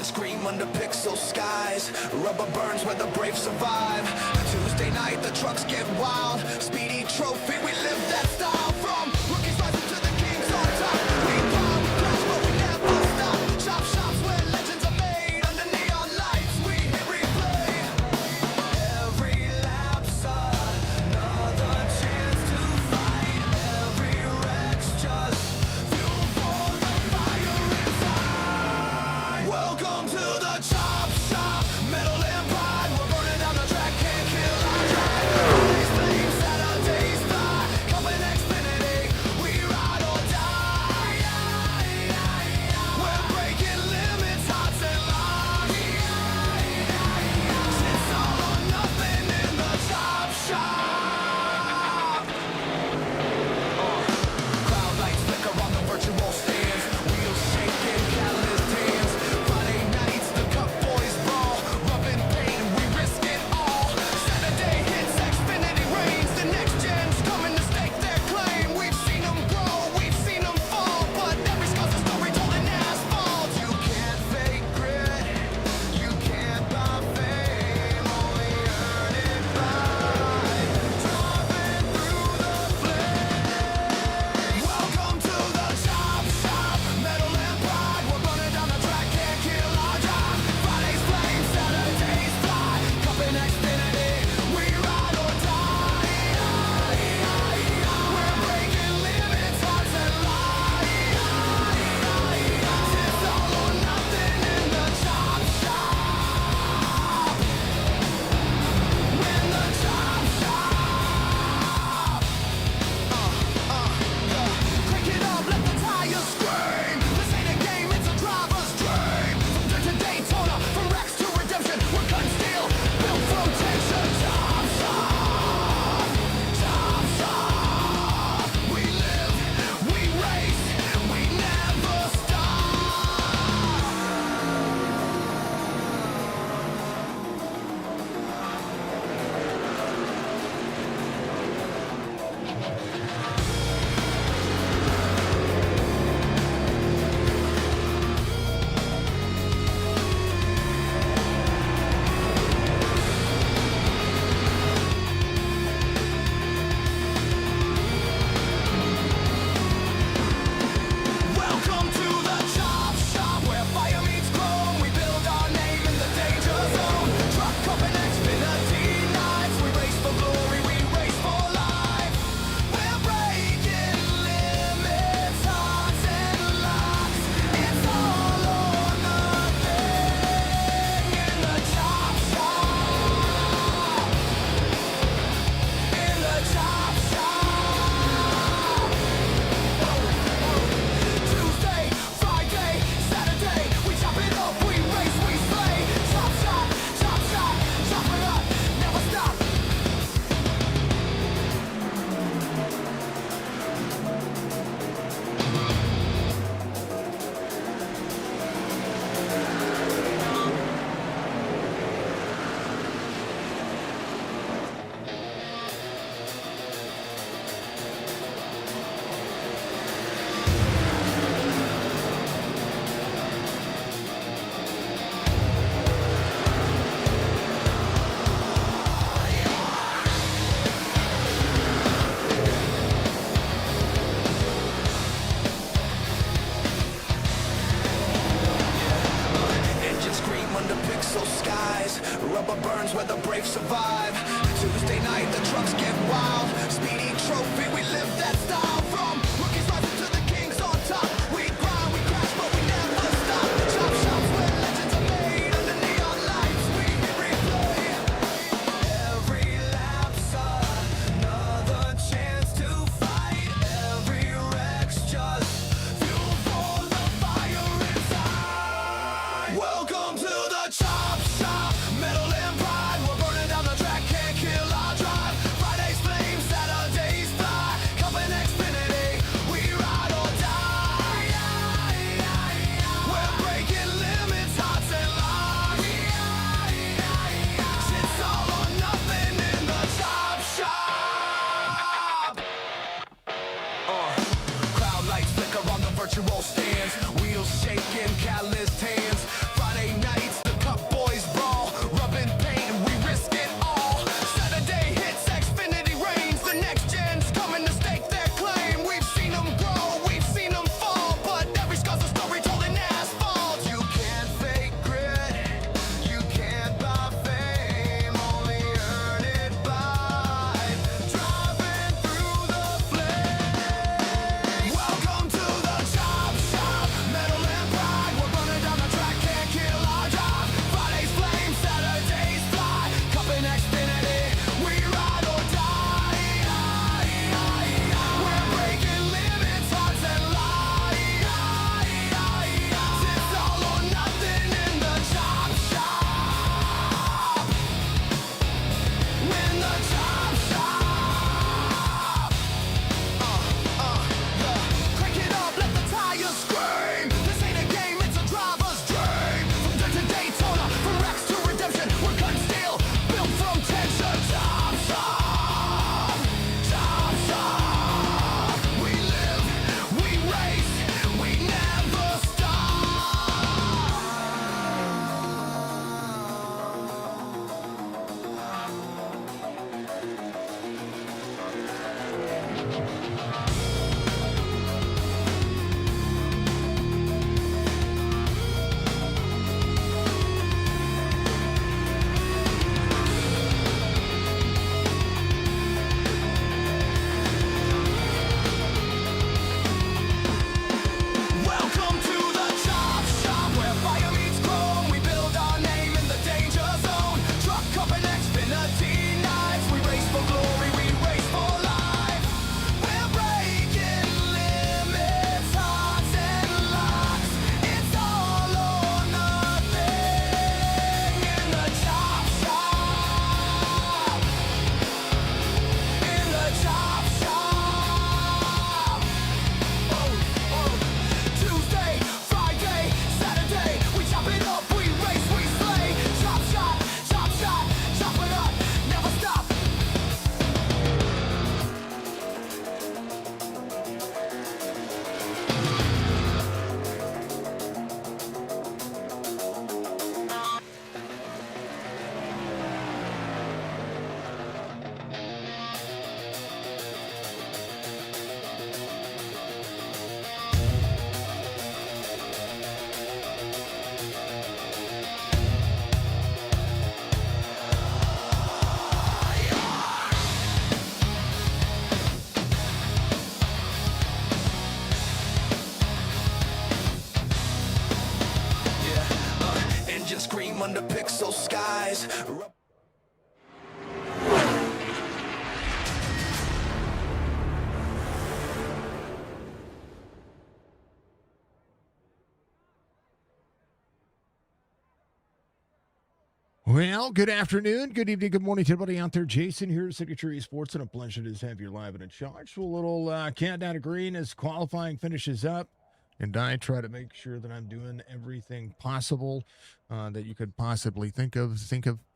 Engines scream under pixel skies. Rubber burns where the brave survive. Tuesday night, the trucks get wild. Speedy Trophy, we live that style. From rookies rising to the kings on top. We climb, we crash, but we never stop. Chop shops where legends are made. Under neon lights, we hit replay. Every lap's another chance to fight. Every wreck's just fuel for the fire inside. Welcome to the chop shop. Metal and pride, we're burning down the track. Can't kill our drive. Fridays, flames, Saturdays, fly. Coming Xfinity, we ride or die. We're breaking limits, hearts and lives. It's all or nothing in the chop shop. Crowd lights flicker on the virtual stands. Wheels shaking, catalyst hands. Friday nights, the Cup boys brawl. Rubbing pain, we risk it all. Saturday hits, Xfinity reigns. The next gen's coming to stake their claim. We've seen them grow, we've seen them fall. But every scar's a story told in asphalt. You can't fake grit, you can't buy fame. Only earn it by driving through the flames. Welcome to the chop shop. Metal and pride, we're burning down the track. Can't kill our drive. Fridays flames, Saturdays fly. Cup and Xfinity, we ride or die. We're breaking limits, hearts and lives. It's all or nothing in the chop shop. When the chop shop. Crank it up, let the tires scream. This ain't a game, it's a driver's dream. From dirt to Daytona, from wrecks to redemption, we're gun steel, built from tension. Chop shop, chop shop. We live, we race, we never stop. Welcome to the chop shop, where fire meets chrome. We build our name in the danger zone. Truck up and Xfinity nights. We race for glory, we race for life. We're breaking limits, hearts and lives. It's all or nothing in the chop shop. In the chop shop. Tuesday, Friday, Saturday, we chop it up, we race, we slay. Chop shop, chop shop, chop it up, never stop. Engines scream under pixel skies. Rubber burns where the brave survive. Tuesday night, the trucks get wild. Speedy Trophy, we live that style. From rookies rising to the kings on top. We grind, we crash, but we never stop. Chop shops where legends are made. Under neon lights, we hit replay. Every lap's another chance to fight. Every wreck's just fuel for the fire inside. Welcome to the chop shop. Metal and pride, we're burning down the track. Can't kill our drive. Fridays flames, Saturdays and scream under pixel skies. Well, good afternoon, good evening, good morning to everybody out there. Jason here at Signature eSports, and a pleasure to have you live and in charge. A little countdown to green as qualifying finishes up, and I try to make sure that I'm doing everything possible that you could possibly think of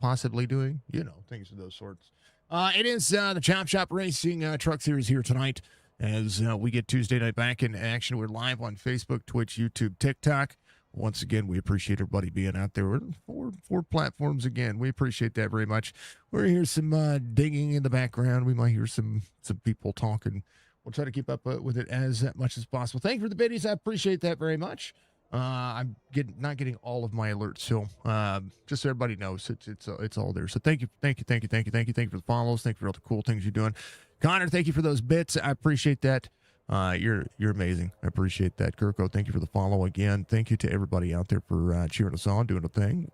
possibly doing, things of those sorts. It is the Chop Shop Racing Truck Series here tonight as we get Tuesday night back in action. We're live on Facebook, Twitch, YouTube, TikTok. Once again, we appreciate everybody being out there. We're four platforms again. We appreciate that very much. We're hear some dinging in the background. We might hear some people talking. We'll try to keep up with it as much as possible. Thank you for the biddies. I appreciate that very much. I'm not getting all of my alerts, so just so everybody knows, it's all there. So thank you for the follows. Thank you for all the cool things you're doing. Connor, thank you for those bits. I appreciate that. You're amazing. I appreciate that. Kirko, thank you for the follow again. Thank you to everybody out there for cheering us on, doing a thing.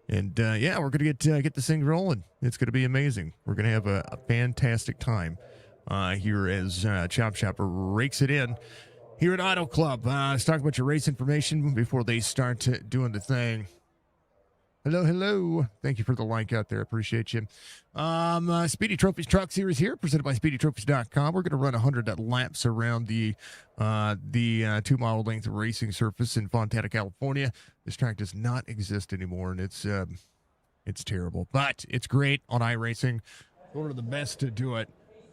And yeah, we're gonna get this thing rolling. It's gonna be amazing. We're gonna have a fantastic time here as Chop Shop rakes it in here at Auto Club. Let's talk about your race information before they start doing the thing. Hello. Thank you for the like out there. Appreciate you. Speedy Trophies Truck Series here, presented by SpeedyTrophies.com. We're going to run 100 laps around the 2-mile length racing surface in Fontana, California. This track does not exist anymore, and it's terrible, but it's great on iRacing. One of the best to do it.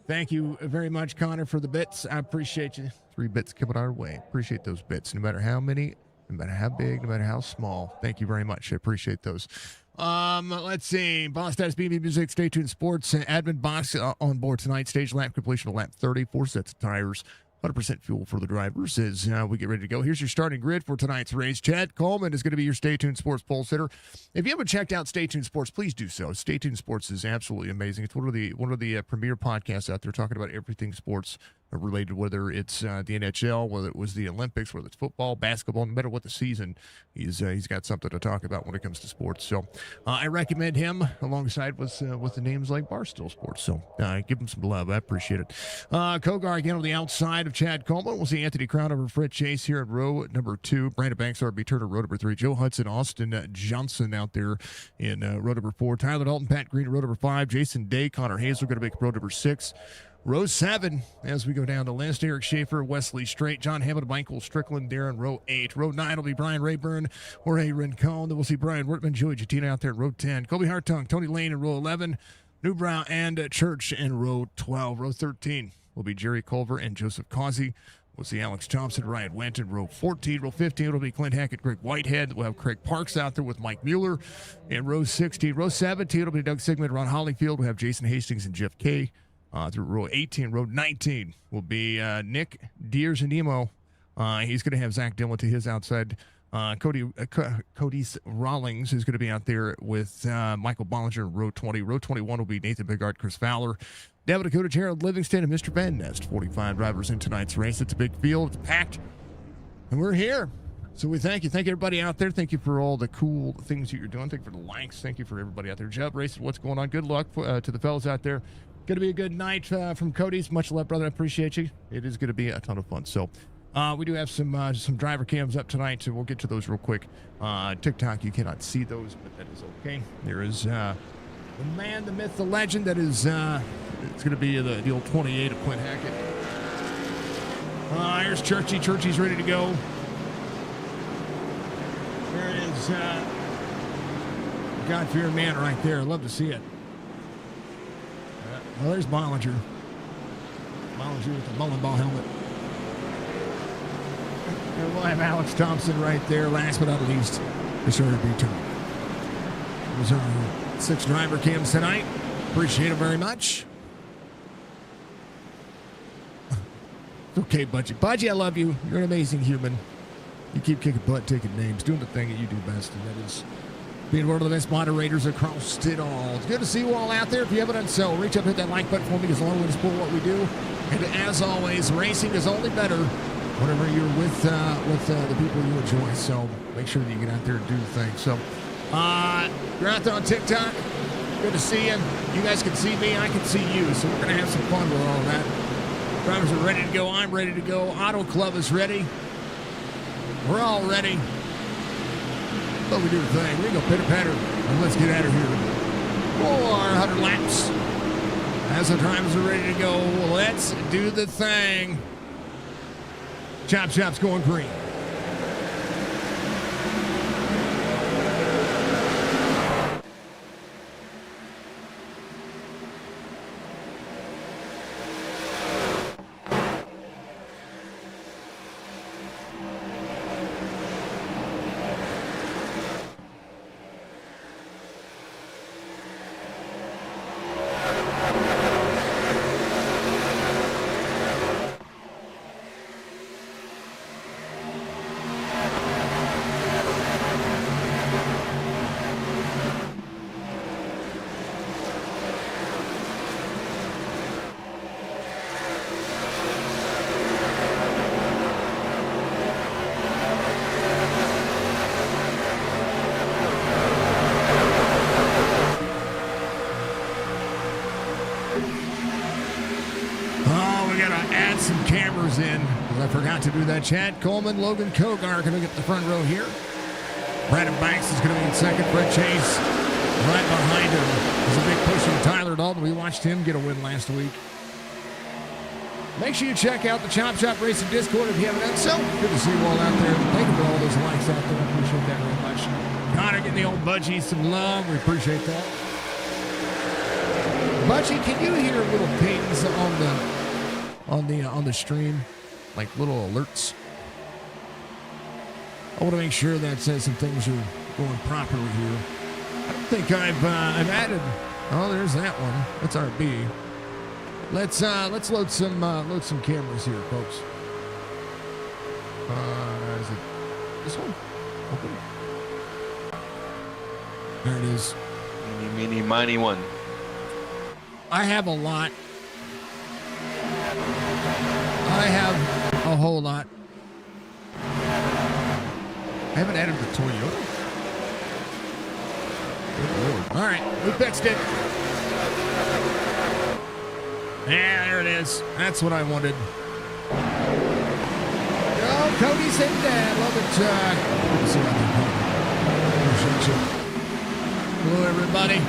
Thank you very much, Connor, for the bits. I appreciate you. 3 bits coming our way. Appreciate those bits, no matter how many. No matter how big, no matter how small. Thank you very much. I appreciate those. Let's see. Boss Stats, BB Music, Stay Tuned Sports, Admin Box on board tonight. Stage lap completion of lap 30. 4 sets of tires. 100% fuel for the drivers as we get ready to go. Here's your starting grid for tonight's race. Chad Coleman is going to be your Stay Tuned Sports pole sitter. If you haven't checked out Stay Tuned Sports, please do so. Stay Tuned Sports is absolutely amazing. It's one of the premier podcasts out there talking about everything sports related, whether it's the NHL, whether it was the Olympics, whether it's football, basketball, no matter what the season, he's got something to talk about when it comes to sports. So I recommend him alongside with the names like Barstool Sports. So give him some love. I appreciate it. Kogar again on the outside of Chad Coleman. We'll see Anthony Crown over Fred Chase here at row number 2. Brandon Banks, RB Turner, row number 3. Joe Hudson, Austin Johnson out there in row number 4. Tyler Dalton, Pat Green, row number 5. Jason Day, Connor Hazel going to make row number 6. Row 7, as we go down the list, Eric Schaefer, Wesley Strait, John Hammond, Michael Strickland there in row 8. Row 9 will be Brian Rayburn, Jorge Rincon. Then we'll see Brian Wortman, Joey Jatina out there in row 10. Kobe Hartung, Tony Lane in row 11. Newbrow and Church in row 12. Row 13 will be Jerry Culver and Joseph Causey. We'll see Alex Thompson, Ryan Wendt in row 14. Row 15 will be Clint Hackett, Greg Whitehead. We'll have Craig Parks out there with Mike Mueller in row 16. Row 17 will be Doug Sigmund, Ron Hollyfield. We'll have Jason Hastings and Jeff Kay. Through row 18. Row 19 will be Nick Deers and Nemo. He's going to have Zach Dillon to his outside. Cody Rawlings is going to be out there with Michael Bollinger in row 20. Row 21 will be Nathan Bigart, Chris Fowler, David Dakota, Gerald Livingston, and Mr. Van Nest. 45 drivers in tonight's race. It's a big field. It's packed. And we're here. So we thank you. Thank you, everybody out there. Thank you for all the cool things that you're doing. Thank you for the likes. Thank you for everybody out there. Jub Racing, what's going on? Good luck to the fellas out there. Going to be a good night from Cody's. Much love, brother. I appreciate you. It is going to be a ton of fun. So we do have some driver cams up tonight, so we'll get to those real quick. TikTok, you cannot see those, but that is okay. There is the man, the myth, the legend. That is it's going to be the old 28 of Clint Hackett. Here's Churchy. Churchy's ready to go. There it is. God-fearing man right there. I love to see it. Well, there's Bollinger. Bollinger with the bowling ball helmet. And we'll have Alex Thompson right there. Last but not least, it's RB Turner. Those are 6 driver cams tonight. Appreciate it very much. It's okay, Budgie. Budgie, I love you. You're an amazing human. You keep kicking butt, taking names, doing the thing that you do best, and that is being one of the best moderators across it all. It's good to see you all out there. If you haven't done so, reach up, hit that like button for me, because a long way to support what we do. And as always, racing is only better whenever you're with the people you enjoy. So make sure that you get out there and do the thing. So You're out there on TikTok. Good to see you. You guys can see me. I can see you. So we're going to have some fun with all that. Drivers are ready to go. I'm ready to go. Auto Club is ready. We're all ready. But we do the thing. We go pitter-patter. And let's get out of here. 400 laps. As the drivers are ready to go, let's do the thing. Chop Chop's going green. Some cameras in, because I forgot to do that. Chad Coleman, Logan Kogar going to get the front row here. Brandon Banks is going to be in second. Fred Chase right behind him. There's a big push from Tyler Dalton. We watched him get a win last week. Make sure you check out the Chop Shop Racing Discord if you haven't done so. Good to see you all out there. Thank you for all those likes out there. I appreciate that very much. Connor getting the old Budgie some love. We appreciate that. Budgie, can you hear little pings on the stream, like little alerts? I want to make sure that some things are going properly here. I don't think I've added. Oh, there's that one. That's RB. Let's load some cameras here, folks. Is it this one? Okay. There it is. Meeny, miny one. I have a lot. I have a whole lot. I haven't added the Toyota. All right, we fixed it. Yeah, there it is. That's what I wanted. Oh, Cody said that. Love it. Let's see what I can do. Hello, everybody.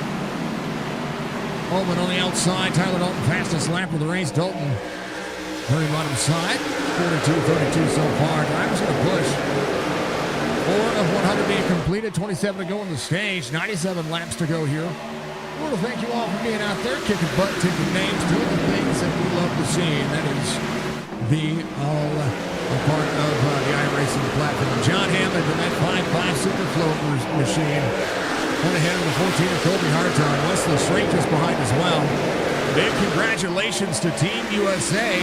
Holman on the outside. Tyler Dalton, fastest lap of the race. Dalton, very bottom side. 42-32 so far. Drivers going to push. 4 of 100 being completed. 27 to go on the stage. 97 laps to go here. I want to thank you all for being out there, kicking butt, taking names, doing the things that we love to see, and that is a part of the iRacing platform. John Hammond in that 5.5 Super Float machine. Went ahead of the 14 of Colby Harton. Wesley Strait just behind as well. Big congratulations to Team USA,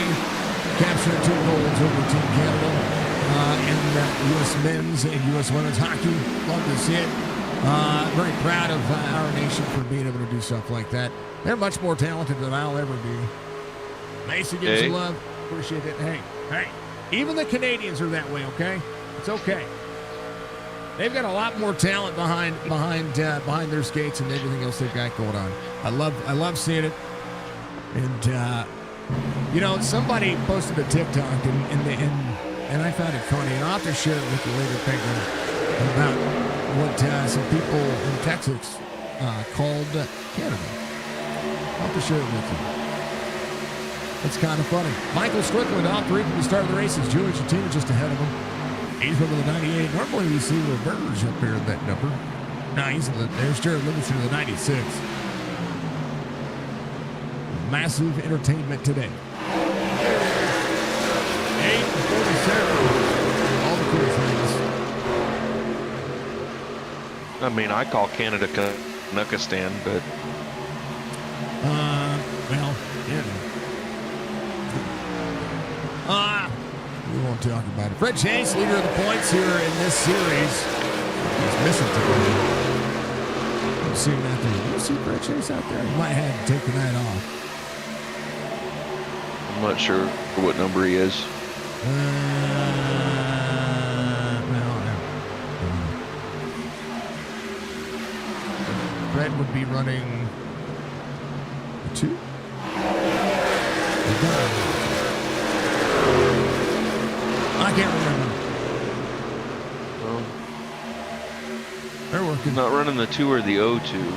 capturing 2 golds over Team Canada in U.S. men's and U.S. women's hockey. Love to see it. Very proud of our nation for being able to do stuff like that. They're much more talented than I'll ever be. Mason gives you love. Appreciate it. Hey, even the Canadians are that way, okay? It's okay. They've got a lot more talent behind their skates and everything else they've got going on. I love seeing it. And somebody posted a TikTok and I found it funny, and I'll have to share it with you later, Penguin, about what some people in Texas called Canada. I'll have to share it with you. It's kind of funny. Michael Strickland off 3 from the start of the races. Julian Chatina just ahead of him. He's over the 98. Normally we see Roberge up there at that number. No, there's Jared Livingston to the 96. Massive entertainment today. 8:47. All the cool things. I mean, I call Canada Canuckistan, but well, yeah. We won't talk about it. Fred Chase, leader of the points here in this series. He's missing today. We'll see him out there. You see Fred Chase out there? He might have to take the night off. I'm not sure what number he is. red would be running the 2. I can't remember. Well, they're working. not running the 2 or the O2.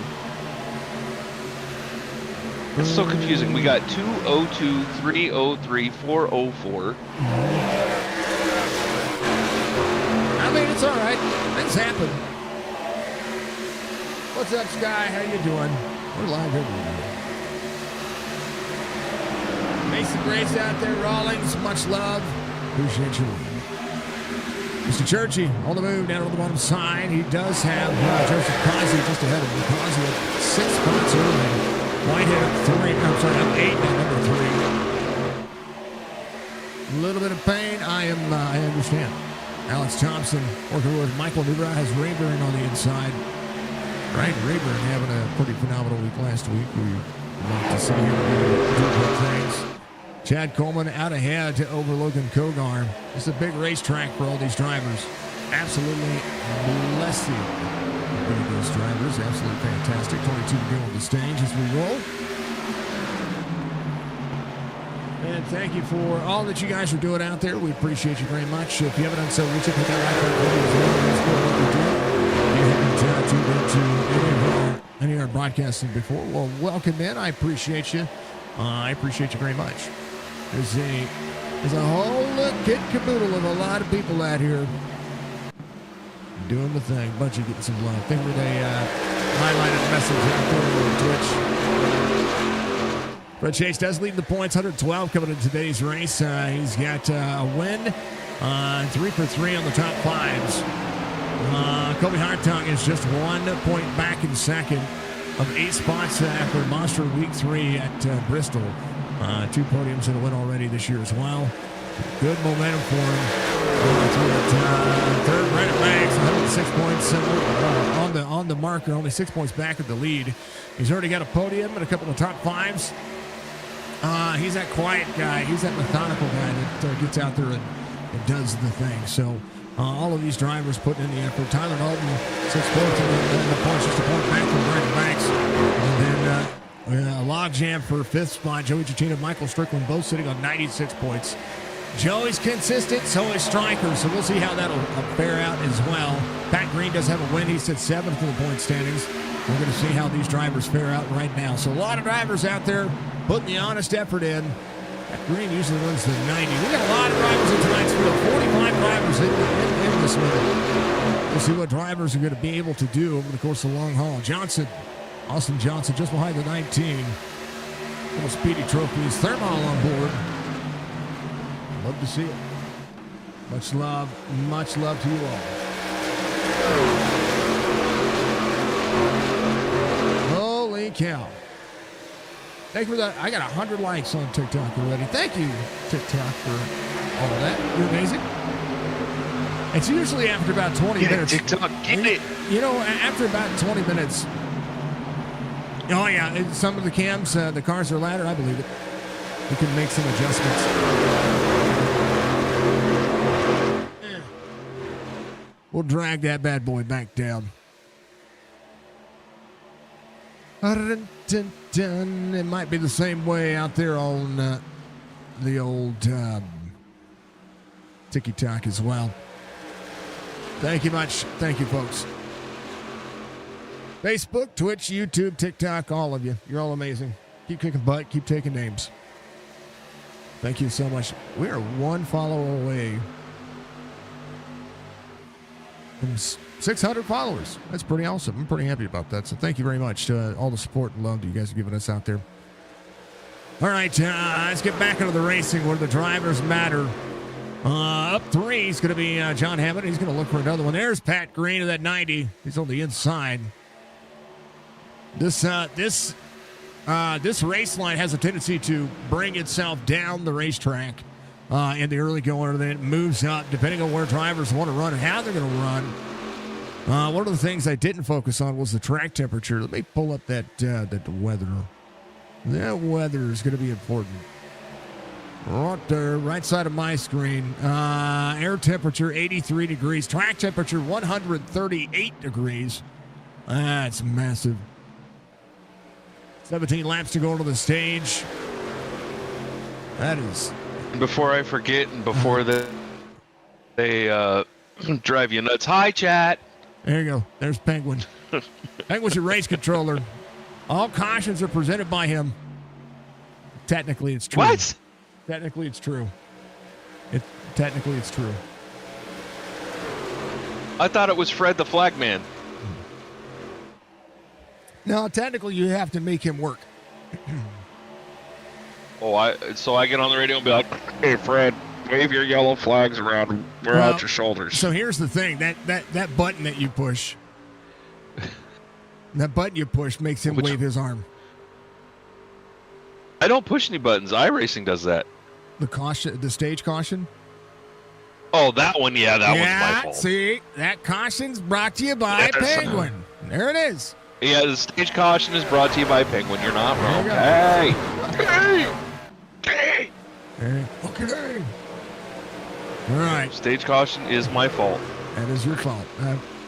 It's so confusing. We got 2 O2, 3 O3, 4 O4. I mean, it's all right. Things happen. What's up, Sky? How you doing? We're live everywhere. Mason Grace out there, Rawlings. Much love. Appreciate you. Mr. Churchy on the move down on the bottom side. He does have Joseph Kazi just ahead of him. Kazi at 6 spots early. Whitehead at 3. I'm sorry, up 8 at number 3. A little bit of pain. I understand. Alex Thompson working with Michael Newbrow has Rayburn on the inside. Right, Rayburn having a pretty phenomenal week last week. We like to see him do good things. Chad Coleman out ahead over Logan Kogar. It's a big racetrack for all these drivers. Absolutely blessing those drivers. Absolutely fantastic. 22 to go on the stage as we roll. And thank you for all that you guys are doing out there. We appreciate you very much. If you haven't done so, reach up and that like button. If you haven't tuned into any of our broadcasting before, well, welcome in. I appreciate you. I appreciate you very much. There's a whole kit caboodle of a lot of people out here doing the thing. Bunch of getting some love. I think they highlighted the message out there on Twitch. Fred Chase does lead the points, 112 coming in today's race. He's got a win, 3 for 3 on the top 5s. Kobe Hartong is just 1 point back in second of 8 spots after Monster Week 3 at Bristol. 2 podiums and a win already this year as well. Good momentum for him. Third, Brandon Banks, 106 points on the marker, only 6 points back at the lead. He's already got a podium and a couple of top 5s. He's that quiet guy. He's that methodical guy that gets out there and does the thing. So all of these drivers putting in the effort. Tyler Knowlton, 6 points, and the points just a point back from Brandon Banks. And then a logjam for 5th spot. Joey Cicino, Michael Strickland, both sitting on 96 points. Joey's consistent, so is Stryker, so we'll see how that'll fare out as well. Pat Green does have a win. He's at 7th in the point standings. We're going to see how these drivers fare out right now. So a lot of drivers out there putting the honest effort in. Pat Green usually runs the 90. We got a lot of drivers in tonight's field. 45 drivers in this one. We'll see what drivers are going to be able to do over the course of the long haul. Austin Johnson just behind the 19. Little Speedy Trophies. Thermal on board. Love to see it. Much love to you all. Holy cow. Thank you for that. I got 100 likes on TikTok already. Thank you, TikTok, for all of that. You're amazing. It's usually after about 20 minutes. TikTok, get it. You know, after about 20 minutes. Oh, yeah. Some of the cams, the cars are louder. I believe it. We can make some adjustments. We'll drag that bad boy back down. It might be the same way out there on the old Tiki-Tok as well. Thank you much. Thank you, folks. Facebook, Twitch, YouTube, TikTok, all of you. You're all amazing. Keep kicking butt. Keep taking names. Thank you so much. We are 1 follower away from 600 followers. That's pretty awesome. I'm pretty happy about that. So thank you very much to all the support and love that you guys are giving us out there. All right, let's get back into the racing where the drivers matter. Up 3 is going to be John Hammond. He's going to look for another one. There's Pat Green of that 90. He's on the inside. This race line has a tendency to bring itself down the racetrack in the early going, and then it moves up depending on where drivers want to run and how they're going to run. One of the things I didn't focus on was the track temperature. Let me pull up that weather. That weather is going to be important. Right there, right side of my screen. Air temperature 83 degrees. Track temperature 138 degrees. That's massive. 17 laps to go to the stage. That is. Before I forget, and before they drive you nuts. Hi, chat. There you go. There's Penguin. Penguin's your race controller. All cautions are presented by him. Technically, it's true. What? Technically, it's true. Technically, it's true. I thought it was Fred the Flagman. No, technically, you have to make him work. So I get on the radio and be like, "Hey, Fred, wave your yellow flags around. Wear out your shoulders." So here's the thing: that button that you push, makes him wave his arm. I don't push any buttons. iRacing does that. The stage caution. Oh, that one, yeah, that one's my fault. See, that caution's brought to you by Penguin. There it is. Yeah, the stage caution is brought to you by Penguin. You're not wrong. Hey! Okay. All right. Stage caution is my fault. That is your fault.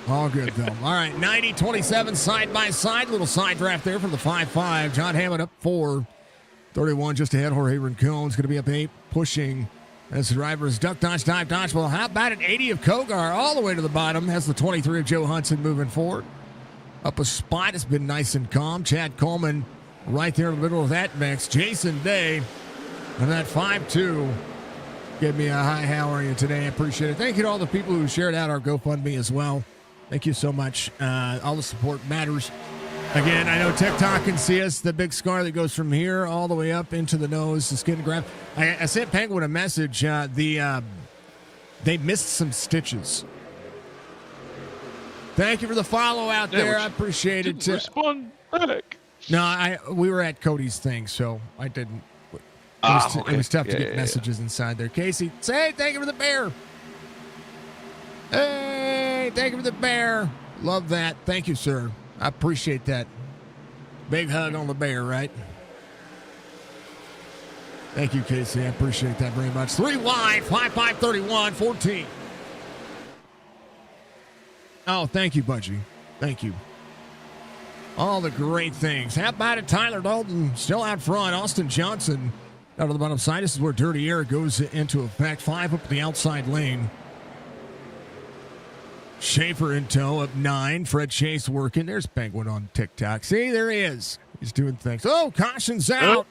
All good, though. All right, 90-27 side by side. Little side draft there for the 5-5. John Hammond up 4. 31 just ahead. Jorge Rincon's going to be up 8, pushing as the driver is duck, dodge, dive, dodge. Well, how about an 80 of Kogar all the way to the bottom? Has the 23 of Joe Hudson moving forward. Up a spot. It's been nice and calm. Chad Coleman right there in the middle of that mix. Jason Day and that 5-2 gave me a hi. How are you today? I appreciate it. Thank you to all the people who shared out our GoFundMe as well. Thank you so much. All the support matters. Again, I know TikTok can see us, the big scar that goes from here all the way up into the nose, the skin graft. I sent Penguin a message. They missed some stitches. Thank you for the follow out there. I appreciate it. Respond back. No, we were at Cody's thing, so I didn't. It was tough to get messages inside there. Casey, say thank you for the bear. Hey, thank you for the bear. Love that. Thank you, sir. I appreciate that. Big hug on the bear, right? Thank you, Casey. I appreciate that very much. 3 wide, 5-5, 31, 14. Oh, thank you, Budgie. Thank you. All the great things. How about it? Tyler Dalton still out front. Austin Johnson out of the bottom side. This is where dirty air goes into effect. 5 up the outside lane. Schaefer in tow up 9. Fred Chase working. There's Penguin on TikTok. See, there he is. He's doing things. Oh, caution's out.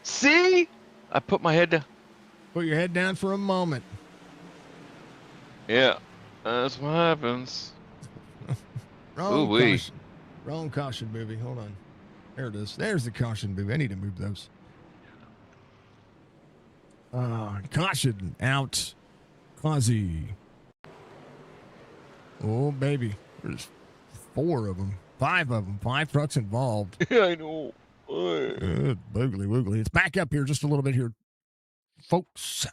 See? I put my head down. Put your head down for a moment. Yeah, that's what happens. Wrong caution movie. Hold on. There it is. There's the caution movie. I need to move those. Caution out. Quasi. Oh, baby. There's 4 of them. 5 of them. 5 trucks involved. Yeah, I know. Boogly woogly. It's back up here just a little bit here, folks.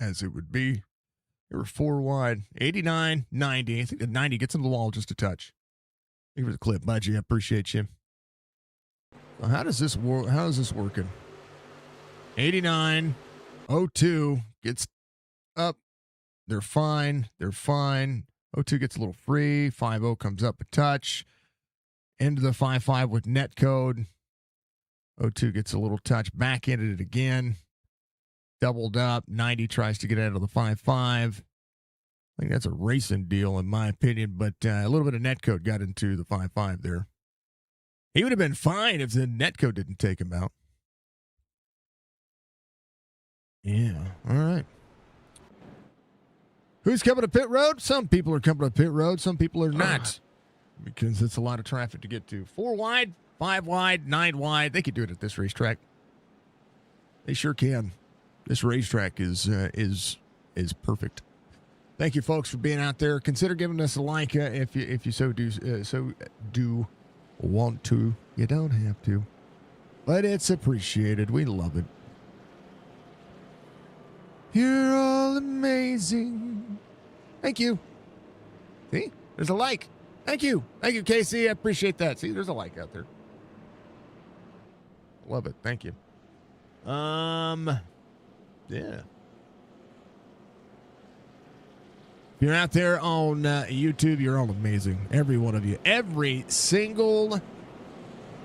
As it would be. There were 4 wide. 89, 90. I think the 90 gets in the wall just a touch. Thank you for the clip, Budgie. I appreciate you. Well, how does this work? How is this working? 89, 02 gets up. They're fine. They're fine. 02 gets a little free. 50 comes up a touch. Into the 5-5 with net code. 02 gets a little touch. Back into it again. Doubled up. 90 tries to get out of the 5-5. I think that's a racing deal in my opinion, but a little bit of net code got into the 5-5 there. He would have been fine if the net code didn't take him out. Yeah. All right. Who's coming to pit road? Some people are coming to pit road. Some people are not. Because it's a lot of traffic to get to. 4 wide, 5 wide, 9 wide. They could do it at this racetrack. They sure can. This racetrack is perfect. Thank you, folks, for being out there. Consider giving us a like if you so do want to. You don't have to, but it's appreciated. We love it. You're all amazing. Thank you. See, there's a like. Thank you, Casey. I appreciate that. See, there's a like out there. Love it. Thank you. Yeah. If you're out there on YouTube, you're all amazing. Every one of you. Every single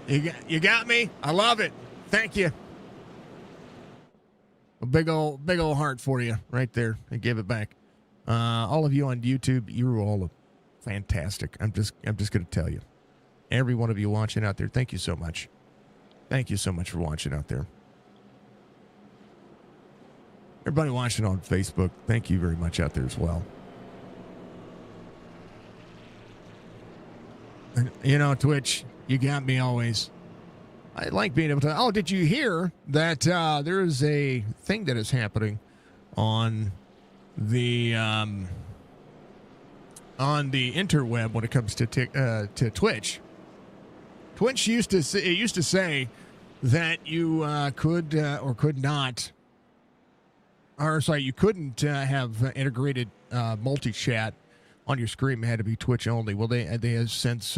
You got me. I love it. Thank you. A big old heart for you right there. I gave it back. All of you on YouTube, you're all fantastic. I'm just going to tell you. Every one of you watching out there, thank you so much. Thank you so much for watching out there. Everybody watching on Facebook, thank you very much out there as well. And, you know, Twitch, you got me always. I like being able to. Oh, did you hear that there is a thing that is happening on the interweb when it comes to Twitch? Twitch used to say that you could or could not, or sorry, you couldn't have integrated multi-chat on your screen. It had to be Twitch only. Well, they have since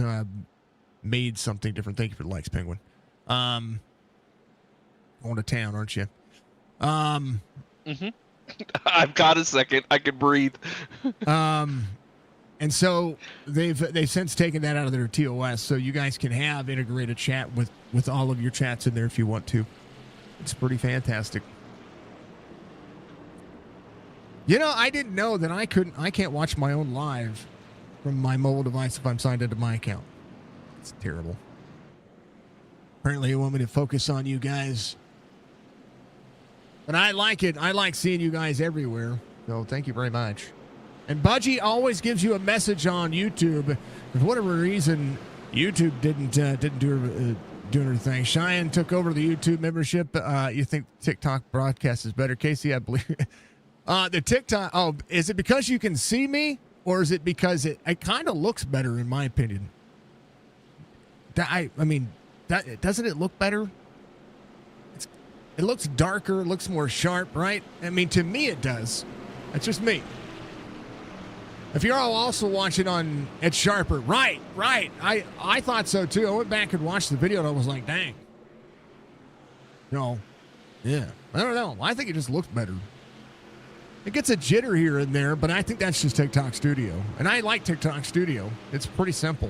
made something different. Thank you for the likes, Penguin. Going to town, aren't you? Mm-hmm. I've got a second. I can breathe. And so they've since taken that out of their TOS, so you guys can have integrated chat with all of your chats in there if you want to. It's pretty fantastic. You know, I didn't know that I can't watch my own live from my mobile device if I'm signed into my account. It's terrible. Apparently you want me to focus on you guys. But I like it. I like seeing you guys everywhere. So thank you very much. And Budgie always gives you a message on YouTube. For whatever reason, YouTube didn't do her thing. Cheyenne took over the YouTube membership. You think TikTok broadcast is better? Casey, I believe. The TikTok. Oh, is it because you can see me? Or is it because it kind of looks better, in my opinion? Doesn't it look better? It looks darker, it looks more sharp, right? I mean, to me it does. That's just me. If you're all also watching on, it's sharper. Right. I thought so too. I went back and watched the video and I was like, dang. No. Yeah. I don't know. I think it just looks better. It gets a jitter here and there, but I think that's just TikTok Studio. And I like TikTok Studio. It's pretty simple.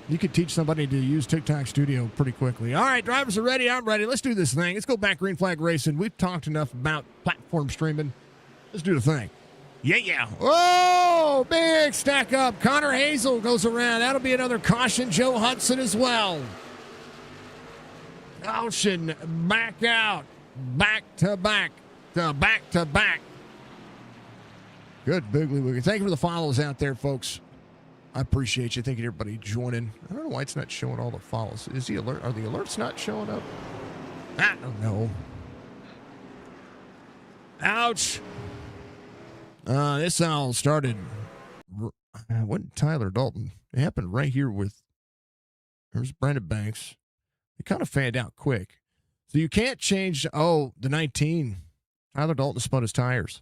You could teach somebody to use TikTok Studio pretty quickly. All right, drivers are ready. I'm ready. Let's do this thing. Let's go back green flag racing. We've talked enough about platform streaming. Let's do the thing. Yeah. Oh, big stack up. Connor Hazel goes around. That'll be another caution. Joe Hudson as well. Caution, back out. Back to back. Back to back. Good bigly wiggy. Thank you for the follows out there, folks. I appreciate you. Thank you, everybody joining. I don't know why it's not showing all the follows. Is the alert? Are the alerts not showing up? I don't know. Ouch. This all started. Wasn't Tyler Dalton? It happened right here with. There's Brandon Banks. It kind of fanned out quick. So you can't change. Oh, the 19. Tyler Dalton spun his tires.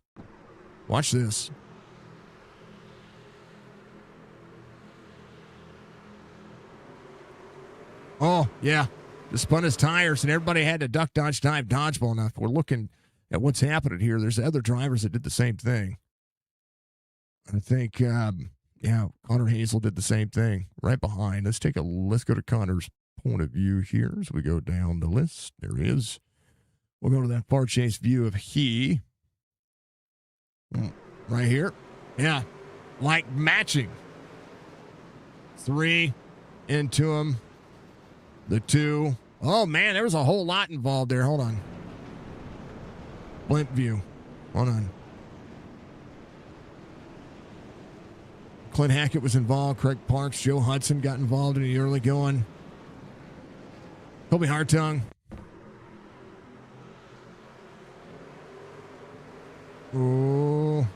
Watch this. Oh, yeah. Just spun his tires, and everybody had to duck, dodge, dive, dodgeball. Now, if we're looking at what's happening here, there's other drivers that did the same thing. I think, Connor Hazel did the same thing right behind. Let's go to Connor's point of view here as we go down the list. There he is. We'll go to that far chase view of he. Right here. Yeah. Like matching. 3 into him. The 2. Oh, man, there was a whole lot involved there. Hold on. Blimp view. Hold on. Clint Hackett was involved. Craig Parks, Joe Hudson got involved in the early going. Kobe Hartung. Oh.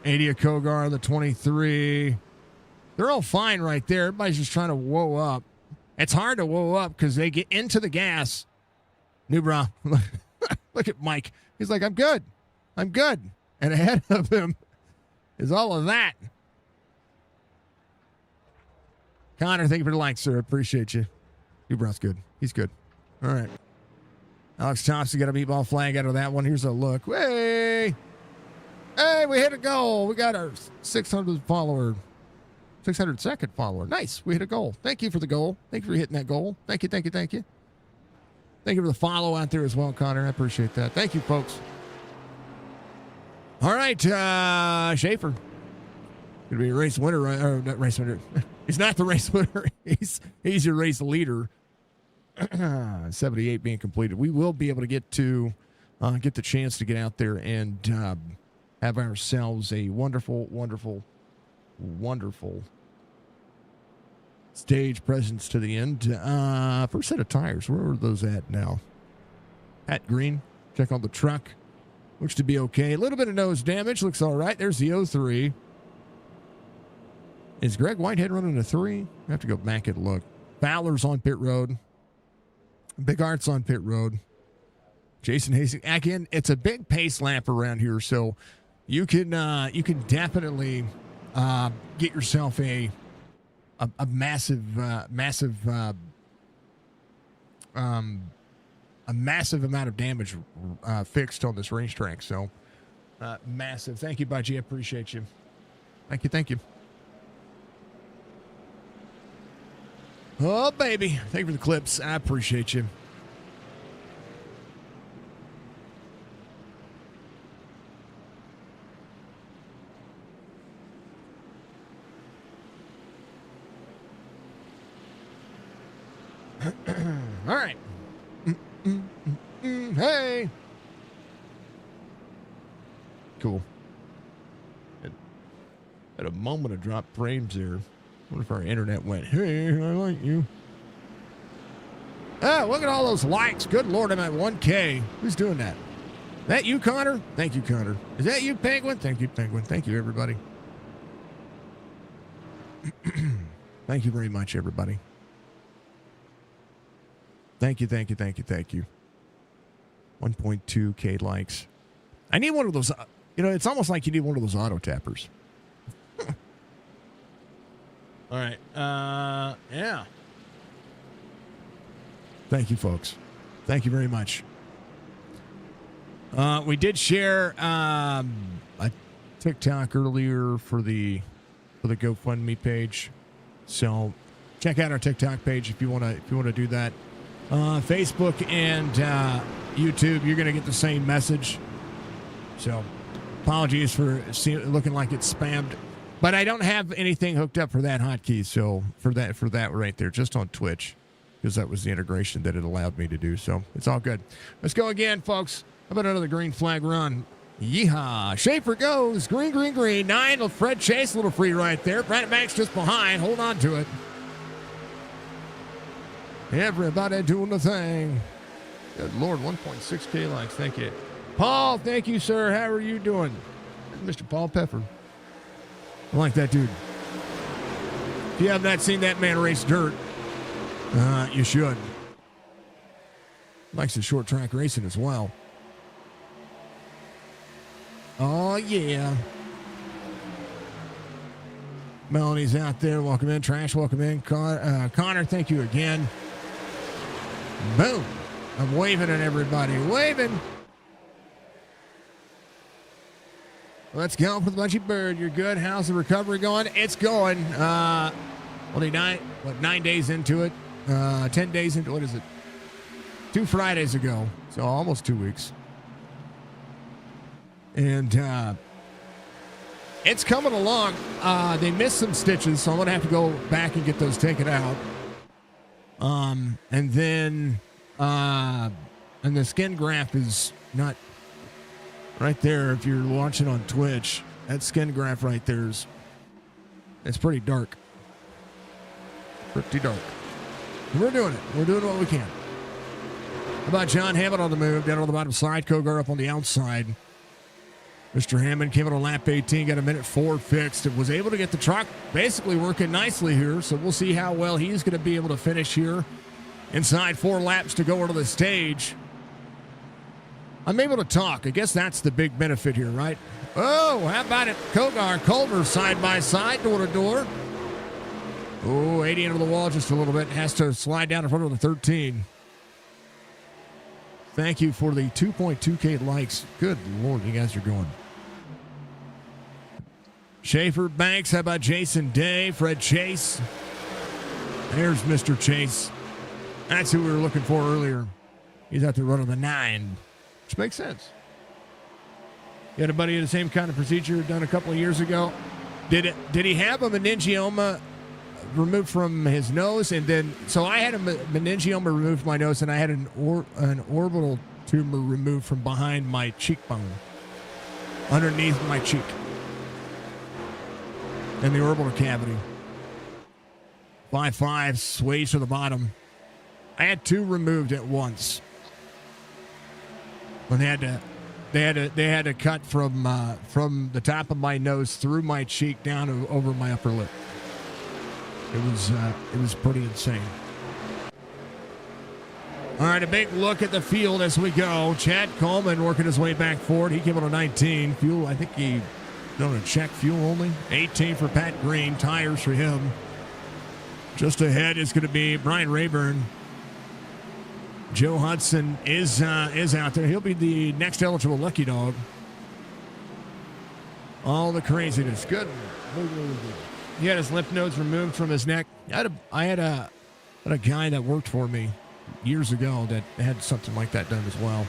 Adia Kogar, the 23. They're all fine right there. Everybody's just trying to whoa up. It's hard to whoa up because they get into the gas. Newbra. Look at Mike. He's like, I'm good. And ahead of him is all of that. Connor, thank you for the like, sir. Appreciate you. Newbra's good. He's good. All right. Alex Thompson got a meatball flag out of that one. Here's a look. Hey, we hit a goal. We got our 600th follower. 602nd follower. Nice. We hit a goal. Thank you for the goal. Thank you for hitting that goal. Thank you, thank you, thank you. Thank you for the follow out there as well, Connor. I appreciate that. Thank you, folks. All right, Schaefer. Going to be a race winner, or not race winner. He's not the race winner. He's your race leader. 78 being completed. We will be able to get the chance to get out there and have ourselves a wonderful, wonderful, wonderful stage presence to the end. First set of tires. Where are those at now? Pat Green. Check on the truck. Looks to be okay. A little bit of nose damage. Looks all right. There's the 03. Is Greg Whitehead running a 3? I have to go back and look. Fowler's on pit road. Big Art's on pit road. Jason Hastings. Again, it's a big pace lap around here, so you can definitely get yourself a massive amount of damage fixed on this racetrack. So massive. Thank you, Budgie. I appreciate you. Thank you. Oh, baby. Thank you for the clips. I appreciate you. All right. Hey. Cool. At a moment of drop frames there. What if our internet went, hey, I like you. Oh, look at all those likes. Good Lord, I'm at 1K. Who's doing that? That you, Connor? Thank you, Connor. Is that you, Penguin? Thank you, Penguin. Thank you, everybody. Thank you very much, everybody. Thank you. 1.2K likes. I need one of those. It's almost like you need one of those auto tappers. All right. Yeah. Thank you, folks. Thank you very much. We did share a TikTok earlier for the GoFundMe page, so check out our TikTok page if you want to do that. Facebook and YouTube, you're going to get the same message. So apologies for looking like it's spammed. But I don't have anything hooked up for that hotkey, so for that right there, just on Twitch, because that was the integration that it allowed me to do. So it's all good. Let's go again, folks. How about another green flag run? Yeehaw. Schaefer goes. Green. 9. Fred Chase, a little free right there. Brandon Banks just behind. Hold on to it. Everybody doing the thing. Good Lord, 1.6K likes. Thank you. Paul, thank you, sir. How are you doing? Mr. Paul Peffer. I like that dude. If you have not seen that man race dirt, you should. Likes the short track racing as well. Oh, yeah. Melanie's out there. Welcome in. Trash, welcome in. Connor, thank you again. Boom. I'm waving at everybody. Waving. Let's go for the Bunchy Bird. You're good. How's the recovery going? It's going. Only 9 days into it. 10 days into, what is it? 2 Fridays ago. So almost 2 weeks. And it's coming along. They missed some stitches, so I'm going to have to go back and get those taken out. And then, and the skin graft is not right there. If you're watching on Twitch, that skin graft right there it's pretty dark. Pretty dark. We're doing it. We're doing what we can. How about John Hammond on the move, down on the bottom side, Kogar up on the outside. Mr. Hammond came in on lap 18, got a minute 4 fixed, and was able to get the truck basically working nicely here. So we'll see how well he's going to be able to finish here. Inside 4 laps to go into the stage. I'm able to talk. I guess that's the big benefit here, right? Oh, how about it? Kogar, Culver side by side, door to door. Oh, 80 into the wall just a little bit. Has to slide down in front of the 13. Thank you for the 2.2K likes. Good Lord, you guys are going. Schaefer, Banks, how about Jason Day, Fred Chase? There's Mr. Chase. That's who we were looking for earlier. He's out there running the 9, which makes sense. You had a buddy in the same kind of procedure done a couple of years ago. Did he have a meningioma removed from his nose? And then, so I had a meningioma removed from my nose, and I had an orbital tumor removed from behind my cheekbone, underneath my cheek, in the orbital cavity. 5'5", sways to the bottom. I had 2 removed at once. When they had to cut from the top of my nose through my cheek down over my upper lip. It was pretty insane. All right, a big look at the field as we go. Chad Coleman working his way back forward. He came on a 19. Fuel, I think he done a check fuel only. 18 for Pat Green. Tires for him. Just ahead is going to be Brian Rayburn. Joe Hudson is out there. He'll be the next eligible lucky dog. All the craziness. Good. He had his lymph nodes removed from his neck. I had a guy that worked for me years ago that had something like that done as well.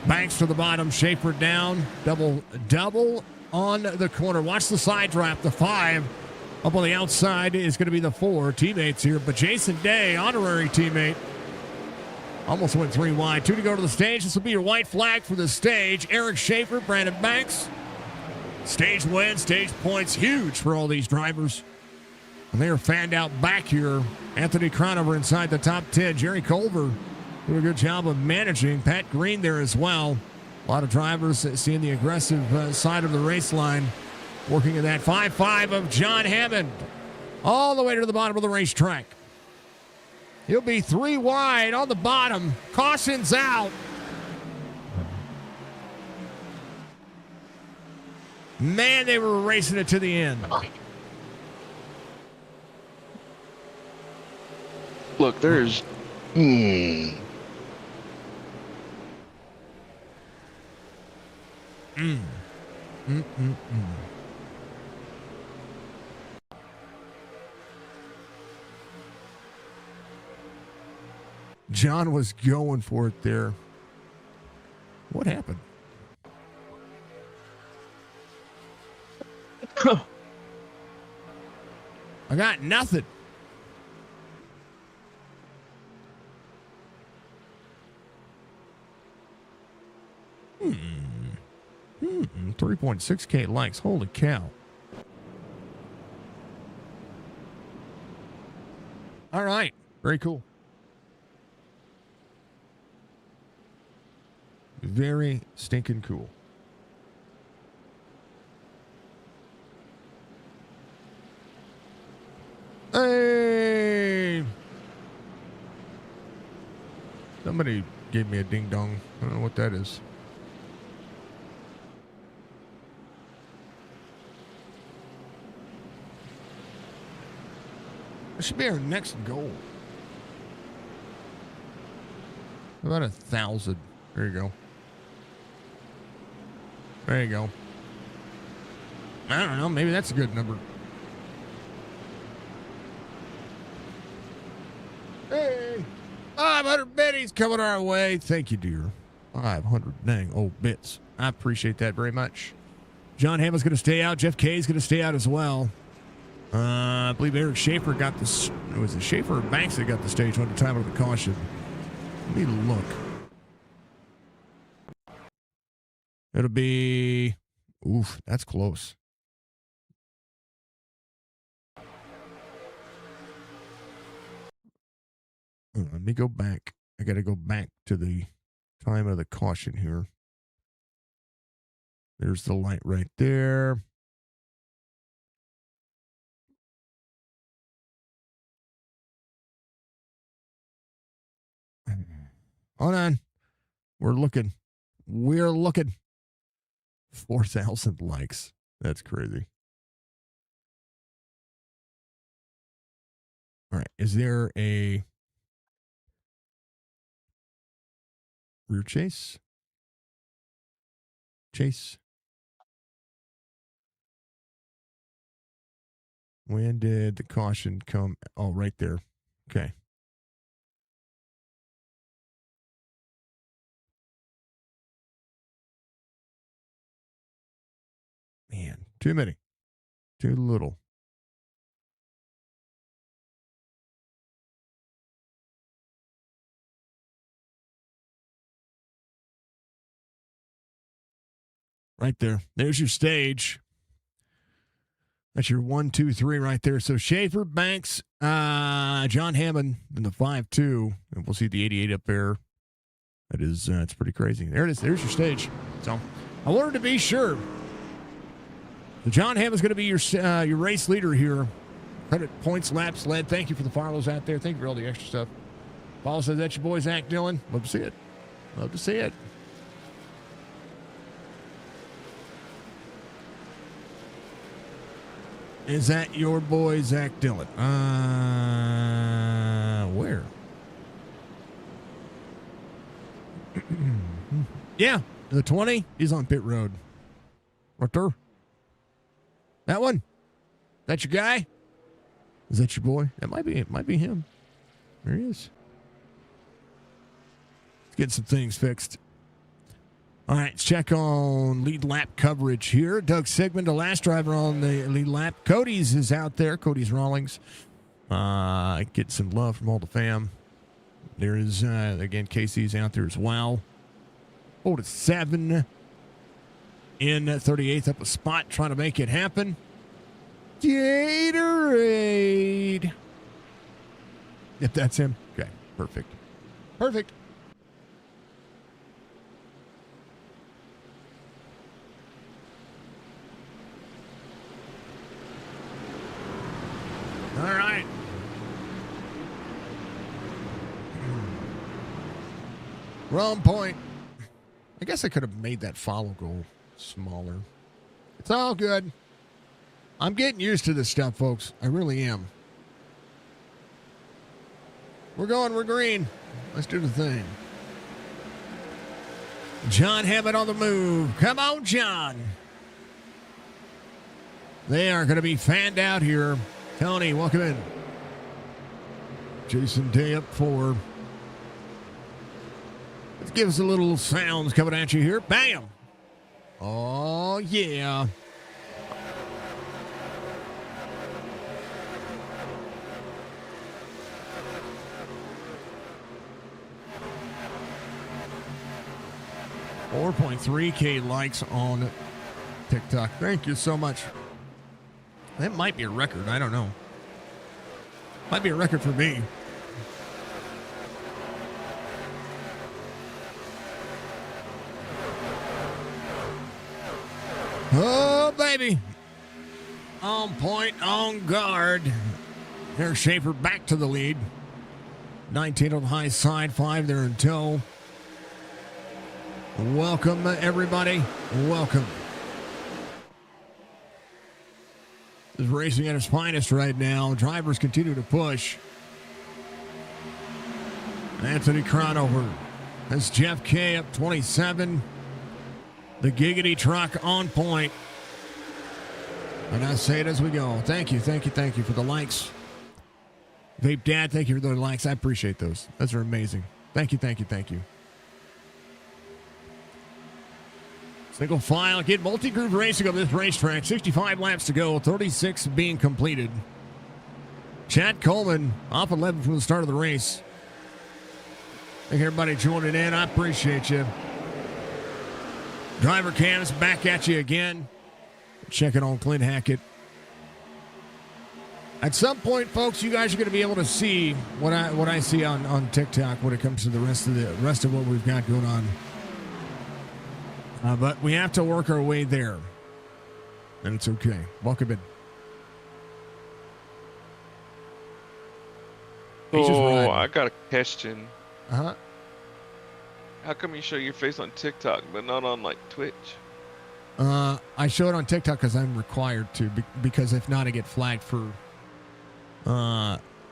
Banks to the bottom. Schaefer down. Double on the corner. Watch the side drop. The 5 up on the outside is going to be the 4 teammates here. But Jason Day, honorary teammate, almost went 3 wide. 2 to go to the stage. This will be your white flag for the stage. Eric Schaefer, Brandon Banks. Stage win, stage points, huge for all these drivers. And they are fanned out back here. Anthony Cronover inside the top 10. Jerry Culver doing a good job of managing. Pat Green there as well. A lot of drivers seeing the aggressive side of the race line. Working in that 5'5" of John Hammond. All the way to the bottom of the racetrack. He'll be 3 wide on the bottom. Caution's out. Man, they were racing it to the end. Look, there's... John was going for it there. What happened? I got nothing. Hmm. 3.6K likes. Holy cow. All right. Very cool. Very stinking cool. Hey! Somebody gave me a ding dong. I don't know what that is. This should be our next goal. About 1,000. There you go. There you go. I don't know. Maybe that's a good number. Hey, 500 biddies coming our way. Thank you, dear. 500 dang old bits. I appreciate that very much. John Hammond's going to stay out. Jeff Kay's going to stay out as well. I believe Eric Schaefer got this. Was it Schaefer or Banks that got the stage one at the time of the caution? Let me look. It'll be. Oof, that's close. Let me go back. I got to go back to the time of the caution here. There's the light right there. Hold on. We're looking. 4,000 likes. That's crazy. All right. Is there a rear chase? Chase. When did the caution come? Oh, right there. Okay. Man, too many. Too little. Right there. There's your stage. That's your 1, 2, 3 right there. So Schaefer, Banks, John Hammond in the 5-2. And we'll see the 88 up there. That is, it's pretty crazy. There it is. There's your stage. So I wanted to be sure. So John Hammond's going to be your race leader here. Credit points, laps led. Thank you for the follows out there. Thank you for all the extra stuff. Paul says, that's your boy, Zach Dillon. Love to see it. Love to see it. Is that your boy, Zach Dillon? Where? Yeah, the 20. He's on pit road. Right there. That one? That your guy? Is that your boy? That might be. It might be him. There he is. Let's get some things fixed. All right, let's check on lead lap coverage here. Doug Sigmund, the last driver on the lead lap. Cody's is out there. Cody's Rawlings. Get some love from all the fam. There is, again, Casey's out there as well. 4-7 in 38th up a spot, trying to make it happen. Gatorade. If that's him. Okay, perfect. Perfect. All right. Wrong point. I guess I could have made that follow goal smaller. It's all good. I'm getting used to this stuff, folks. I really am. We're green. Let's do the thing. John Hammond on the move. Come on, John. They are going to be fanned out here. Tony, welcome in. Jason Day up 4. Let's give us a little sounds coming at you here. Bam. Oh, yeah. $4.3K likes on TikTok. Thank you so much. That might be a record. I don't know. Might be a record for me. Oh, baby. On point, on guard. There's Schaefer back to the lead. 19 on the high side, 5 there in tow. Welcome, everybody. Welcome. Is racing at its finest right now. Drivers continue to push. Anthony Cronover. That's Jeff K up 27. The Giggity truck on point. And I say it as we go. Thank you for the likes. Vape Dad, thank you for the likes. I appreciate those. Those are amazing. Thank you. Single file, get multi-group racing on this racetrack. 65 laps to go, 36 being completed. Chad Coleman off 11 from the start of the race. Thank everybody joining in. I appreciate you. Driver cams back at you again. Checking on Clint Hackett. At some point, folks, you guys are going to be able to see what I see on TikTok when it comes to the rest of what we've got going on. But we have to work our way there. And it's okay. Welcome in. Oh, I got a question. Uh-huh. How come you show your face on TikTok but not on like Twitch? I show it on TikTok because I'm required to. Because if not, I get flagged for.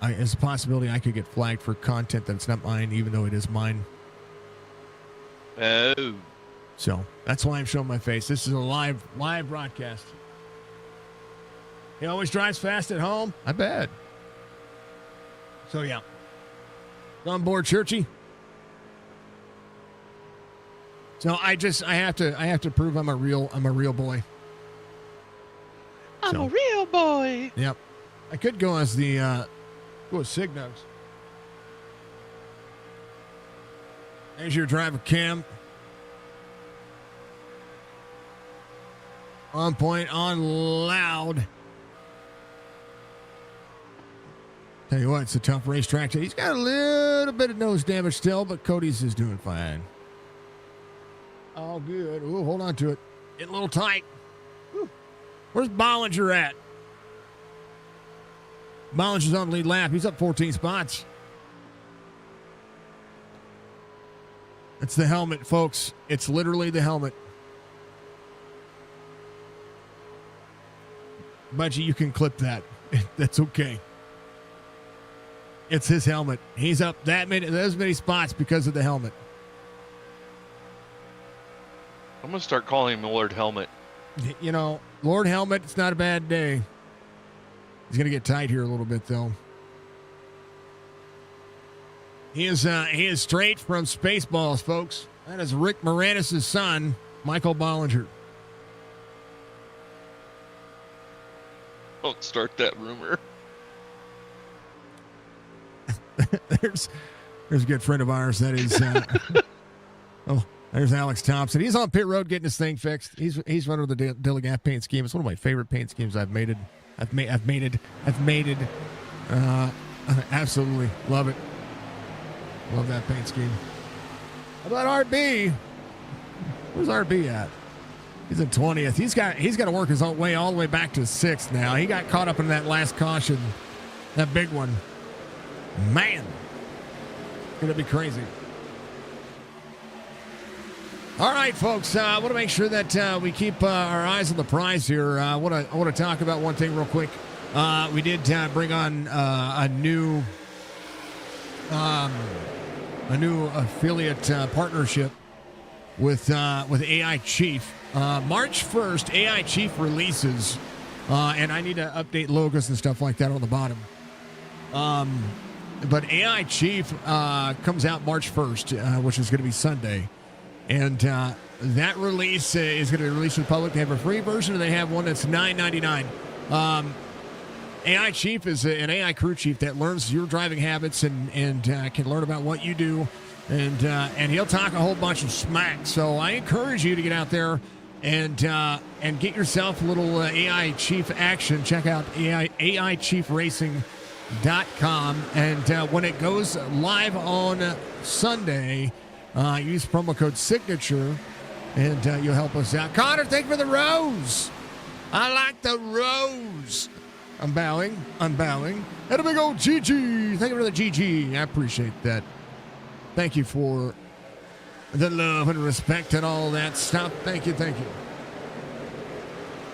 It's a possibility I could get flagged for content that's not mine, even though it is mine. Oh. So that's why I'm showing my face. This is a live broadcast. He always drives fast at home. I bet. So yeah. On board, Churchy. So I have to prove I'm a real boy. I'm a real boy. Yep. I could go as the go as Signos. There's your driver cam. On point, on loud. Tell you what, it's a tough racetrack. He's got a little bit of nose damage still, but Cody's is doing fine. All good. Ooh, hold on to it. Getting a little tight. Whew. Where's Bollinger at? Bollinger's on the lead lap. He's up 14 spots. It's the helmet, folks. It's literally the helmet. Budgie, you can clip that. That's okay. It's his helmet. He's up those many spots because of the helmet. I'm going to start calling him Lord Helmet. You know, Lord Helmet, it's not a bad day. He's going to get tight here a little bit, though. He is straight from Spaceballs, folks. That is Rick Moranis' son, Michael Bollinger. Don't start that rumor. there's a good friend of ours that is. Oh, there's Alex Thompson. He's on pit road getting his thing fixed. He's running the Dilligap paint scheme. It's one of my favorite paint schemes I've made it. Absolutely love it. Love that paint scheme. How about RB? Where's RB at? He's in 20th. He's got to work his way all the way back to 6th now. He got caught up in that last caution, that big one. Man, it's gonna be crazy. All right, folks. I want to make sure that we keep our eyes on the prize here. I want to talk about one thing real quick. We did bring on a new affiliate partnership with AI Chief. March 1st, AI Chief releases, and I need to update logos and stuff like that on the bottom. But AI Chief comes out March 1st, which is going to be Sunday. And that release is going to be released to the public. They have a free version, and they have one that's $9.99. AI Chief is an AI crew chief that learns your driving habits and can learn about what you do. And he'll talk a whole bunch of smack. So I encourage you to get out there and get yourself a little AI Chief action. Check out AIChiefRacing.com. And when it goes live on Sunday, use promo code SIGNATURE, and you'll help us out. Connor, thank you for the rose. I like the rose. I'm bowing. And a big old GG. Thank you for the GG. I appreciate that. Thank you for the love and respect and all that stuff. Thank you.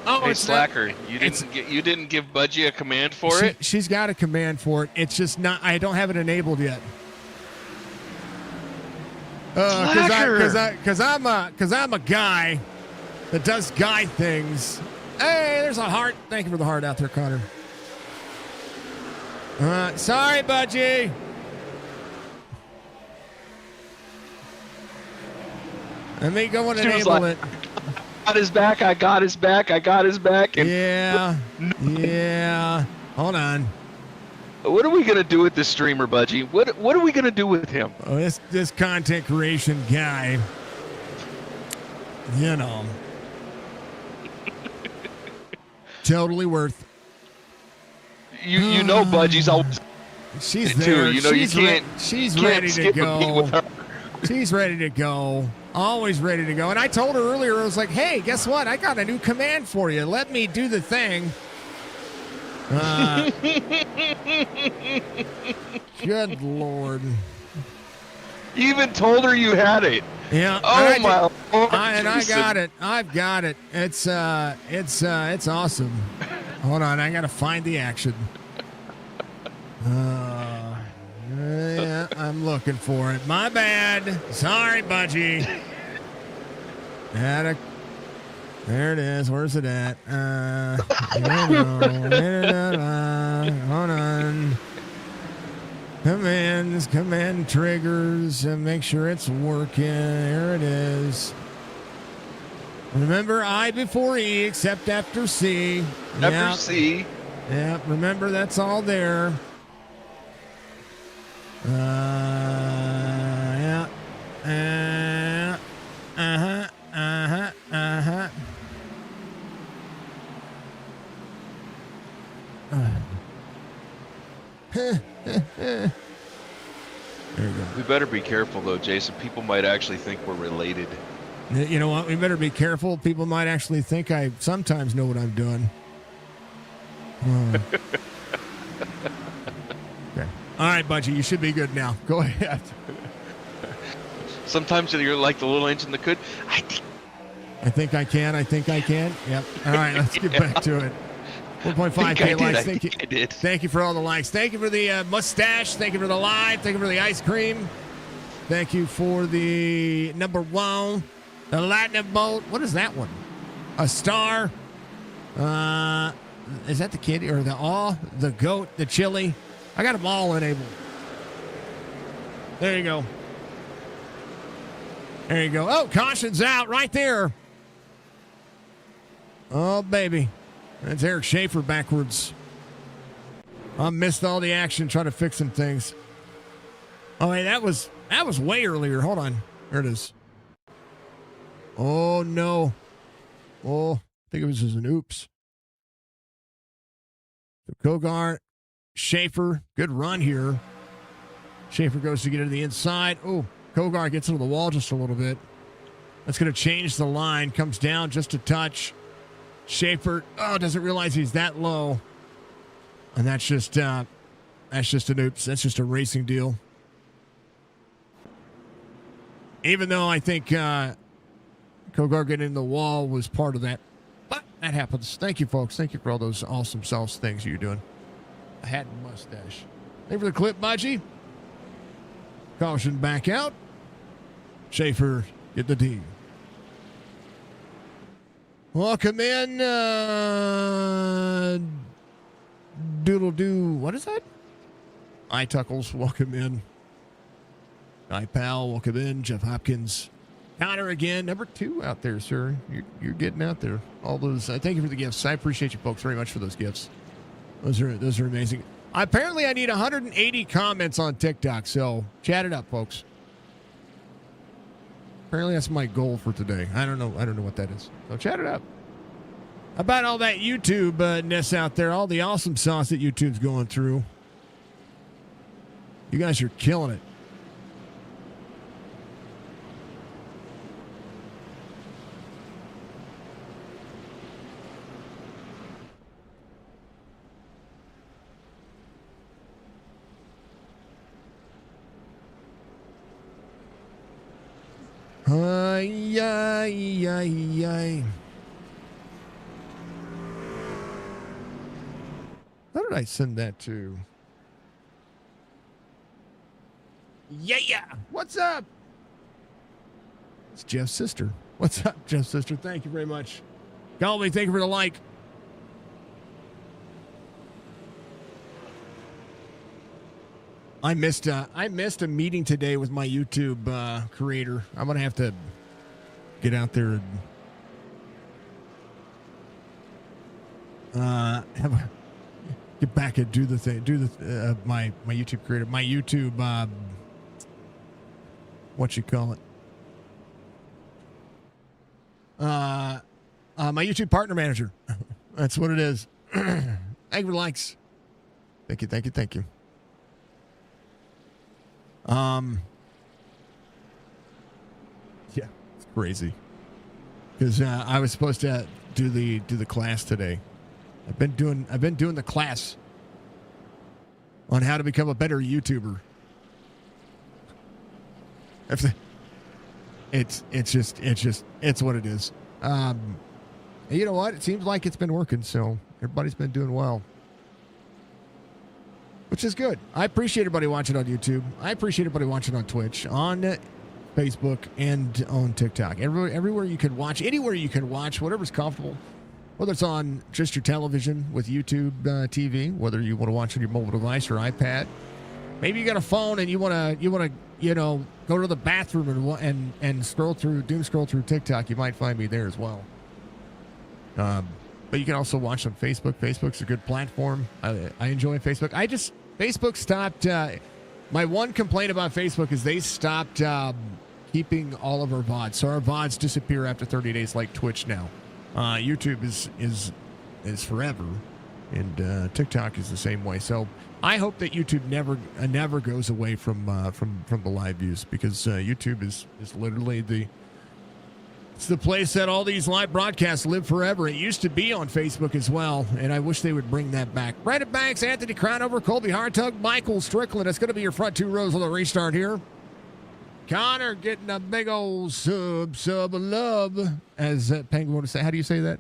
Oh, hey, Slacker, you didn't give Budgie a command for it? She's got a command for it. It's just not. I don't have it enabled yet. Because I'm a guy that does guy things. Hey, there's a heart. Thank you for the heart out there, Connor. Sorry, Budgie. Let me go and enable it. I got his back. And yeah. Hold on. What are we gonna do with this streamer, Budgie? What are we gonna do with him? Oh, this content creation guy. You know. Totally worth. You know, Budgie's always. She's there. Too. You know, she's ready to go. She's ready to go. Always ready to go. And I told her earlier, I was like, hey, guess what? I got a new command for you. Let me do the thing. Good Lord. You even told her you had it. Yeah. Oh, my Lord. I got it. I've got it. It's awesome. Hold on. I got to find the action. Yeah, I'm looking for it. My bad. Sorry, Budgie. There it is. Where's it at? Hold on. Command triggers and make sure it's working. There it is. Remember I before E, except after C. After C. Yeah, remember that's all there. Yeah. There you go. We better be careful, though, Jason. People might actually think we're related. You know what? We better be careful. People might actually think I sometimes know what I'm doing. Okay. All right, Budgie, you should be good now. Go ahead. Sometimes you're like the little engine that could. I think I can. Yep. All right, let's get back to it. 1.5K likes. Thank you. I did. Thank you for all the likes. Thank you for the mustache. Thank you for the live. Thank you for the ice cream. Thank you for the number one. The lightning bolt. What is that one? A star. Is that the kitty or the awe? The goat, the chili. I got them all enabled. There you go. There you go. Oh, caution's out right there. Oh, baby. That's Eric Schaefer backwards. I missed all the action trying to fix some things. Oh, hey, that was way earlier. Hold on. There it is. Oh, no. Oh, I think it was just an oops. So Kogar, Schaefer, good run here. Schaefer goes to get to the inside. Oh, Kogar gets into the wall just a little bit. That's going to change the line. Comes down just a touch. Schaefer, doesn't realize he's that low. And that's just an oops. That's just a racing deal. Even though I think Kogar getting in the wall was part of that. But that happens. Thank you, folks. Thank you for all those awesome self things you're doing. A hat and mustache. Thank you for the clip, Budgie. Caution back out. Schaefer, get the D. Welcome in, doodle-doo. What is that? iTuckles, welcome in. iPal, welcome in. Jeff Hopkins. Connor again, number 2 out there, sir. You're getting out there. All those. Thank you for the gifts. I appreciate you folks very much for those gifts. Those are amazing. Apparently, I need 180 comments on TikTok, so chat it up, folks. Apparently, that's my goal for today. I don't know what that is. So chat it up. About all that YouTube-ness out there, all the awesome sauce that YouTube's going through. You guys are killing it. Ay, ay, ay, ay. How did I send that to? Yeah. What's up? It's Jeff's sister. What's up, Jeff's sister? Thank you very much. Galway, thank you for the like. I missed a meeting today with my YouTube creator. I'm gonna have to get out there and get back and do the thing. My YouTube creator, my YouTube what you call it? My YouTube partner manager. That's what it is. Thank you for the likes. Thank you. Yeah, it's crazy. Because I was supposed to do the class today. I've been doing the class on how to become a better YouTuber. It's what it is. You know what? It seems like it's been working, so everybody's been doing well. Which is good. I appreciate everybody watching on YouTube. I appreciate everybody watching on Twitch, on Facebook, and on TikTok. Everywhere you can watch, anywhere you can watch, whatever's comfortable. Whether it's on just your television with YouTube TV, whether you want to watch on your mobile device or iPad. Maybe you got a phone and you want to go to the bathroom and scroll through TikTok. You might find me there as well. But you can also watch on Facebook. Facebook's a good platform. I enjoy Facebook. Facebook stopped. My one complaint about Facebook is they stopped keeping all of our VODs. So our VODs disappear after 30 days, like Twitch now. YouTube is forever, and TikTok is the same way. So I hope that YouTube never goes away from the live views, because YouTube is literally it's the place that all these live broadcasts live forever. It used to be on Facebook as well, and I wish they would bring that back. Brandon Banks, Anthony Crownover, Colby Hartug, Michael Strickland. That's going to be your front two rows on the restart here. Connor getting a big old sub of love, as Penguin would say. How do you say that?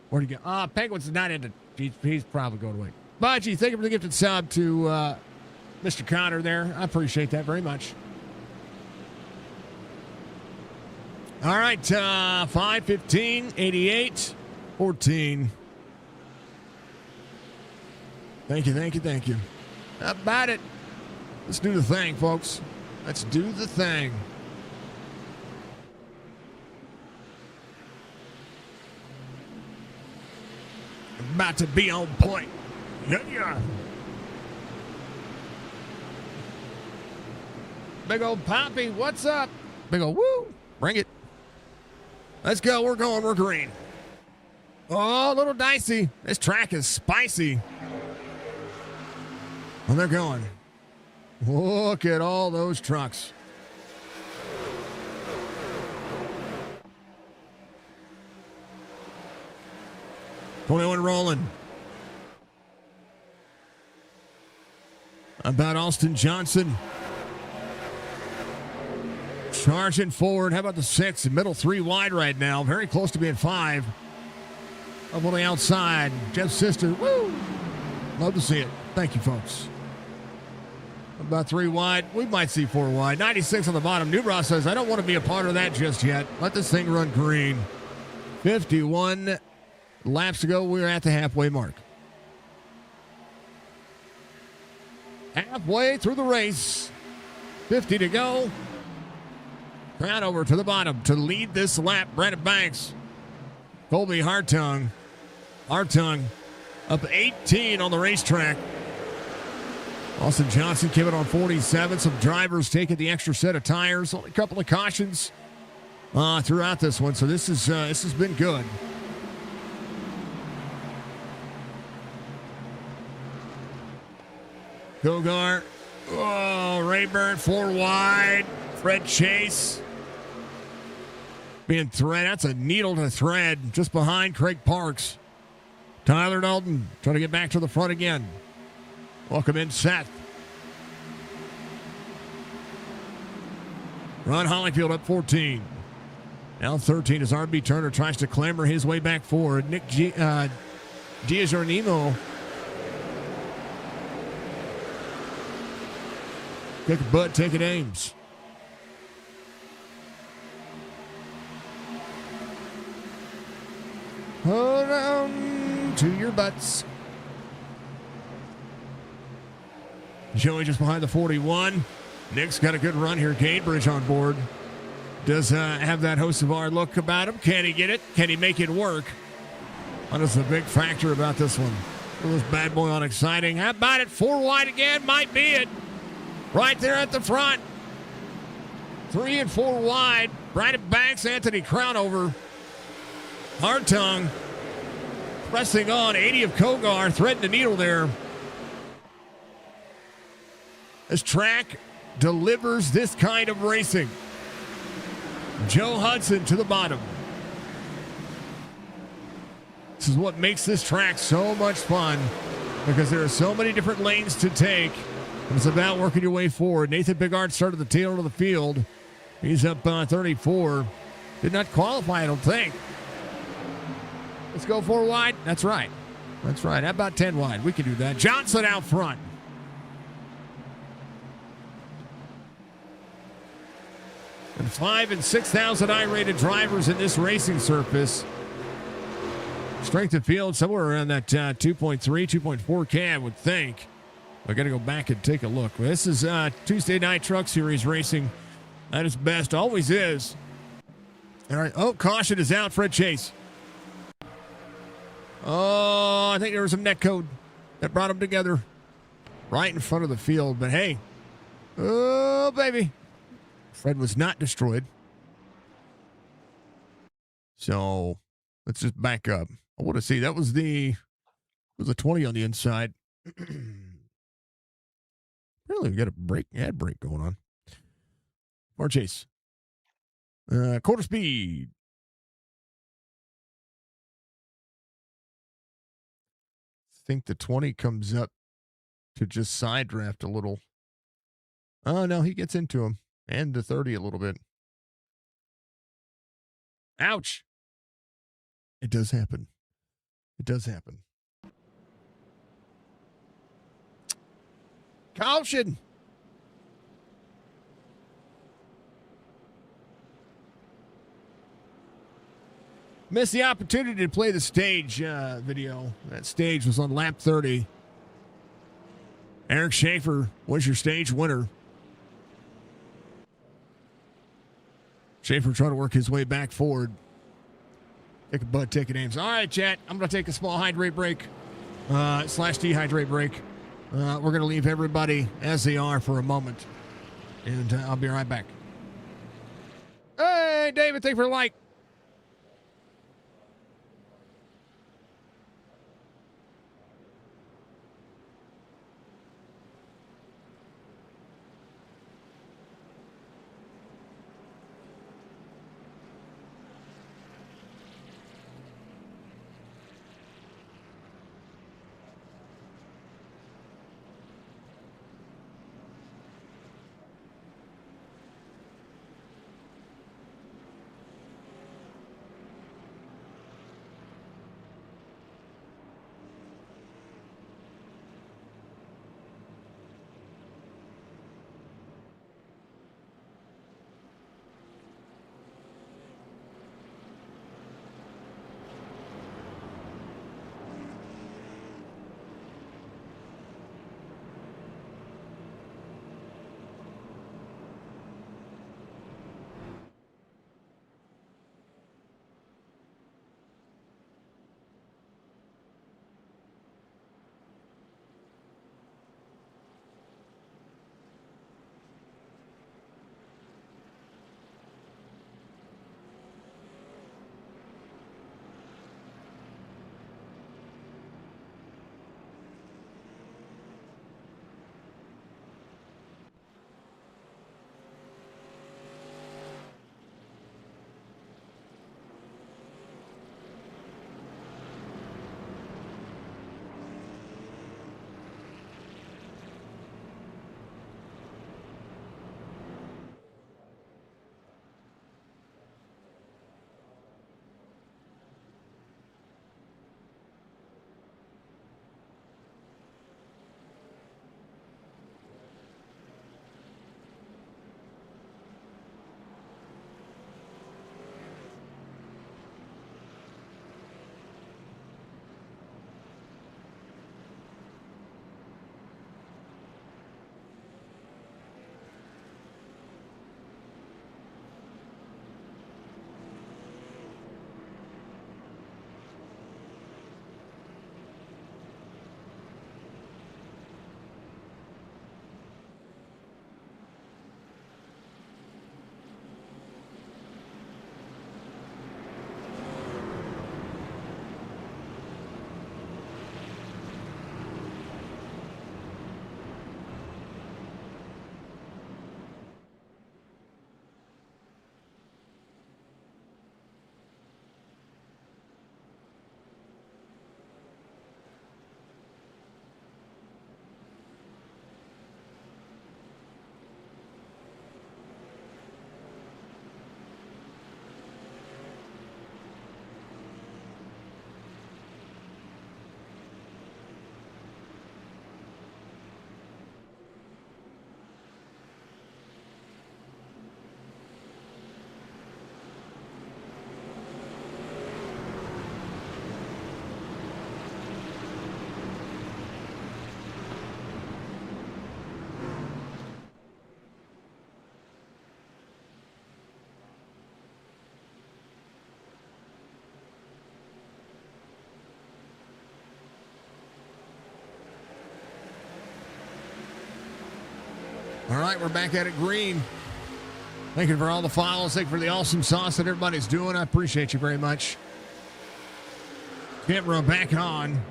Where'd he go? Penguin's not into. He's probably going away. Budgie, thank you for the gifted sub to Mr. Connor there. I appreciate that very much. All right, 5:15, 88, 14. Thank you. How about it? Let's do the thing, folks. Let's do the thing. About to be on point. Yeah. Big old Poppy, what's up? Big old woo. Bring it. Let's go. We're going. We're green. Oh, a little dicey. This track is spicy. Well, they're going. Look at all those trucks. 21 rolling. About Austin Johnson. Charging forward. How about the 6? Middle 3 wide right now. Very close to being 5. Up on the outside. Jeff's sister. Woo! Love to see it. Thank you, folks. About 3 wide. We might see 4 wide. 96 on the bottom. Newbrow says, I don't want to be a part of that just yet. Let this thing run green. 51 laps to go. We're at the halfway mark. Halfway through the race. 50 to go. Crowd over to the bottom to lead this lap. Brandon Banks. Colby Hartung. Hartung up 18 on the racetrack. Austin Johnson came in on 47. Some drivers taking the extra set of tires. Only a couple of cautions throughout this one. So this has been good. Kogar. Oh, Rayburn 4 wide. Fred Chase. Being thread. That's a needle to thread just behind Craig Parks. Tyler Dalton trying to get back to the front again. Welcome in, Seth. Ron Hollingfield up 14. Now 13 as RB Turner tries to clamber his way back forward. Nick Giornimo. Kick a butt, taking aims. Hold on to your butts. Joey just behind the 41. Nick's got a good run here. Gainbridge on board. Does have that Hocevar look about him. Can he get it? Can he make it work? That is the big factor about this one. This bad boy on exciting. How about it? 4 wide again. Might be it. Right there at the front. 3 and 4 wide. Brandon Banks, Anthony Crownover. Hartung pressing on. 80 of Kogar. Threading the needle there. This track delivers this kind of racing. Joe Hudson to the bottom. This is what makes this track so much fun, because there are so many different lanes to take. It's about working your way forward. Nathan Bigard started the tail end of the field. He's up 34. Did not qualify, I don't think. Let's go 4 wide. That's right. That's right. How about 10 wide? We can do that. Johnson out front. And 5,000 and 6,000 I-rated drivers in this racing surface. Strength of field somewhere around that 2.3, 2.4K, I would think. I got to go back and take a look. This is Tuesday Night Truck Series racing at its best. Always is. All right. Oh, caution is out. Fred Chase. Oh, I think there was some net code that brought them together right in front of the field. But hey, oh, baby. Fred was not destroyed. So let's just back up. I want to see. That was a 20 on the inside. Really, we got a ad break going on. More chase. Quarter speed. I think the 20 comes up to just side draft a little. Oh, no, he gets into him. And the 30 a little bit. Ouch. It does happen. It does happen. Caution. Missed the opportunity to play the stage video. That stage was on lap 30. Eric Schaefer was your stage winner. Schaefer trying to work his way back forward. Take a butt, take aims. All right, chat. I'm going to take a small hydrate break / dehydrate break. We're going to leave everybody as they are for a moment. And I'll be right back. Hey, David, thank you for the like. All right, we're back at it green. Thank you for all the follows. Thank you for the awesome sauce that everybody's doing. I appreciate you very much. Camera back on.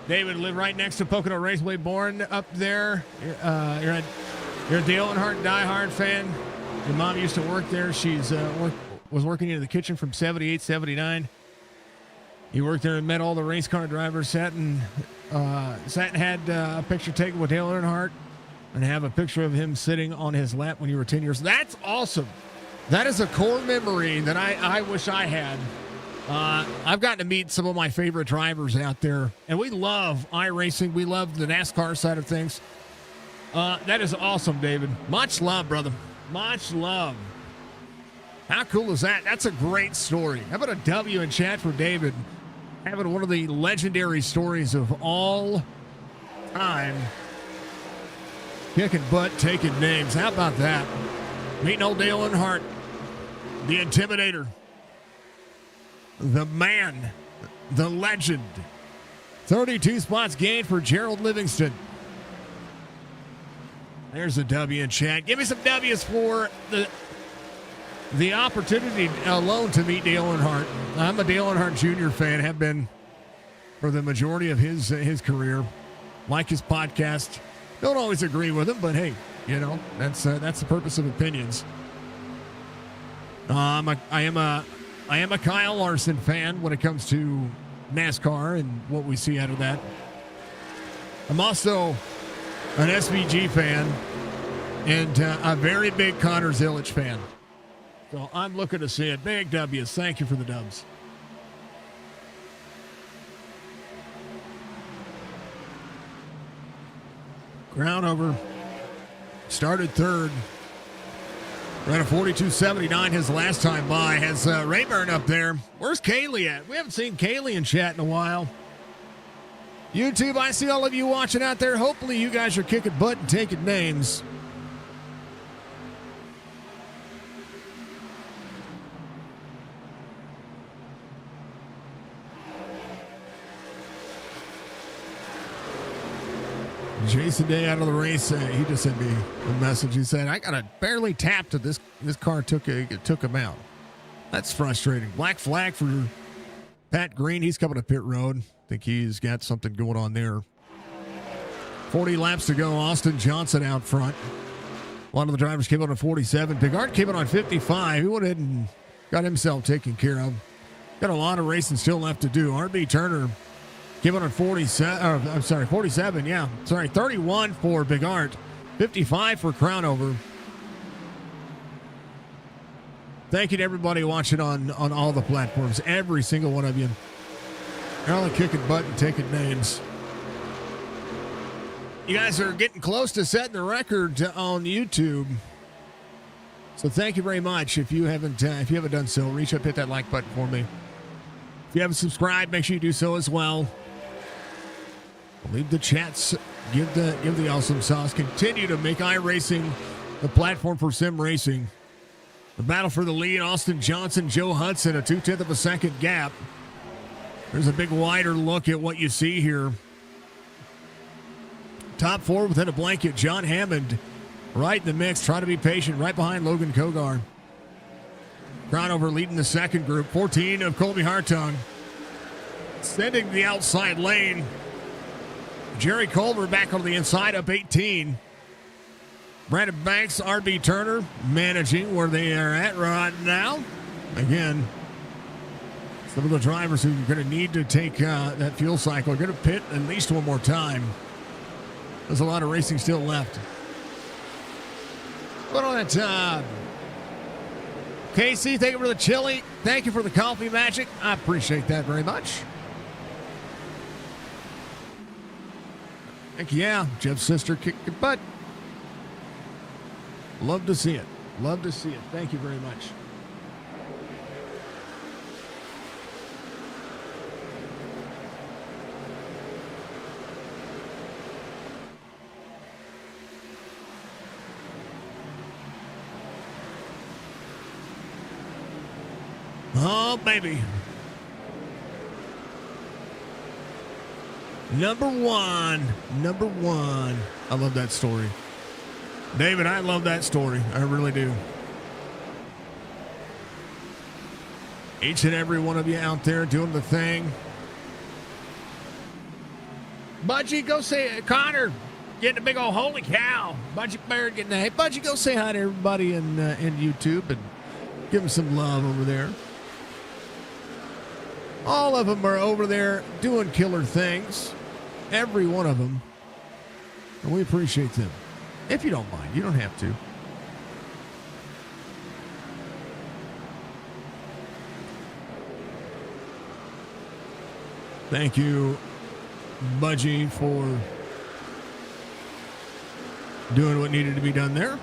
David lived right next to Pocono Raceway, born up there. You're a Dale Earnhardt diehard fan. Your mom used to work there. She's was working in the kitchen from 78, 79. You worked there and met all the race car drivers. Sat and had a picture taken with Dale Earnhardt and have a picture of him sitting on his lap when you were 10 years. That's awesome. That is a core memory that I wish I had. I've gotten to meet some of my favorite drivers out there, and we love iRacing. We love the NASCAR side of things. That is awesome, David. Much love, brother. Much love. How cool is that? That's a great story. How about a W in chat for David? Having one of the legendary stories of all time. Kicking butt, taking names. How about that? Meeting old Dale Earnhardt, the Intimidator, the man, the legend. 32 spots gained for Gerald Livingston. There's a W in chat. Give me some W's for the opportunity alone to meet Dale Earnhardt. I'm a Dale Earnhardt Jr. fan, have been for the majority of his career. Like his podcast. Don't always agree with him, but hey, you know, that's the purpose of opinions. I am a Kyle Larson fan when it comes to NASCAR and what we see out of that. I'm also an SVG fan and a very big Connor Zillich fan. So I'm looking to see it. Big W's. Thank you for the dubs. Ground over. Started third. Ran a 42.79 his last time by. Has Rayburn up there. Where's Kaylee at? We haven't seen Kaylee in chat in a while. YouTube, I see all of you watching out there. Hopefully you guys are kicking butt and taking names. Jason Day out of the race. He just sent me a message. He said, I got a barely tapped to this car took him out. That's frustrating. Black flag for Pat Green. He's coming to pit road. I think he's got something going on there. 40 laps to go. Austin Johnson out front. A lot of the drivers came out on 47. Bigart came out on 55. He went ahead and got himself taken care of. Got a lot of racing still left to do. RB Turner came out on 47. Yeah. Sorry, 31 for Bigart. 55 for Crownover. Thank you to everybody watching on all the platforms. Every single one of you. You're only kicking butt and taking names. You guys are getting close to setting the record on YouTube. So thank you very much. If you haven't done so, reach up, hit that like button for me. If you haven't subscribed, make sure you do so as well. Leave the chats. Give the awesome sauce. Continue to make iRacing the platform for sim racing. The battle for the lead, Austin Johnson, Joe Hudson, a 0.2 of a second gap. There's a big wider look at what you see here. Top four within a blanket. John Hammond right in the mix. Try to be patient. Right behind Logan Kogar. Crownover leading the second group. 14 of Colby Hartung. Sending the outside lane. Jerry Culver back on the inside, up 18. Brandon Banks, RB Turner managing where they are at right now. Again, some of the drivers who are going to need to take that fuel cycle are going to pit at least one more time. There's a lot of racing still left. But on that, Casey, thank you for the chili. Thank you for the coffee magic. I appreciate that very much. Heck yeah, Jeff's sister kicked your butt. Love to see it. Love to see it. Thank you very much. Oh, baby. Number one. I love that story. David, I love that story. I really do. Each and every one of you out there doing the thing. Budgie, go say, Connor, getting a big old holy cow. Budgie Bird getting that. Hey, Budgie, go say hi to everybody in YouTube and give them some love over there. All of them are over there doing killer things. Every one of them. And we appreciate them. If you don't mind, you don't have to. Thank you, Budgie, for doing what needed to be done there.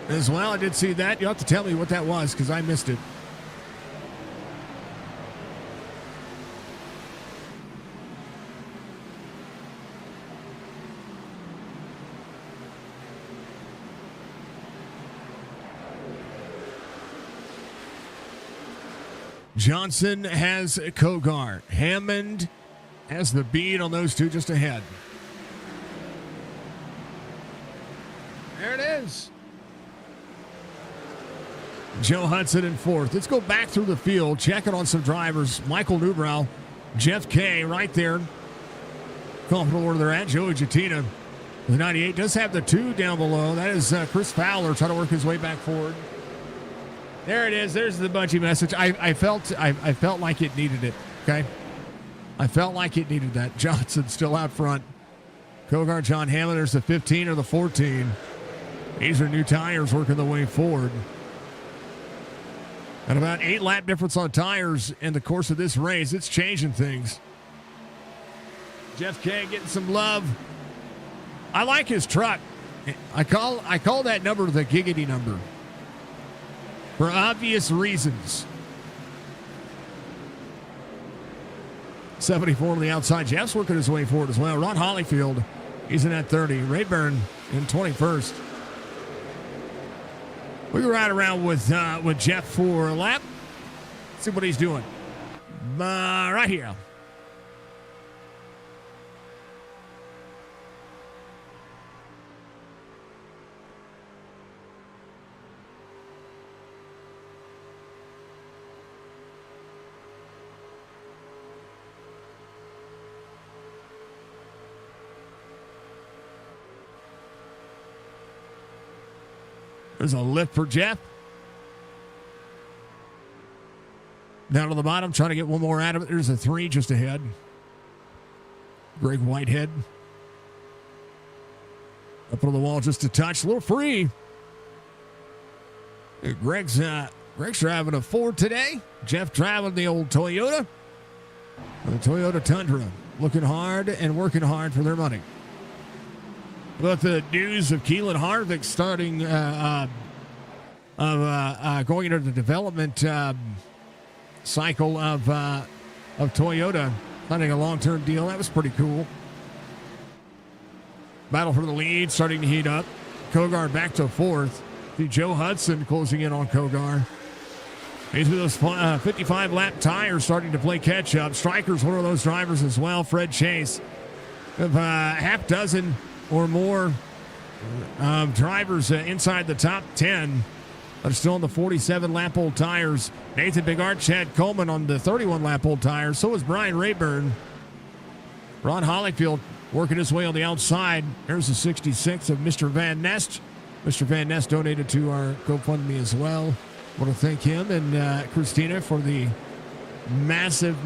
As well, I did see that. You'll have to tell me what that was because I missed it. Johnson has Kogar. Hammond has the bead on those two just ahead. There it is. Joe Hudson in fourth. Let's go back through the field, checking on some drivers. Michael Newbrow, Jeff K right there. Comfortable where they're at. Joey Jettina, the 98, does have the 2 down below. That is Chris Fowler trying to work his way back forward. There it is. There's the Budgie message. I felt like it needed it. Okay, I felt like it needed that. Johnson still out front. Kogar, John Hammond. There's the 15 or the 14. These are new tires working their way forward. And about 8 lap difference on tires in the course of this race. It's changing things. Jeff K getting some love. I like his truck. I call that number the giggity number. For obvious reasons. 74 on the outside. Jeff's working his way forward as well. Ron Hollyfield, he's in at 30. Rayburn in 21st. We can ride around with Jeff for a lap. See what he's doing. Right here. There's a lift for Jeff. Down to the bottom, trying to get one more out of it. There's a 3 just ahead. Greg Whitehead. Up on the wall just a touch. A little free. Greg's driving a Ford today. Jeff driving the old Toyota. The Toyota Tundra. Looking hard and working hard for their money. But the news of Keelan Harvick starting going into the development cycle of Toyota, signing a long-term deal, that was pretty cool. Battle for the lead starting to heat up. Kogar back to 4th. See Joe Hudson closing in on Kogar. He's with those 55-lap tires starting to play catch-up. Stryker's one of those drivers as well. Fred Chase. Of half dozen or more drivers inside the top 10 are still on the 47-lap-old tires. Nathan Bigart, Chad Coleman on the 31-lap-old tires. So is Brian Rayburn. Ron Hollyfield working his way on the outside. There's the 66 of Mr. Van Nest. Mr. Van Nest donated to our GoFundMe as well. I want to thank him and Christina for the massive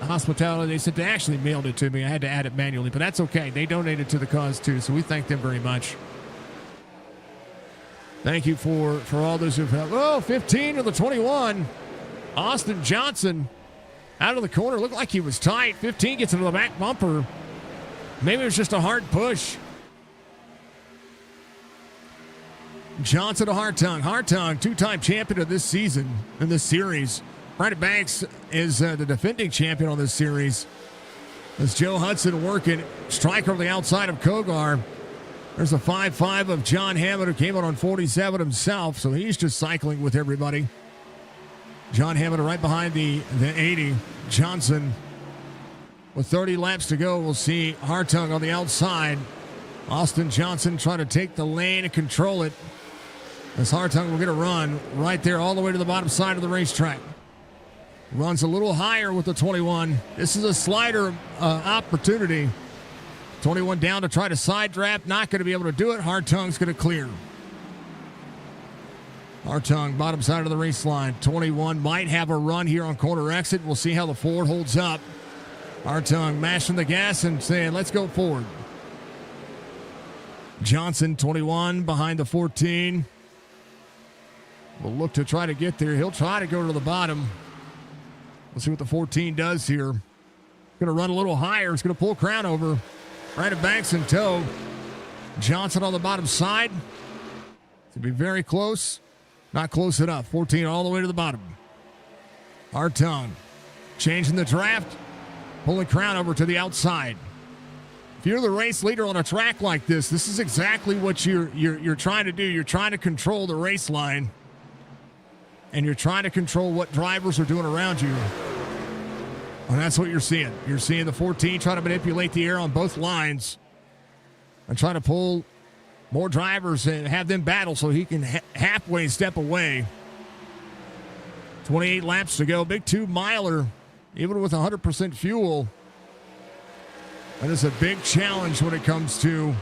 hospitality. They said they actually mailed it to me. I had to add it manually, but that's okay. They donated to the cause too, so we thank them very much. Thank you for all those who've helped. Oh, 15 to the 21. Austin Johnson out of the corner. Looked like he was tight. 15 gets into the back bumper. Maybe it was just a hard push. Johnson to Hartung. Hartung, 2-time champion of this season in this series. Brandon Banks is the defending champion on this series. As Joe Hudson working. Striker on the outside of Kogar. There's a 5-5 of John Hammond, who came out on 47 himself, so he's just cycling with everybody. John Hammond right behind the 80. Johnson with 30 laps to go. We'll see Hartung on the outside. Austin Johnson trying to take the lane and control it. As Hartung will get a run right there all the way to the bottom side of the racetrack. Runs a little higher with the 21. This is a slider opportunity. 21 down to try to side draft. Not going to be able to do it. Hartung's going to clear. Hartung, bottom side of the race line. 21 might have a run here on corner exit. We'll see how the Ford holds up. Hartung mashing the gas and saying, let's go forward. Johnson, 21, behind the 14. Will look to try to get there. He'll try to go to the bottom. Let's see what the 14 does here. Going to run a little higher. It's going to pull Crown over. Brandon Banks in tow. Johnson on the bottom side. To be very close. Not close enough. 14 all the way to the bottom. Hartung changing the draft. Pulling Crown over to the outside. If you're the race leader on a track like this, this is exactly what you're trying to do. You're trying to control the race line. And you're trying to control what drivers are doing around you. And that's what you're seeing. You're seeing the 14 try to manipulate the air on both lines and try to pull more drivers and have them battle so he can halfway step away. 28 laps to go. Big 2-miler, even with 100% fuel. That is a big challenge when it comes to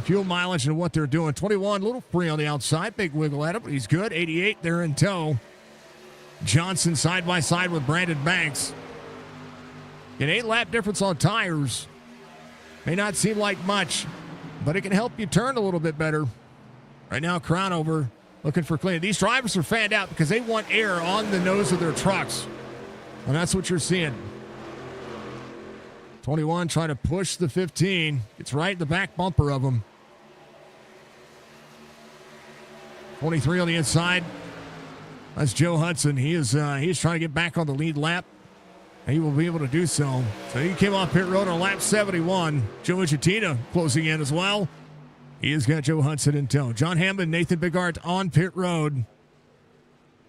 fuel mileage and what they're doing. 21, a little free on the outside. Big wiggle at it, but he's good. 88 there in tow. Johnson side by side with Brandon Banks. An 8-lap difference on tires. May not seem like much, but it can help you turn a little bit better. Right now, Crown over, looking for clean. These drivers are fanned out because they want air on the nose of their trucks. And that's what you're seeing. 21 trying to push the 15. It's right in the back bumper of him. 23 on the inside. That's Joe Hudson. He is trying to get back on the lead lap. And he will be able to do so. So he came off pit road on lap 71. Joe Ichatina closing in as well. He has got Joe Hudson in tow. John Hammond, Nathan Bigart on pit road.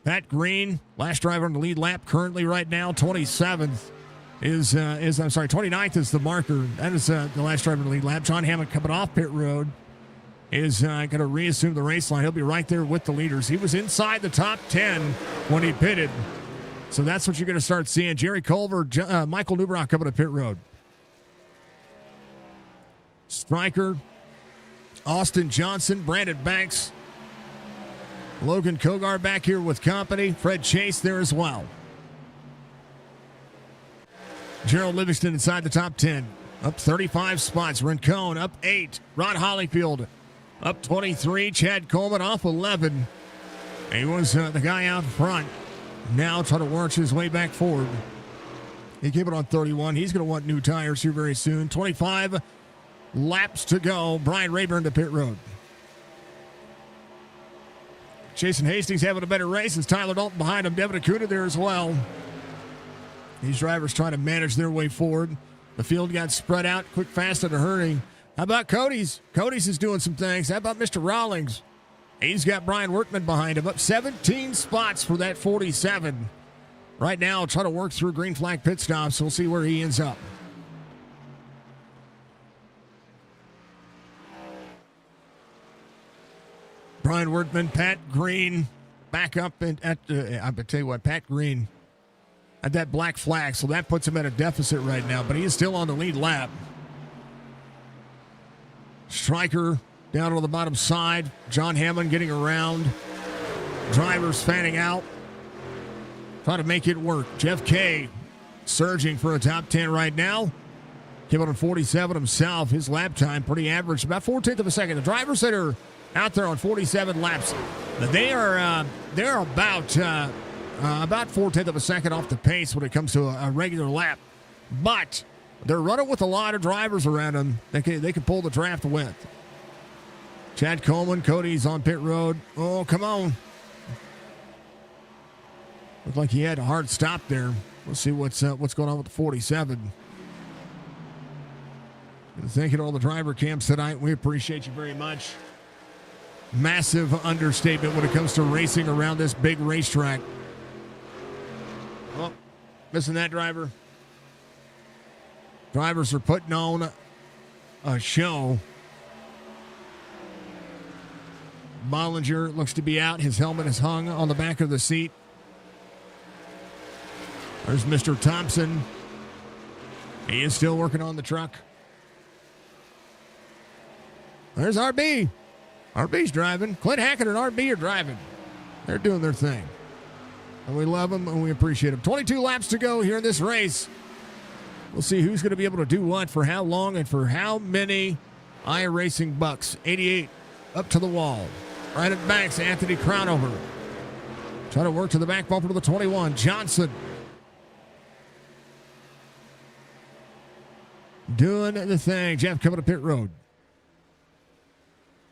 Pat Green, last driver on the lead lap, currently right now 27th. 29th is the marker. That is the last driver in the lead lap. John Hammond coming off pit road is going to reassume the race line. He'll be right there with the leaders. He was inside the top 10 when he pitted. So that's what you're going to start seeing. Jerry Culver, Michael Newbrock coming to pit road. Stryker, Austin Johnson, Brandon Banks, Logan Kogar back here with company. Fred Chase there as well. Gerald Livingston inside the top 10. Up 35 spots. Rincon up 8. Rod Hollyfield up 23. Chad Coleman off 11. He was the guy out front. Now trying to work his way back forward. He came in on 31. He's going to want new tires here very soon. 25 laps to go. Brian Rayburn to pit road. Jason Hastings having a better race. It's Tyler Dalton behind him. Devin Akuta there as well. These drivers trying to manage their way forward. The field got spread out quick, fast, in a hurry. How about Cody's? Cody's is doing some things. How about Mr. Rawlings? He's got Brian Workman behind him. Up 17 spots for that 47. Right now, trying to work through green flag pit stops. We'll see where he ends up. Brian Workman, Pat Green, back up I tell you what, Pat Green at that black flag, so that puts him at a deficit right now, but he is still on the lead lap. Stryker down on the bottom side. John Hammond getting around. Drivers fanning out. Trying to make it work. Jeff Kay surging for a top 10 right now. Came out on 47 himself. His lap time pretty average, about 4/10 of a second. The drivers that are out there on 47 laps, they're about 4/10 of a second off the pace when it comes to a regular lap. But they're running with a lot of drivers around them. They can pull the draft width. Chad Coleman, Cody's on pit road. Oh, come on. Looked like he had a hard stop there. We'll see what's going on with the 47. Thank you to all the driver camps tonight. We appreciate you very much. Massive understatement when it comes to racing around this big racetrack. Oh, missing that driver. Drivers are putting on show. Bollinger looks to be out. His helmet is hung on the back of the seat. There's Mr. Thompson. He is still working on the truck. There's RB. RB's driving. Clint Hackett and RB are driving. They're doing their thing. And we love them and we appreciate them. 22 laps to go here in this race. We'll see who's going to be able to do what for how long and for how many iRacing bucks. 88 up to the wall. Right at Banks, Anthony Crownover. Trying to work to the back bumper to the 21. Johnson. Doing the thing. Jeff coming to pit road.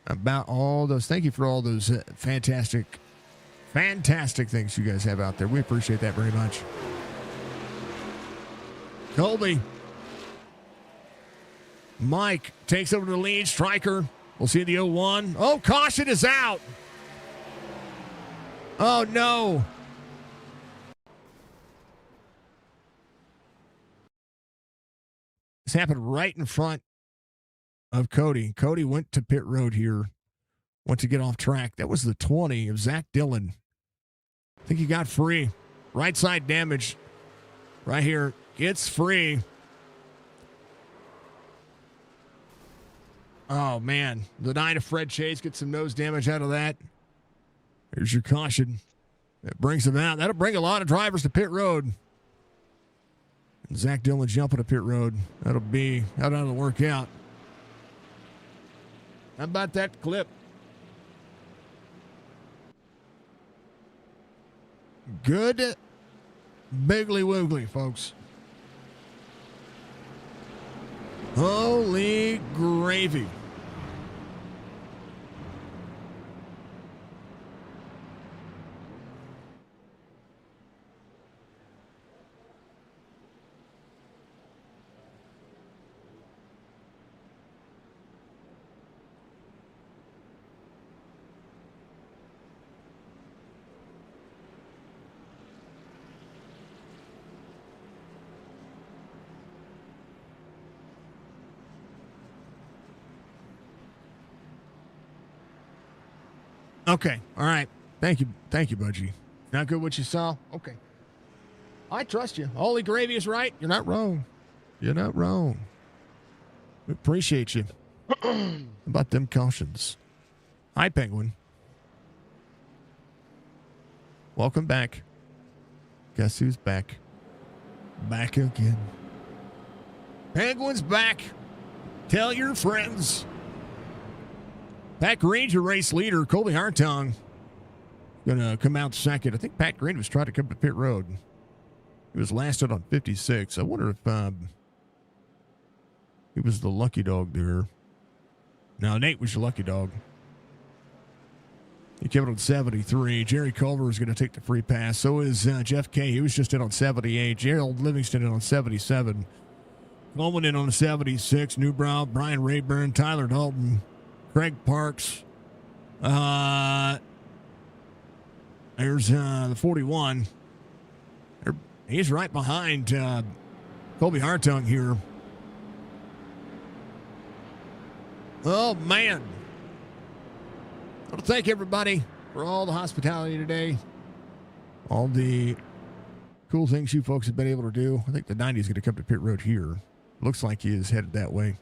About all those. Thank you for all those fantastic things you guys have out there. We appreciate that very much. Colby. Mike takes over the lead. Striker. We'll see the 01. Oh, caution is out. Oh, no. This happened right in front of Cody. Cody went to pit road here. Went to get off track. That was the 20 of Zach Dillon. I think he got free. Right side damage. Right here. It's free. Oh, man. The 9 of Fred Chase gets some nose damage out of that. Here's your caution. It brings him out. That'll bring a lot of drivers to pit road. And Zach Dillon jumping to pit road. That'll be how that'll work out. How about that clip? Good biggly woogly, folks. Holy gravy. Okay. All right. Thank you. Thank you, Budgie. Not good what you saw? Okay. I trust you. Holy gravy is right. You're not wrong. You're not wrong. We appreciate you. About them cautions. Hi, Penguin. Welcome back. Guess who's back? Back again. Penguin's back. Tell your friends. Pat Green's your race leader. Colby Hartong going to come out second. I think Pat Green was trying to come to pit road. He was lasted on 56. I wonder if he was the lucky dog there. No, Nate was your lucky dog. He came in on 73. Jerry Culver is going to take the free pass. So is Jeff Kay. He was just in on 78. Gerald Livingston in on 77. Coleman in on 76. Newbrow, Brian Rayburn, Tyler Dalton, Craig Parks. There's the 41. He's right behind Colby Hartung here. Oh, man. I want to thank everybody for all the hospitality today. All the cool things you folks have been able to do. I think the 90 is going to come to pit road here. Looks like he is headed that way.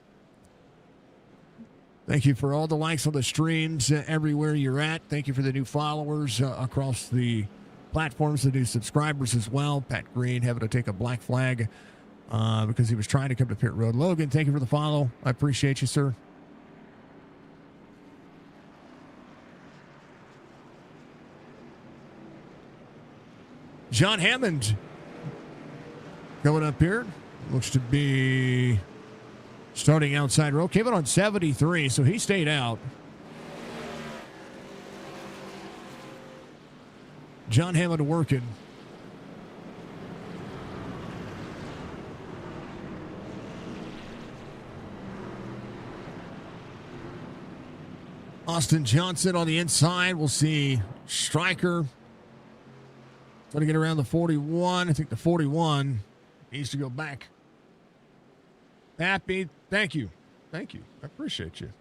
Thank you for all the likes on the streams everywhere you're at. Thank you for the new followers across the platforms, the new subscribers as well. Pat Green having to take a black flag because he was trying to come to pit road. Logan, thank you for the follow. I appreciate you, sir. John Hammond coming up here. Looks to be starting outside row. Came in on 73, so he stayed out. John Hammond working. Austin Johnson on the inside. We'll see Stryker. Trying to get around the 41. I think the 41 needs to go back. Happy. Thank you. Thank you. I appreciate you.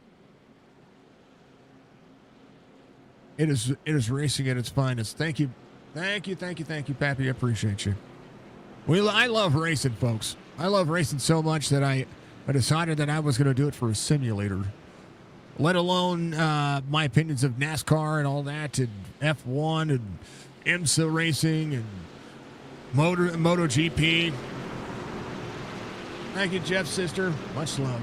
It is racing at its finest. Thank you. Thank you, Pappy. I appreciate you. I love racing, folks. I love racing so much that I decided that I was going to do it for a simulator. Let alone my opinions of NASCAR and all that, and F1 and IMSA racing and MotoGP. Thank you, Jeff's sister. Much love.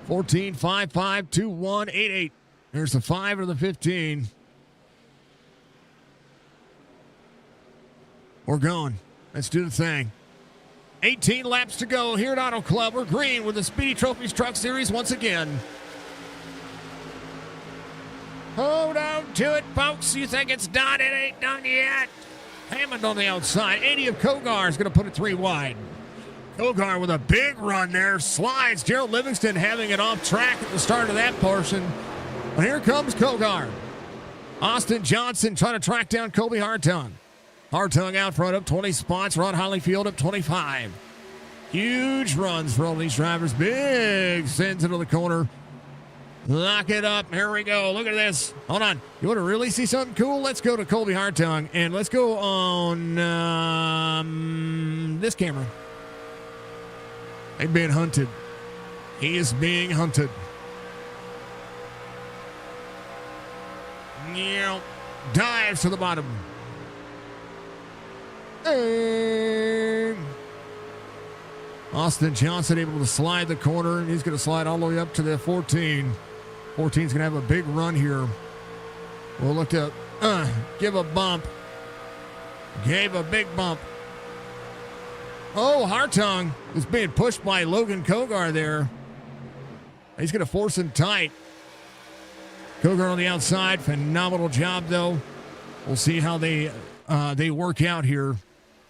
14-5-5-2-1-8-8. There's the 5 or the 15. We're going. Let's do the thing. 18 laps to go here at Auto Club. We're green with the Speedy Trophies Truck Series once again. Hold on to it, folks. You think it's done? It ain't done yet. Hammond on the outside. 80 of Kogar is going to put it 3 wide. Kogar with a big run there. Slides. Gerald Livingston having it off track at the start of that portion. But here comes Kogar. Austin Johnson trying to track down Colby Hartung. Hartung out front up 20 spots. Ron Hollyfield up 25. Huge runs for all these drivers. Big sends into the corner. Lock it up. Here we go. Look at this. Hold on. You want to really see something cool? Let's go to Colby Hartung. And let's go on this camera. They're being hunted. He is being hunted. Dives to the bottom. And Austin Johnson able to slide the corner, and he's going to slide all the way up to the 14. 14's going to have a big run here. We'll look to give a bump. Gave a big bump. Oh, Hartung is being pushed by Logan Kogar there. He's going to force him tight. Kogar on the outside. Phenomenal job, though. We'll see how they work out here.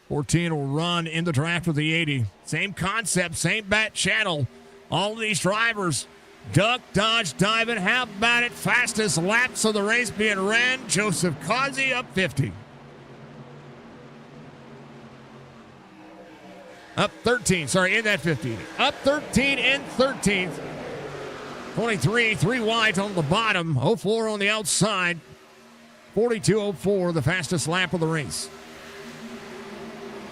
14 will run in the draft with the 80. Same concept, same bat channel. All of these drivers duck, dodge, diving. How about it? Fastest laps of the race being ran. Joseph Causey up 50. Up 13, sorry, in that 50. Up 13 in 13th. 23, 3 wide on the bottom. 04 on the outside. 42.04, the fastest lap of the race.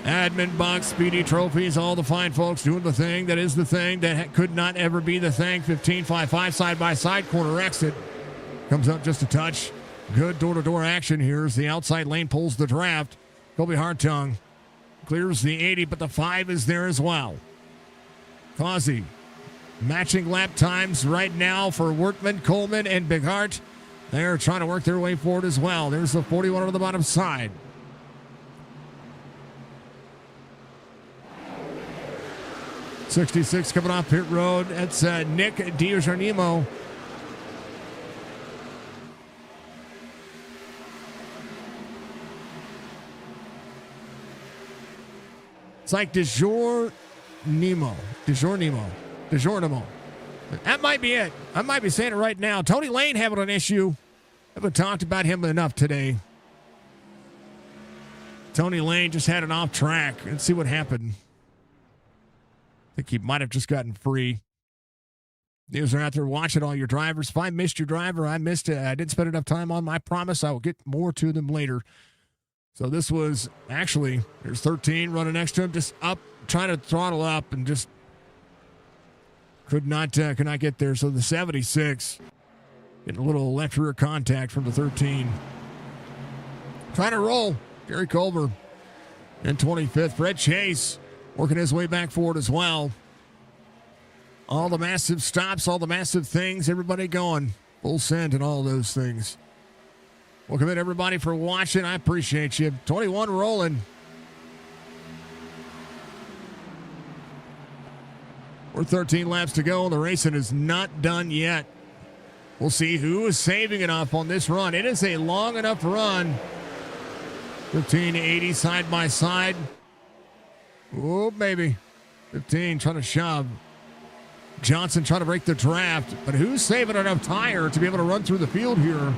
Admin box, Speedy Trophies, all the fine folks doing the thing that is the thing that could not ever be the thing. 15.55 side-by-side corner exit. Comes up just a touch. Good door-to-door action here as the outside lane pulls the draft. Colby Hartung clears the 80, but the 5 is there as well. Causey matching lap times right now for Workman, Coleman, and Bighart. They're trying to work their way forward as well. There's the 41 on the bottom side. '66 coming off pit road. That's Nick DiGiornimo. It's like DiGiornimo. That might be it. I might be saying it right now. Tony Lane having an issue. Haven't talked about him enough today. Tony Lane just had an off track. Let's see what happened. I think he might have just gotten free. These are out there watching all your drivers. If I missed your driver, I missed it. I didn't spend enough time on. I promise I will get more to them later. So this was actually, there's 13 running next to him, just up, trying to throttle up, and just could not get there. So the 76 getting a little left rear contact from the 13. Trying to roll. Gary Culver in 25th. Fred Chase working his way back forward as well. All the massive stops, all the massive things, everybody going full send and all those things. Welcome in, everybody, for watching. I appreciate you. 21 rolling. We're 13 laps to go. The racing is not done yet. We'll see who is saving enough on this run. It is a long enough run. 1580 side by side. Oh, baby. 15 trying to shove. Johnson trying to break the draft. But who's saving enough tire to be able to run through the field here?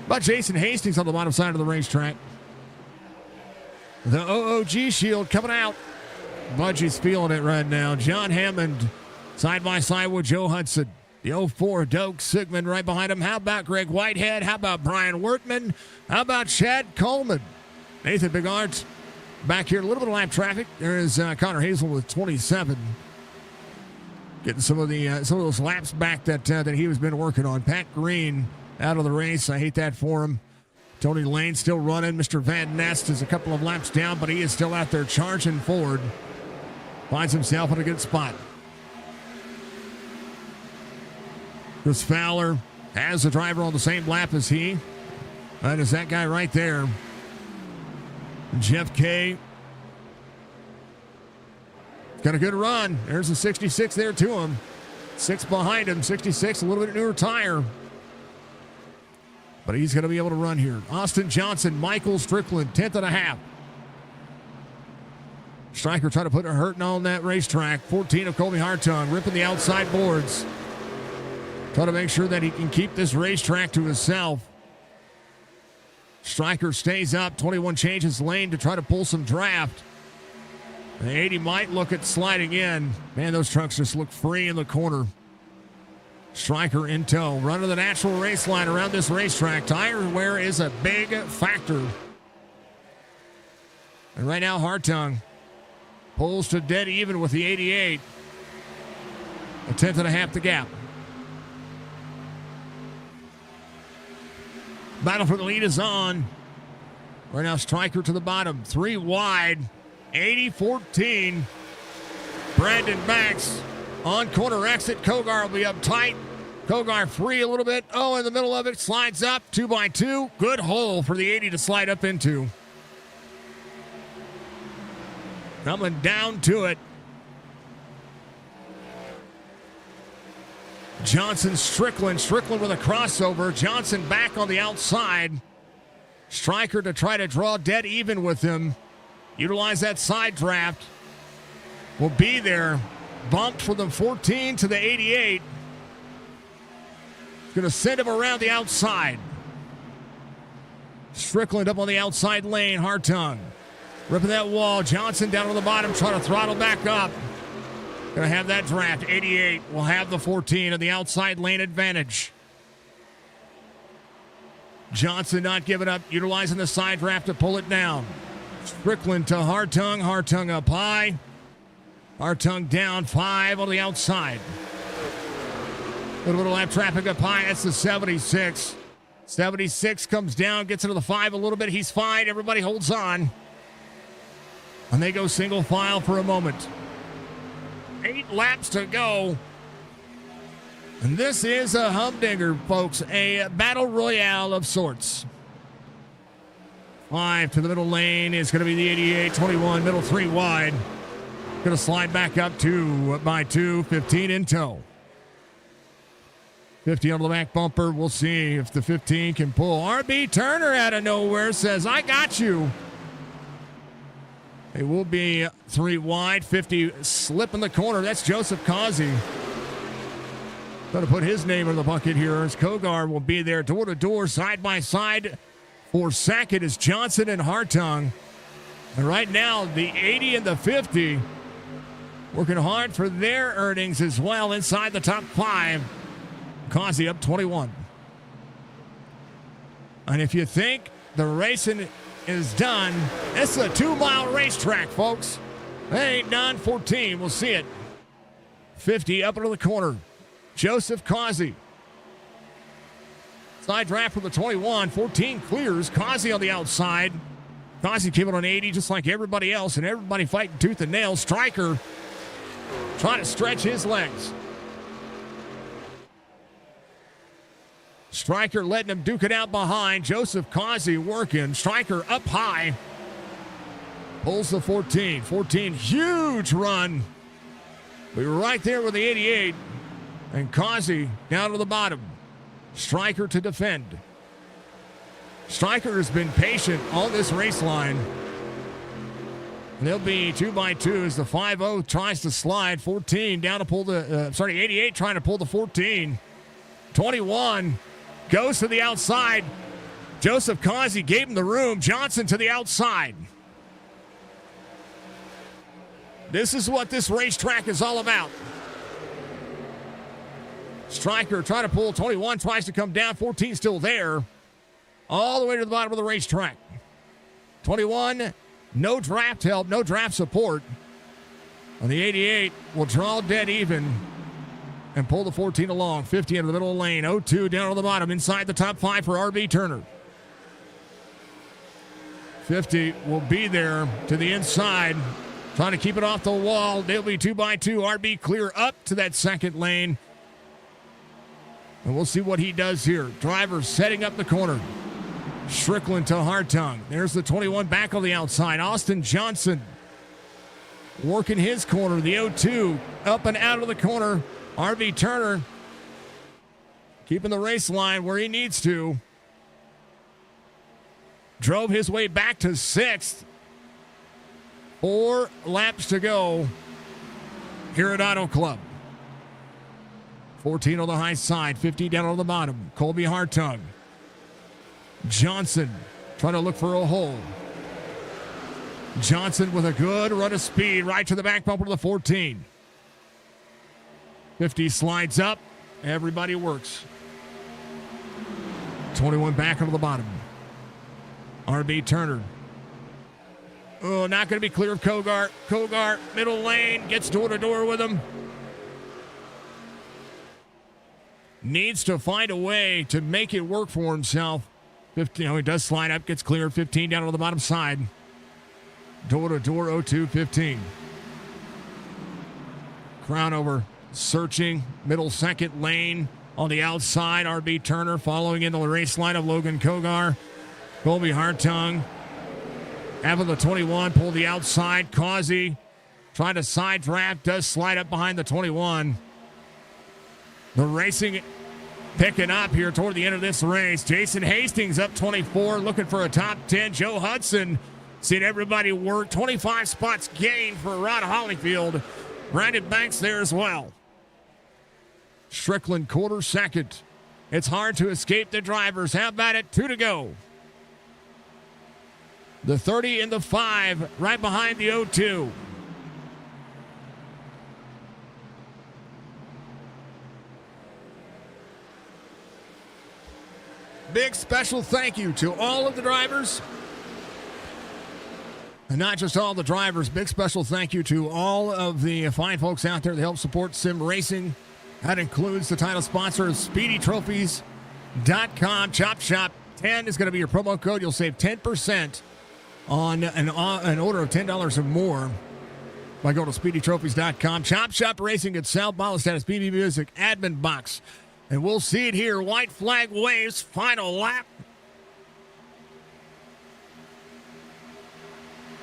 About Jason Hastings on the bottom side of the racetrack. The OOG shield coming out. Budgie's feeling it right now. John Hammond side by side with Joe Hudson. The 04 Doak Sigmund right behind him. How about Greg Whitehead? How about Brian Wertman? How about Chad Coleman? Nathan Bigart back here. A little bit of lap traffic. There is Connor Hazel with 27. Getting some of those laps back that he was been working on. Pat Green out of the race. I hate that for him. Tony Lane still running. Mr. Van Nest is a couple of laps down, but he is still out there charging forward. Finds himself in a good spot. Chris Fowler has the driver on the same lap as he. That is that guy right there. Jeff Kay. Got a good run. There's a 66 there to him. 6 behind him. 66, a little bit newer tire. But he's going to be able to run here. Austin Johnson, Michael Strickland, 10th and a half. Stryker trying to put a hurting on that racetrack. 14 of Colby Hartung, ripping the outside boards. Trying to make sure that he can keep this racetrack to himself. Stryker stays up. 21 changes lane to try to pull some draft. The 80 might look at sliding in. Man, those trucks just look free in the corner. Stryker in tow. Running the natural race line around this racetrack. Tire wear is a big factor. And right now, Hartung pulls to dead even with the 88. A 10th and a half the gap. Battle for the lead is on. Right now, Stryker to the bottom. 3 wide. 80-14. Brandon Max on corner exit. Kogar will be up tight. Kogar free a little bit. Oh, in the middle of it. Slides up. 2x2. Good hole for the 80 to slide up into. Coming down to it. Johnson, Strickland with a crossover. Johnson back on the outside. Stryker to try to draw dead even with him. Utilize that side draft. Will be there. Bumped from the 14 to the 88. Going to send him around the outside. Strickland up on the outside lane. Hartung ripping that wall. Johnson down on the bottom trying to throttle back up. Going to have that draft. 88 will have the 14 and the outside lane advantage. Johnson not giving up, utilizing the side draft to pull it down. Strickland to Hartung. Hartung up high. Hartung down 5 on the outside. Little bit of lap traffic up high. That's the 76. 76 comes down, gets into the 5 a little bit. He's fine. Everybody holds on. And they go single file for a moment. 8 laps to go. And this is a humdinger, folks. A battle royale of sorts. 5 to the middle lane is going to be the 88. 21, middle 3 wide. Going to slide back up 2x2. 15 in tow. 50 on the back bumper. We'll see if the 15 can pull. RB Turner out of nowhere says, I got you. It will be 3 wide. 50 slip in the corner. That's Joseph Causey. Going to put his name in the bucket here as Kogar will be there door to door, side by side. For second is Johnson and Hartung. And right now, the 80 and the 50 working hard for their earnings as well inside the top 5. Causey up 21. And if you think the racing is done, it's a 2-mile racetrack, folks. They ain't done. 14, we'll see it. 50 up into the corner. Joseph Causey. Side draft from the 21. 14 clears. Causey on the outside. Causey came in on 80 just like everybody else, and everybody fighting tooth and nail. Stryker trying to stretch his legs. Stryker letting him duke it out behind. Joseph Causey working. Stryker up high. Pulls the 14. 14, huge run. We were right there with the 88. And Causey down to the bottom. Stryker to defend. Stryker has been patient on this race line. And they'll be 2x2 as the 5-0 tries to slide. 14 down to pull the, 88 trying to pull the 14. 21 goes to the outside. Joseph Causey gave him the room. Johnson to the outside. This is what this racetrack is all about. Striker trying to pull. 21 tries to come down. 14 still there. All the way to the bottom of the racetrack. 21, no draft help, no draft support. On the 88, will draw dead even and pull the 14 along. 50 into the middle of the lane. 02 down to the bottom. Inside the top 5 for RB Turner. 50 will be there to the inside. Trying to keep it off the wall. They'll be 2x2. RB clear up to that second lane. And we'll see what he does here. Driver setting up the corner. Strickland to Hartung. There's the 21 back on the outside. Austin Johnson working his corner. The 0-2 up and out of the corner. RB Turner keeping the race line where he needs to. Drove his way back to 6th. 4 laps to go here at Auto Club. 14 on the high side, 50 down on the bottom. Colby Hartung. Johnson trying to look for a hole. Johnson with a good run of speed right to the back bumper of the 14. 50 slides up. Everybody works. 21 back onto the bottom. RB Turner. Oh, not going to be clear of Kogart. Kogart, middle lane, gets door to door with him. Needs to find a way to make it work for himself. 15, he does slide up, gets clear. 15 down on the bottom side. Door to door, 0-2, 15. Crownover searching, middle second lane on the outside. RB Turner following in the race line of Logan Kogar. Colby Hartung. Having the 21 pull the outside. Causey trying to side draft, does slide up behind the 21. The racing picking up here toward the end of this race. Jason Hastings up 24, looking for a top 10. Joe Hudson seeing everybody work. 25 spots gained for Rod Holyfield. Brandon Banks there as well. Strickland quarter second. It's hard to escape the drivers. How about it? 2 to go. The 30 and the 5 right behind the 0-2. Big special thank you to all of the drivers. And not just all the drivers, big special thank you to all of the fine folks out there that help support sim racing. That includes the title sponsor of SpeedyTrophies.com. Chop Shop 10 is going to be your promo code. You'll save 10% on an order of $10 or more by going to SpeedyTrophies.com. Chop Shop Racing at South Ball Status, BB Music, Admin Box. And we'll see it here. White flag waves, final lap.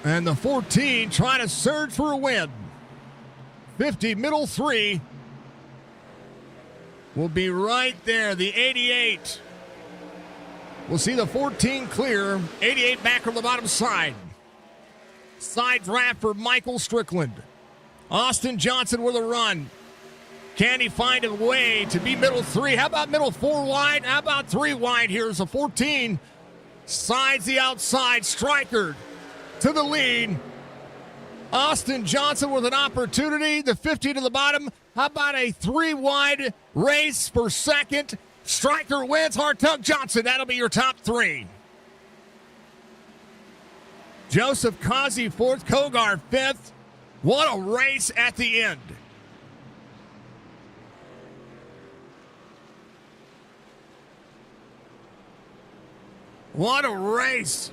And the 14 trying to surge for a win. 50, middle 3. Will be right there. The 88. We'll see the 14 clear. 88 back from the bottom side. Side draft for Michael Strickland. Austin Johnson with a run. Can he find a way to be middle 3? How about middle 4 wide? How about 3 wide? Here's a 14. Sides the outside. Striker to the lead. Austin Johnson with an opportunity. The 50 to the bottom. How about a 3 wide race for second? Striker wins. Hartung Johnson. That'll be your top 3. Joseph Causey 4th. Kogar 5th. What a race at the end. What a race.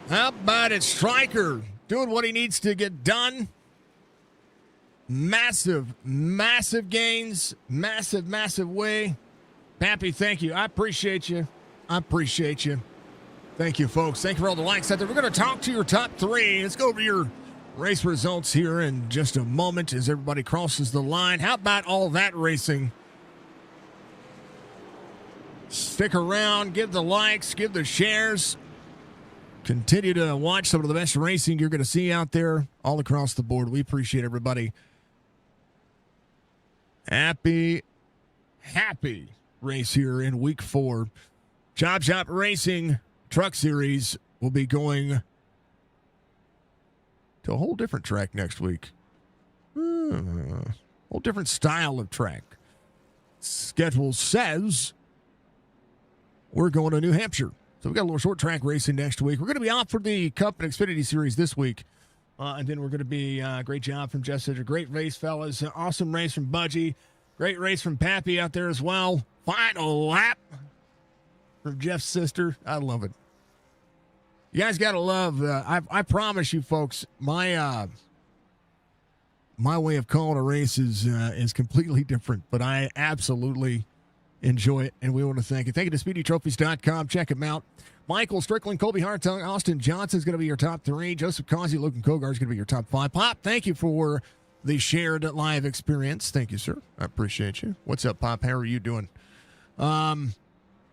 How about it? Striker doing what he needs to get done. Massive, massive gains. Massive, massive way. Pappy, thank you. I appreciate you. I appreciate you. Thank you, folks. Thank you for all the likes out there. We're going to talk to your top 3. Let's go over your race results here in just a moment as everybody crosses the line. How about all that racing? Stick around, give the likes, give the shares. Continue to watch some of the best racing you're going to see out there all across the board. We appreciate everybody. Happy race here in week 4. Chop Shop Racing Truck Series will be going to a whole different track next week. Whole different style of track. Schedule says we're going to New Hampshire. So we got a little short track racing next week. We're going to be off for the Cup and Xfinity Series this week. And then we're going to be, great job from Jeff Sidger. Great race, fellas. Awesome race from Budgie. Great race from Pappy out there as well. Final lap from Jeff's sister. I love it. You guys got to love, I promise you folks, my way of calling a race is completely different, but I absolutely enjoy it, and we want to thank you. Thank you to SpeedyTrophies.com. Check them out. Michael Strickland, Colby Hartung, Austin Johnson's going to be your top 3. Joseph Causey, Logan Kogar is going to be your top 5. Pop, thank you for the shared live experience. Thank you, sir. I appreciate you. What's up, Pop? How are you doing?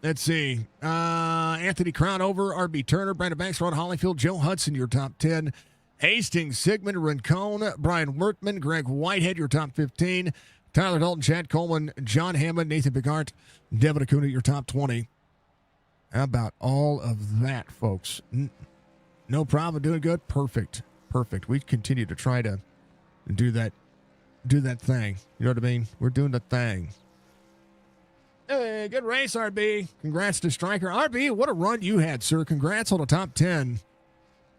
Let's see. Anthony Crownover, RB Turner, Brandon Banks, Ron Hollyfield, Joe Hudson, your top 10. Hastings, Sigmund, Rincon, Brian Wertman, Greg Whitehead, your top 15. Tyler Dalton, Chad Coleman, John Hammond, Nathan Picard, Devin Acuna, your top 20. How about all of that, folks? No problem. Doing good. Perfect. We continue to try to do that thing. You know what I mean? We're doing the thing. Hey, good race, RB. Congrats to Stryker. RB, what a run you had, sir. Congrats on the top 10.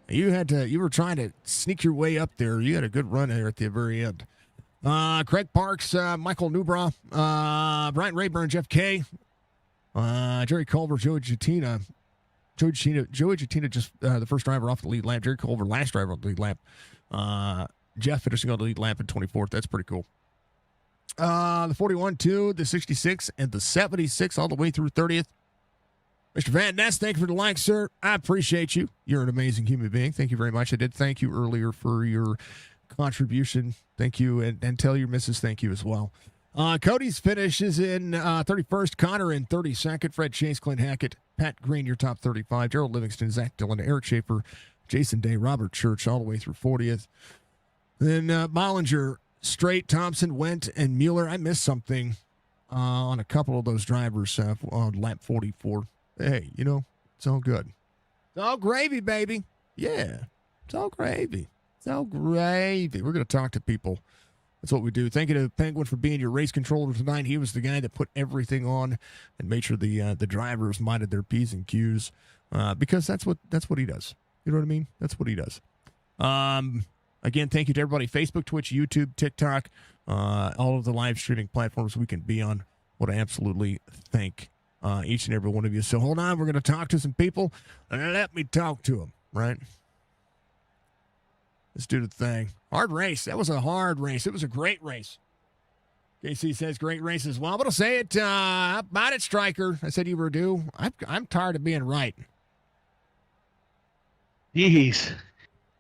You were trying to sneak your way up there. You had a good run there at the very end. Craig Parks, Michael Newbra, Brian Rayburn, Jeff K, Jerry Culver, Joey Jatina, just the first driver off the lead lap. Jerry Culver, last driver on the lead lap. Jeff finishing on the lead lap in 24th. That's pretty cool. The 41-2, the 66, and the 76 all the way through 30th. Mr. Van Ness, thank you for the like, sir. I appreciate you. You're an amazing human being. Thank you very much. I did thank you earlier for your contribution. Thank you, and tell your missus thank you as well. Cody's finish is in 31st, Connor in 32nd, Fred Chase, Clint Hackett, Pat Green, your top 35, Gerald Livingston, Zach Dillon, Eric Schaefer, Jason Day, Robert Church, all the way through 40th. Then Bollinger, Strait, Thompson, Went, and Mueller. I missed something on a couple of those drivers on lap 44. Hey, it's all good. It's all gravy, baby. Yeah, it's all gravy. It's all gravy. We're going to talk to people. That's what we do. Thank you to Penguin for being your race controller tonight. He was the guy that put everything on and made sure the drivers minded their P's and Q's because that's what he does. You know what I mean? That's what he does. Again, thank you to everybody. Facebook, Twitch, YouTube, TikTok, all of the live streaming platforms we can be on. What I absolutely thank each and every one of you. So hold on. We're going to talk to some people. Let me talk to them, right? Let's do the thing. Hard race. That was a hard race. It was a great race. KC says great race as well. But I'll say it about it, Stryker. I said you were due. I'm tired of being right. Jeez.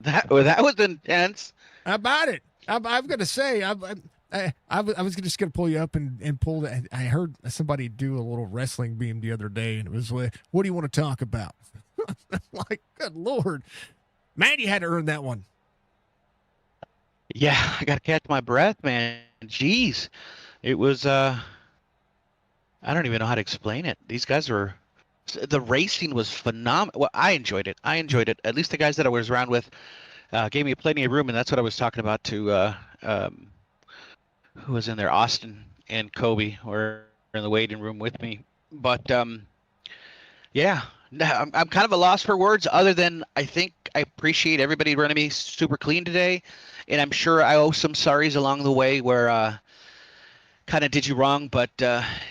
That was intense. About it. I'm going to say, I was just going to pull you up and pull that. I heard somebody do a little wrestling beam the other day, and it was like, what do you want to talk about? Like, good Lord. Man, you had to earn that one. Yeah, I got to catch my breath, man. Jeez. It was, I don't even know how to explain it. These guys were, the racing was phenomenal. Well, I enjoyed it. At least the guys that I was around with gave me plenty of room, and that's what I was talking about to, who was in there? Austin and Kobe were in the waiting room with me. But, yeah, I'm kind of a loss for words other than I think I appreciate everybody running me super clean today. And I'm sure I owe some sorries along the way where kind of did you wrong. But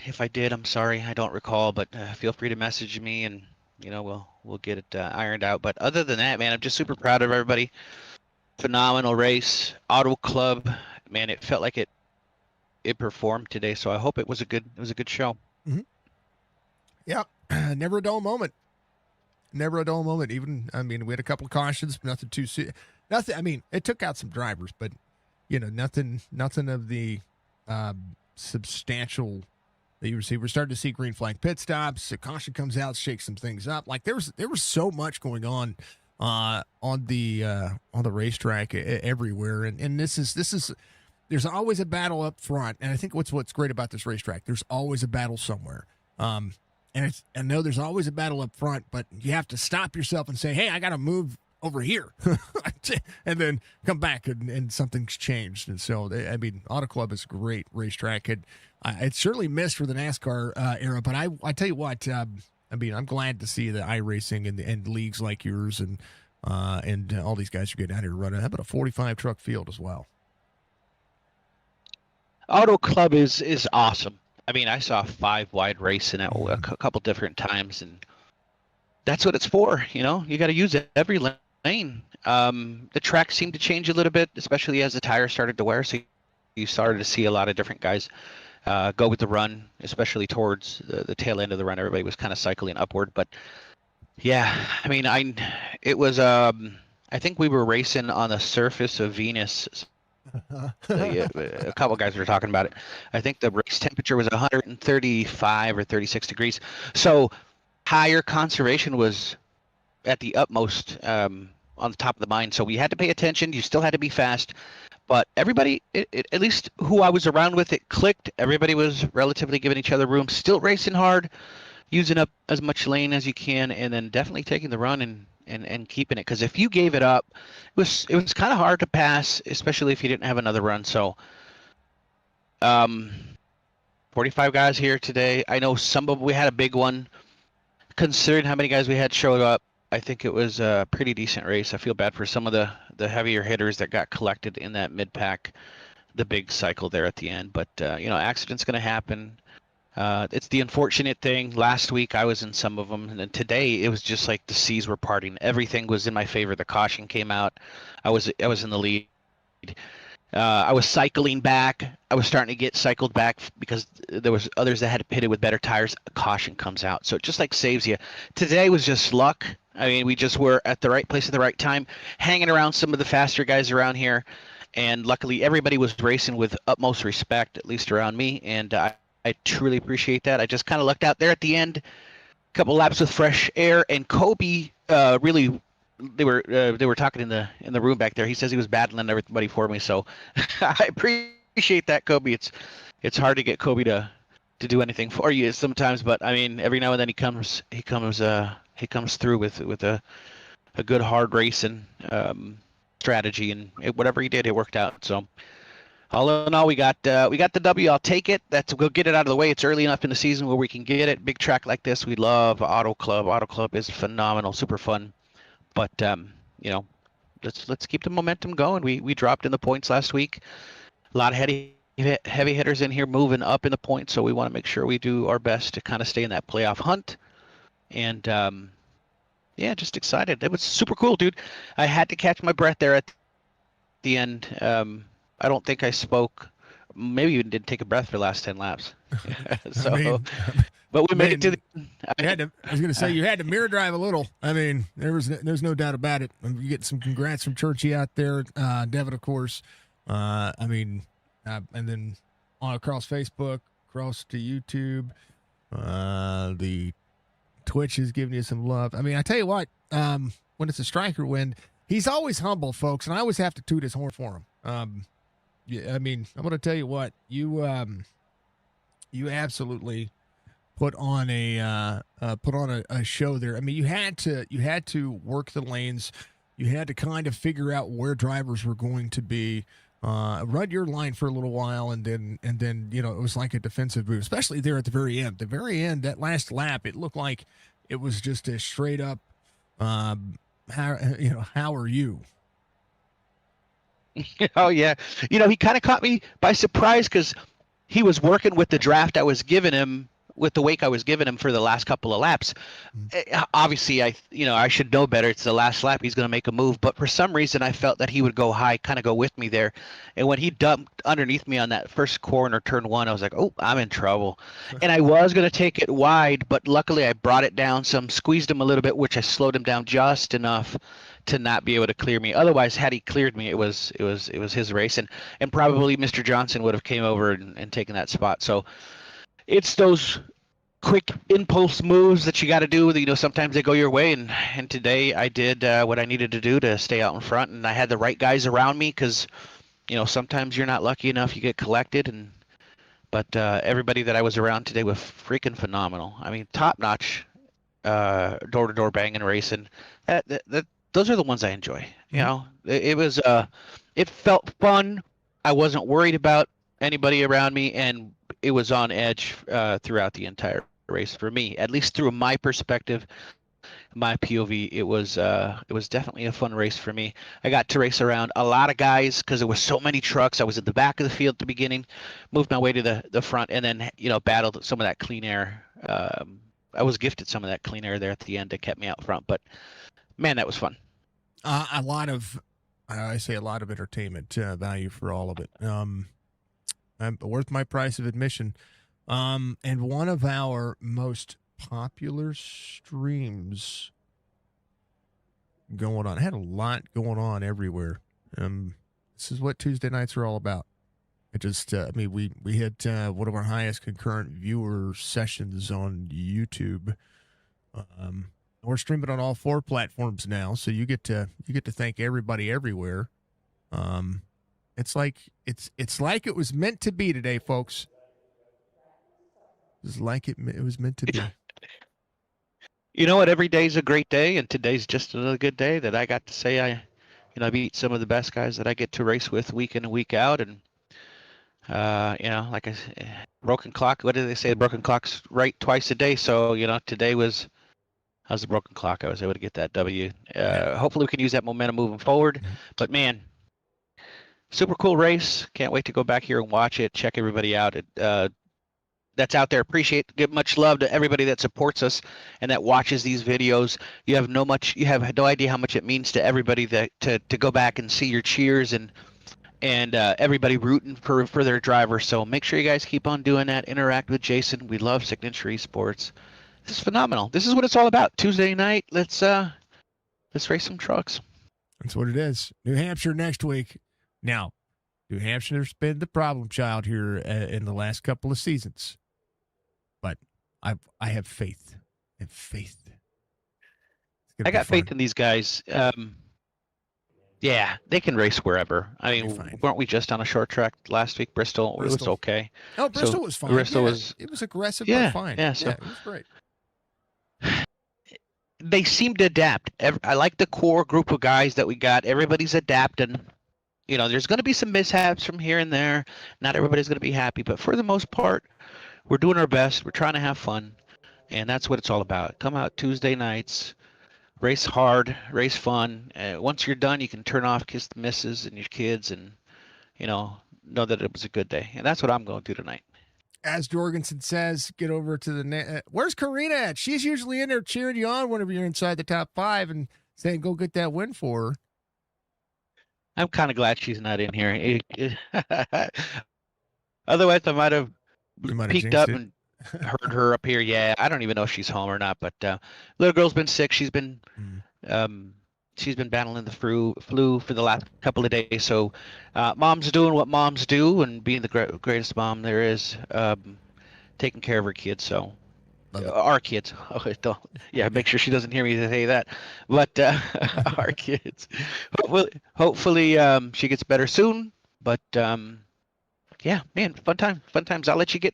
if I did, I'm sorry. I don't recall. But feel free to message me, and we'll get it ironed out. But other than that, man, I'm just super proud of everybody. Phenomenal race, Auto Club. Man, it felt like it performed today. So I hope it was a good show. Mm-hmm. Yeah, never a dull moment. Never a dull moment. Even, I mean, we had a couple of cautions, nothing too serious. Nothing. I mean, it took out some drivers, but nothing of the substantial that you see. We're starting to see green flag pit stops. A caution comes out, shakes some things up. Like there was so much going on the racetrack everywhere, and this is there's always a battle up front, and I think what's great about this racetrack, there's always a battle somewhere. And I know there's always a battle up front, but you have to stop yourself and say, hey, I got to move over here, and then come back and something's changed. And so, I mean, Auto Club is a great racetrack. It's certainly missed for the NASCAR era, but I tell you what, I mean, I'm glad to see the iRacing and leagues like yours and all these guys are getting out here running. How about a 45 truck field as well? Auto Club is awesome. I mean, I saw 5 wide racing at a couple different times, and that's what it's for. You know, you got to use every lane. The track seemed to change a little bit, especially as the tires started to wear. So you started to see a lot of different guys go with the run, especially towards the tail end of the run. Everybody was kind of cycling upward, but yeah, I mean, it was I think we were racing on the surface of Venus. Yeah, a couple guys were talking about it. I think the race temperature was 135 or 36 degrees. So higher conservation was at the utmost on the top of the mind. So we had to pay attention. You still had to be fast. But everybody, at least who I was around with, it clicked. Everybody was relatively giving each other room, still racing hard, using up as much lane as you can, and then definitely taking the run and keeping it. Because if you gave it up, it was kind of hard to pass, especially if you didn't have another run. So 45 guys here today. I know we had a big one. Considering how many guys we had showed up, I think it was a pretty decent race. I feel bad for some of the heavier hitters that got collected in that mid-pack, the big cycle there at the end. But, you know, accidents going to happen. It's the unfortunate thing. Last week I was in some of them, and then today it was just like the seas were parting. Everything was in my favor. The caution came out. I was in the lead. I was cycling back. I was starting to get cycled back because there was others that had pitted with better tires. A caution comes out, so it just like saves you. Today was just luck. I mean, we just were at the right place at the right time, hanging around some of the faster guys around here, and luckily everybody was racing with utmost respect, at least around me, and I truly appreciate that. I just kind of lucked out there at the end, a couple laps with fresh air, and Kobe really. They were talking in the room back there. He says he was battling everybody for me, so I appreciate that, Kobe. It's hard to get Kobe to do anything for you sometimes, but I mean, every now and then he comes through with a good hard racing strategy, and whatever he did, it worked out. So all in all, we got the W. I'll take it. We'll get it out of the way. It's early enough in the season where we can get it. Big track like this, we love Auto Club. Auto Club is phenomenal, super fun. But you know, let's keep the momentum going. We dropped in the points last week. A lot of heavy hitters in here moving up in the points, so we want to make sure we do our best to kind of stay in that playoff hunt. And yeah, just excited. It was super cool, dude. I had to catch my breath there at the end. I don't think I spoke. Maybe even didn't take a breath for the last 10 laps. So. I mean, but we made it to the. I was going to say you had to mirror drive a little. I mean, there's no doubt about it. You get some congrats from Churchy out there, Devin, of course. I mean, and then across Facebook, across to YouTube, the Twitch is giving you some love. I mean, I tell you what, when it's a striker win, he's always humble, folks, and I always have to toot his horn for him. Yeah, I mean, I'm going to tell you what, you absolutely put on a show there. I mean, you had to work the lanes. You had to kind of figure out where drivers were going to be, run your line for a little while, and then you know, it was like a defensive move, especially there at the very end. The very end, that last lap, it looked like it was just a straight up, how are you? Oh yeah, you know, he kind of caught me by surprise because he was working with the draft I was giving him, with the wake I was giving him for the last couple of laps. Obviously, I should know better. It's the last lap. He's going to make a move. But for some reason, I felt that he would go high, kind of go with me there. And when he dumped underneath me on that first corner, turn one, I was like, oh, I'm in trouble. And I was going to take it wide, but luckily I brought it down some, squeezed him a little bit, which I slowed him down just enough to not be able to clear me. Otherwise, had he cleared me, it was his race. And probably Mr. Johnson would have came over and taken that spot. So it's those quick impulse moves that you got to do. You know, sometimes they go your way, and today I did what I needed to do to stay out in front, and I had the right guys around me because, you know, sometimes you're not lucky enough, you get collected, but everybody that I was around today was freaking phenomenal. I mean, top notch, door to door banging racing. Those those are the ones I enjoy. You know, it was it felt fun. I wasn't worried about anybody around me, and it was on edge throughout the entire race for me, at least through my perspective, my POV. It was definitely a fun race for me. I got to race around a lot of guys because there was so many trucks. I was at the back of the field at the beginning, moved my way to the front, and then battled some of that clean air. I was gifted some of that clean air there at the end that kept me out front. But man, that was fun. A lot of, I say a lot of entertainment value for all of it. Worth my price of admission. And one of our most popular streams going on. I had a lot going on everywhere. This is what Tuesday nights are all about. It just, we had one of our highest concurrent viewer sessions on YouTube. We're streaming on all 4 platforms now, so you get to thank everybody everywhere. It's like it was meant to be today, folks. It's like it was meant to be. You know what? Every day's a great day, and today's just another good day that I got to say I beat some of the best guys that I get to race with week in and week out, and like I said, broken clock. What do they say? The broken clock's right twice a day. So today was. How's the broken clock? I was able to get that W. Hopefully we can use that momentum moving forward. But man, super cool race. Can't wait to go back here and watch it. Check everybody out. That's out there. Give much love to everybody that supports us and that watches these videos. You have no idea how much it means to everybody that to go back and see your cheers and everybody rooting for their driver. So make sure you guys keep on doing that. Interact with Jason. We love Signature Esports. This is phenomenal. This is what it's all about. Tuesday night. Let's race some trucks. That's what it is. New Hampshire next week. Now, New Hampshire's been the problem child here in the last couple of seasons, but I have faith. I have faith. I got faith in these guys. Yeah, they can race wherever. I mean, weren't we just on a short track last week? Bristol. It was okay. Oh, Bristol was fine. Bristol was. It was aggressive, but fine. Yeah, so it was great. They seem to adapt. I like the core group of guys that we got. Everybody's adapting. There's going to be some mishaps from here and there. Not everybody's going to be happy, but for the most part, we're doing our best. We're trying to have fun, and that's what it's all about. Come out Tuesday nights, race hard, race fun. Once you're done, you can turn off, kiss the missus and your kids, and know that it was a good day. And that's what I'm going to do tonight. As Jorgensen says, get over to the net. Where's Karina at? She's usually in there cheering you on whenever you're inside the top 5 and saying, go get that win for her. I'm kind of glad she's not in here. Otherwise, I might have peeked up and heard her up here. Yeah, I don't even know if she's home or not, but little girl's been sick. She's been battling the flu for the last couple of days. So mom's doing what moms do and being the greatest mom there is, taking care of her kids. So our kids. Make sure she doesn't hear me say that. But our kids. Hopefully she gets better soon. But yeah, man, fun times. I'll let you get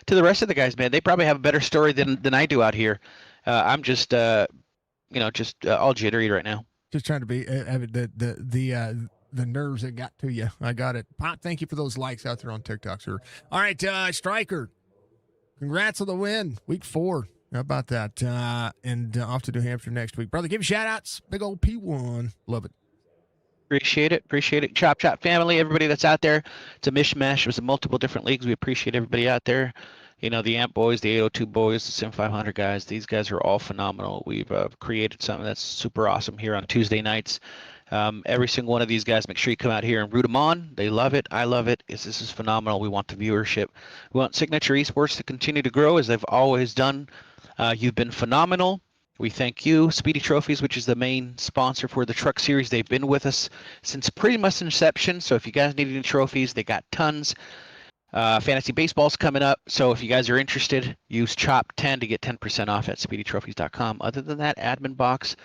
to the rest of the guys, man. They probably have a better story than I do out here. I'm just all jittery right now. Just trying to be the nerves that got to you. I got it. Pop, thank you for those likes out there on TikTok, sir. All right, Stryker, congrats on the win. Week 4. How about that? And off to New Hampshire next week. Brother, give you shout-outs. Big old P1. Love it. Appreciate it. Chop family, everybody that's out there. It's a mishmash. It was multiple different leagues. We appreciate everybody out there. The AMP boys, the 802 boys, the Sim 500 guys. These guys are all phenomenal. We've created something that's super awesome here on Tuesday nights. Every single one of these guys, make sure you come out here and root them on. They love it. I love it. This is phenomenal. We want the viewership. We want Signature Esports to continue to grow as they've always done. You've been phenomenal. We thank you. Speedy Trophies, which is the main sponsor for the Truck Series. They've been with us since pretty much inception. So if you guys need any trophies, they got tons. Fantasy baseball's coming up. So if you guys are interested, use CHOP10 to get 10% off at speedytrophies.com. Other than that, admin box.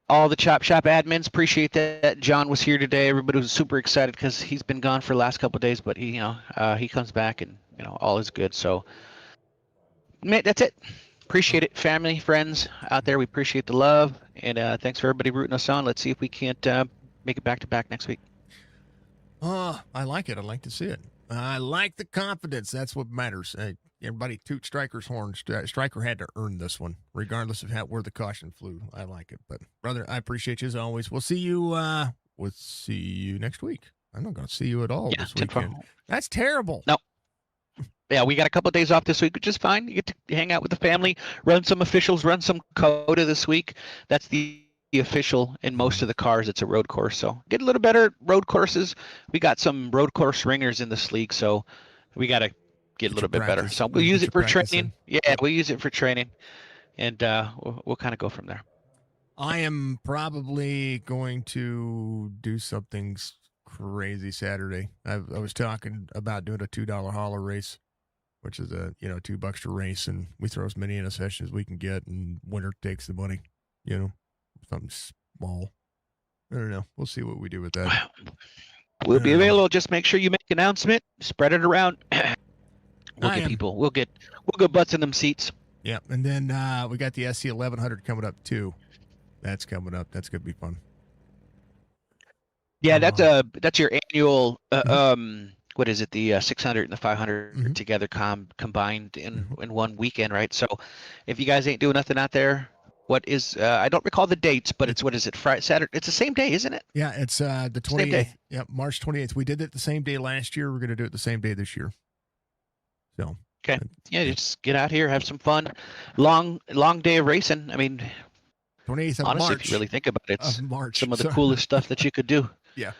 All the Chop Shop admins, appreciate that. John was here today. Everybody was super excited because he's been gone for the last couple of days, but he comes back and all is good. So, man, that's it. Appreciate it, family, friends out there. We appreciate the love, and thanks for everybody rooting us on. Let's see if we can't make it back to back next week. I like it. I like to see it. I like the confidence. That's what matters. Everybody toot Striker's horn. Striker had to earn this one, regardless of where the caution flew. I like it. But brother, I appreciate you as always. We'll see you. We'll see you next week. I'm not going to see you at all this weekend. That's terrible. No. Yeah, we got a couple of days off this week, which is fine. You get to hang out with the family, run some officials, run some COTA this week. That's the official in most of the cars. It's a road course, so get a little better road courses. We got some road course ringers in this league, so we got to get a little bit better. So we'll use it for training. Yeah, we'll use it for training, and we'll kind of go from there. I am probably going to do something crazy Saturday. I was talking about doing a $2 hauler race, which is a $2 to race, and we throw as many in a session as we can get, and winner takes the money. Something small. I don't know. We'll see what we do with that. We'll be available. Just make sure you make an announcement. Spread it around. We'll get people. We'll get butts in them seats. Yeah, and then we got the SC 1100 coming up too. That's coming up. That's gonna be fun. Yeah, that's your annual. What is it? The 600 and the 500 together combined in 1 weekend, right? So, if you guys ain't doing nothing out there, what is? I don't recall the dates, but it's what is it? Friday, Saturday. It's the same day, isn't it? Yeah, it's the 28th. Yeah, March 28th. We did it the same day last year. We're gonna do it the same day this year. So. Okay. Yeah, just get out here, have some fun. Long day of racing. I mean, 28th of honestly, March. if you really think about it, it's some of the So- coolest stuff that you could do. Yeah.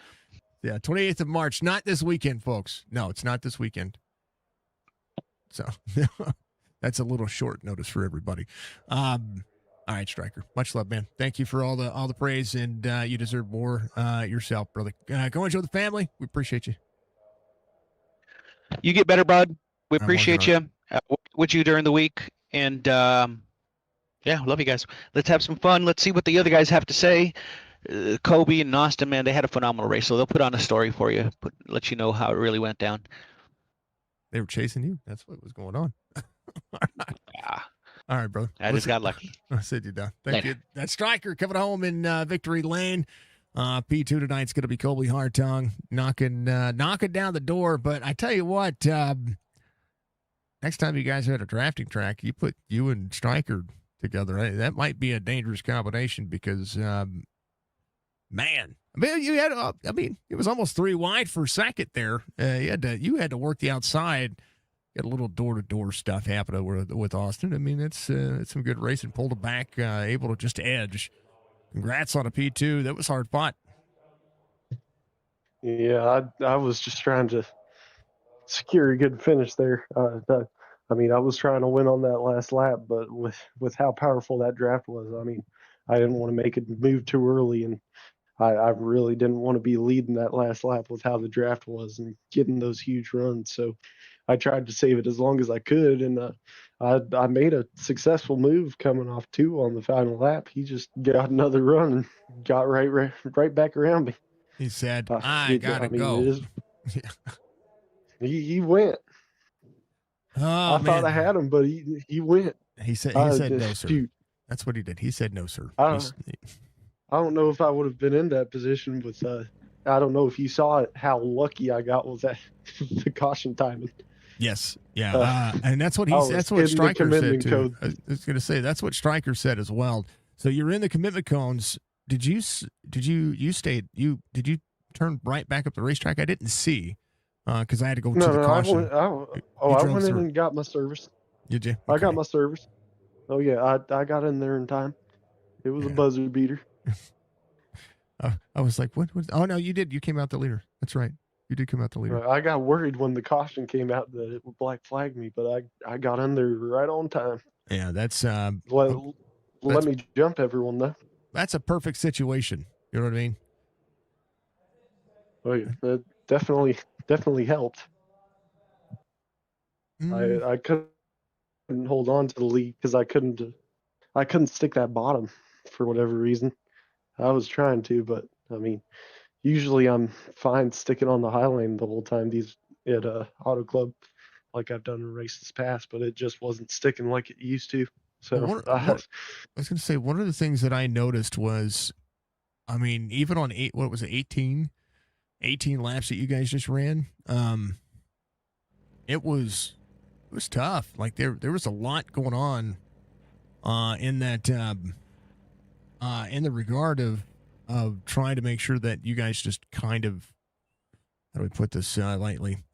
Yeah, 28th of March. Not this weekend, folks. No, it's not this weekend. So that's a little short notice for everybody. All right, Striker. Much love, man. Thank you for all the praise, and you deserve more yourself, brother. Go enjoy the family. We appreciate you. You get better, bud. We appreciate you. With you during the week, and yeah, love you guys. Let's have some fun. Let's see what the other guys have to say. Kobe and Austin, man, they had a phenomenal race, so they'll put on a story for you, let you know how it really went down. They were chasing you. That's what was going on. Yeah. All right, brother. I just got lucky. I said you done. Thank you. That Striker coming home in Victory Lane. P2 tonight's going to be Colby Hartung knocking down the door. But I tell you what, next time you guys are at a drafting track, you put you and Striker together. That might be a dangerous combination because, man, it was almost 3 wide for a second there. You had to work the outside. Got a little door-to-door stuff happening with Austin. I mean, it's some good racing. Pulled it back, able to just edge. Congrats on a P2. That was hard fought. Yeah, I was just trying to secure a good finish there. I was trying to win on that last lap, but with how powerful that draft was, I didn't want to make it move too early, and I really didn't want to be leading that last lap with how the draft was and getting those huge runs. So I tried to save it as long as I could, and I made a successful move coming off 2 on the final lap. He just got another run and got right back around me. He said, I gotta go. He went. Oh, I thought I had him, but he went. He said no, sir. Shoot. That's what he did. He said no, sir. I don't know if I would have been in that position with. I don't know if you saw it, how lucky I got with that the caution timing. Yes, yeah, and that's what Striker said too. I was going to say that's what Striker said as well. So you're in the commitment cones. Did you turn right back up the racetrack? I didn't see because I had to go to the caution. I went in and got my service. Did you? Okay. I got my service. Oh yeah, I got in there in time. It was a buzzer beater. I was like, what? Oh no, you did. You came out the leader. That's right. You did come out the leader. I got worried when the caution came out that it would black flag me, but I got in there right on time. Yeah, that's let me jump everyone though. That's a perfect situation. You know what I mean? Oh yeah, that definitely helped. I couldn't hold on to the lead because I couldn't stick that bottom for whatever reason. I was trying to, but usually I'm fine sticking on the high lane the whole time at Auto Club, like I've done in races past, but it just wasn't sticking like it used to. Well, So I was going to say, one of the things that I noticed was, I mean, even on what was it, 18 laps that you guys just ran, it was tough. Like there was a lot going on in that in the regard of trying to make sure that you guys just kind of, how do we put this lightly?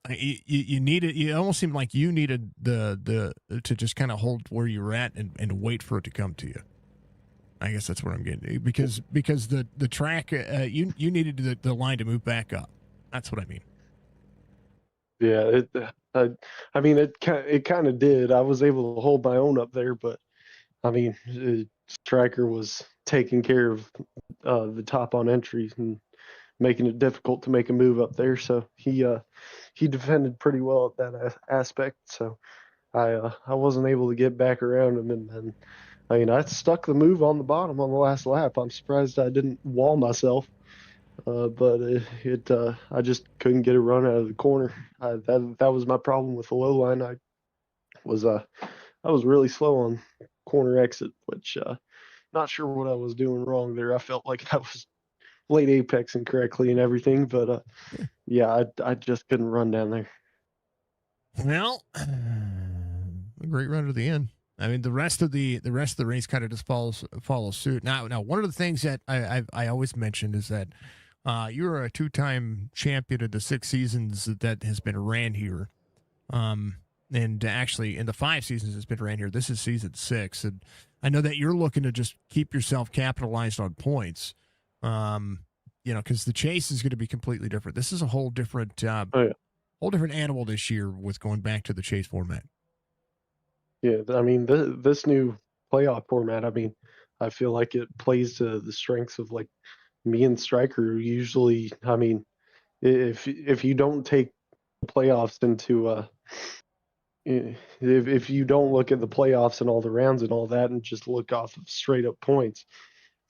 You needed. It almost seemed like you needed the to just kind of hold where you're at and wait for it to come to you. I guess that's what I'm getting, because the track you needed the line to move back up. That's what I mean. yeah, I mean, it kind of did. I was able to hold my own up there, but I mean, Striker was taking care of the top on entries and making it difficult to make a move up there. So he defended pretty well at that aspect. So I wasn't able to get back around him, and I mean, I stuck the move on the bottom on the last lap. I'm surprised I didn't wall myself. But I just couldn't get a run out of the corner. That was my problem with the low line. Was I was really slow on corner exit, which not sure what I was doing wrong there. I felt like I was late apexing correctly and everything, but yeah, I just couldn't run down there. Well, a great run to the end. I mean, the rest of the race kind of just follows suit. Now, one of the things that I always mention is that you're a 2-time champion of the 6 seasons that has been ran here, and actually in the 5 seasons it's been ran here. This is season 6, and I know that you're looking to just keep yourself capitalized on points. Because the chase is going to be completely different. This is a whole different, whole different animal this year with going back to the chase format. Yeah, I mean, this new playoff format, I mean, I feel like it plays to the strengths of like me and Striker. Usually, I mean, if you don't take the playoffs into if you don't look at the playoffs and all the rounds and all that and just look off of straight up points,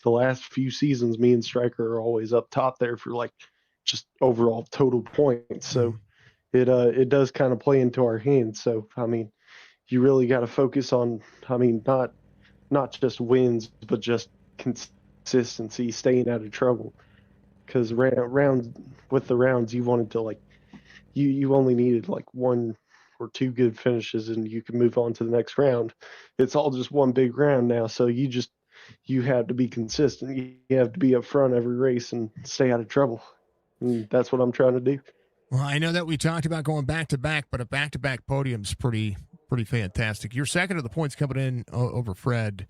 the last few seasons, me and Striker are always up top there for like just overall total points. So it does kind of play into our hands. So I mean, you really got to focus on, I mean, not just wins, but just consistency, staying out of trouble. Because rounds with the rounds, you wanted to like you only needed like 1 or 2 good finishes, and you can move on to the next round. It's all just one big round now, so you have to be consistent. You have to be up front every race and stay out of trouble. And that's what I'm trying to do. Well, I know that we talked about going back to back, but a back to back podium's pretty fantastic. You're second of the points coming in over Fred.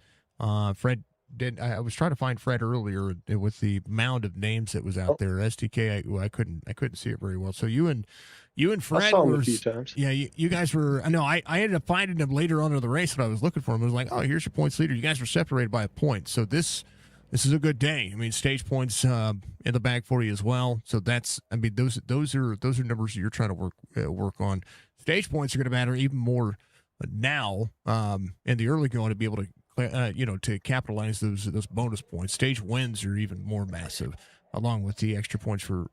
Fred did. I was trying to find Fred earlier with the mound of names that was out there. STK, I couldn't see it very well. So you and Fred I saw him were a few times. Yeah, you guys were. I know. I ended up finding him later on in the race when I was looking for him. I was like, oh, here's your points leader. You guys were separated by a point. So this is a good day. I mean, stage points in the bag for you as well. So that's. I mean, those are numbers that you're trying to work on. Stage points are going to matter even more now in the early going to be able to to capitalize those bonus points. Stage wins are even more massive, along with the extra points for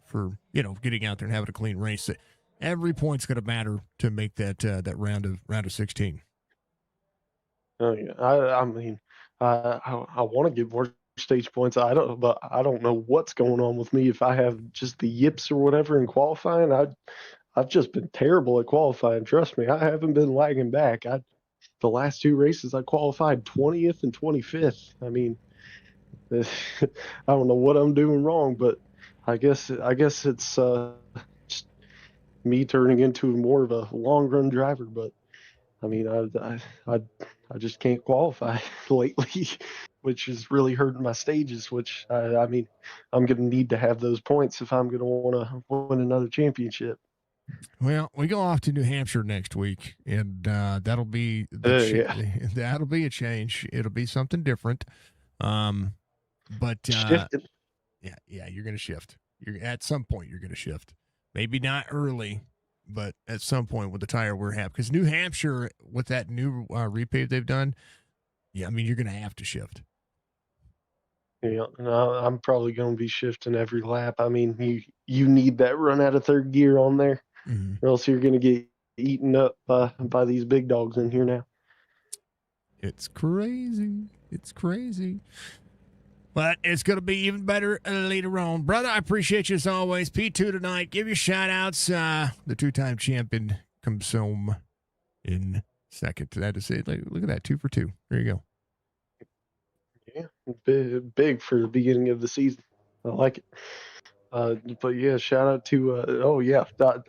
getting out there and having a clean race. Every point's going to matter to make that round of 16. Oh yeah, I mean, I want to get more stage points. I don't know what's going on with me. If I have just the yips or whatever in qualifying, I've just been terrible at qualifying. Trust me, I haven't been lagging back. The last 2 races I qualified 20th and 25th. I mean, I don't know what I'm doing wrong, but I guess it's just me turning into more of a long run driver. But I mean, I just can't qualify lately, which is really hurting my stages. Which I mean, I'm going to need to have those points if I'm going to want to win another championship. Well, we go off to New Hampshire next week, and that'll be that'll be a change. It'll be something different. But yeah, you're going to shift. At some point you're going to shift. Maybe not early, but at some point with the tire wear have, because New Hampshire with that new repave they've done, yeah, I mean you're going to have to shift. Yeah, no, I'm probably going to be shifting every lap. I mean, you need that run out of third gear on there, or else you're going to get eaten up by these big dogs in here now. It's crazy. It's crazy. But it's going to be even better later on. Brother, I appreciate you as always. P2 tonight. Give your shout outs. The 2-time champion comes home in second. That is it. Look at that. 2 for 2. There you go. Yeah, big for the beginning of the season. I like it. But yeah, shout out to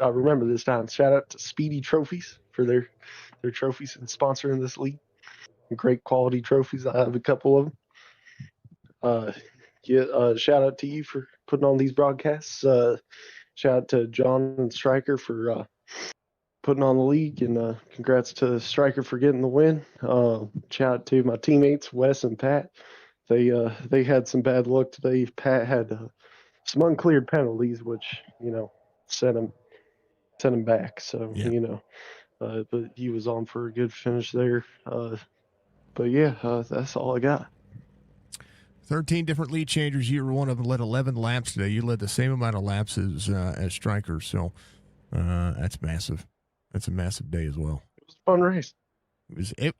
I remember this time. Shout out to Speedy Trophies for their trophies and sponsoring this league. Great quality trophies. I have a couple of them. Shout out to you for putting on these broadcasts. Shout out to John and Stryker for putting on the league, and congrats to Stryker for getting the win. Shout out to my teammates Wes and Pat. They had some bad luck today. Pat had some uncleared penalties, which sent him back. So Yeah. but he was on for a good finish there. But yeah, that's all I got. 13 different lead changers. You were one of them. Led 11 laps today. You led the same amount of laps as Stryker. So that's massive. That's a massive day as well. It was a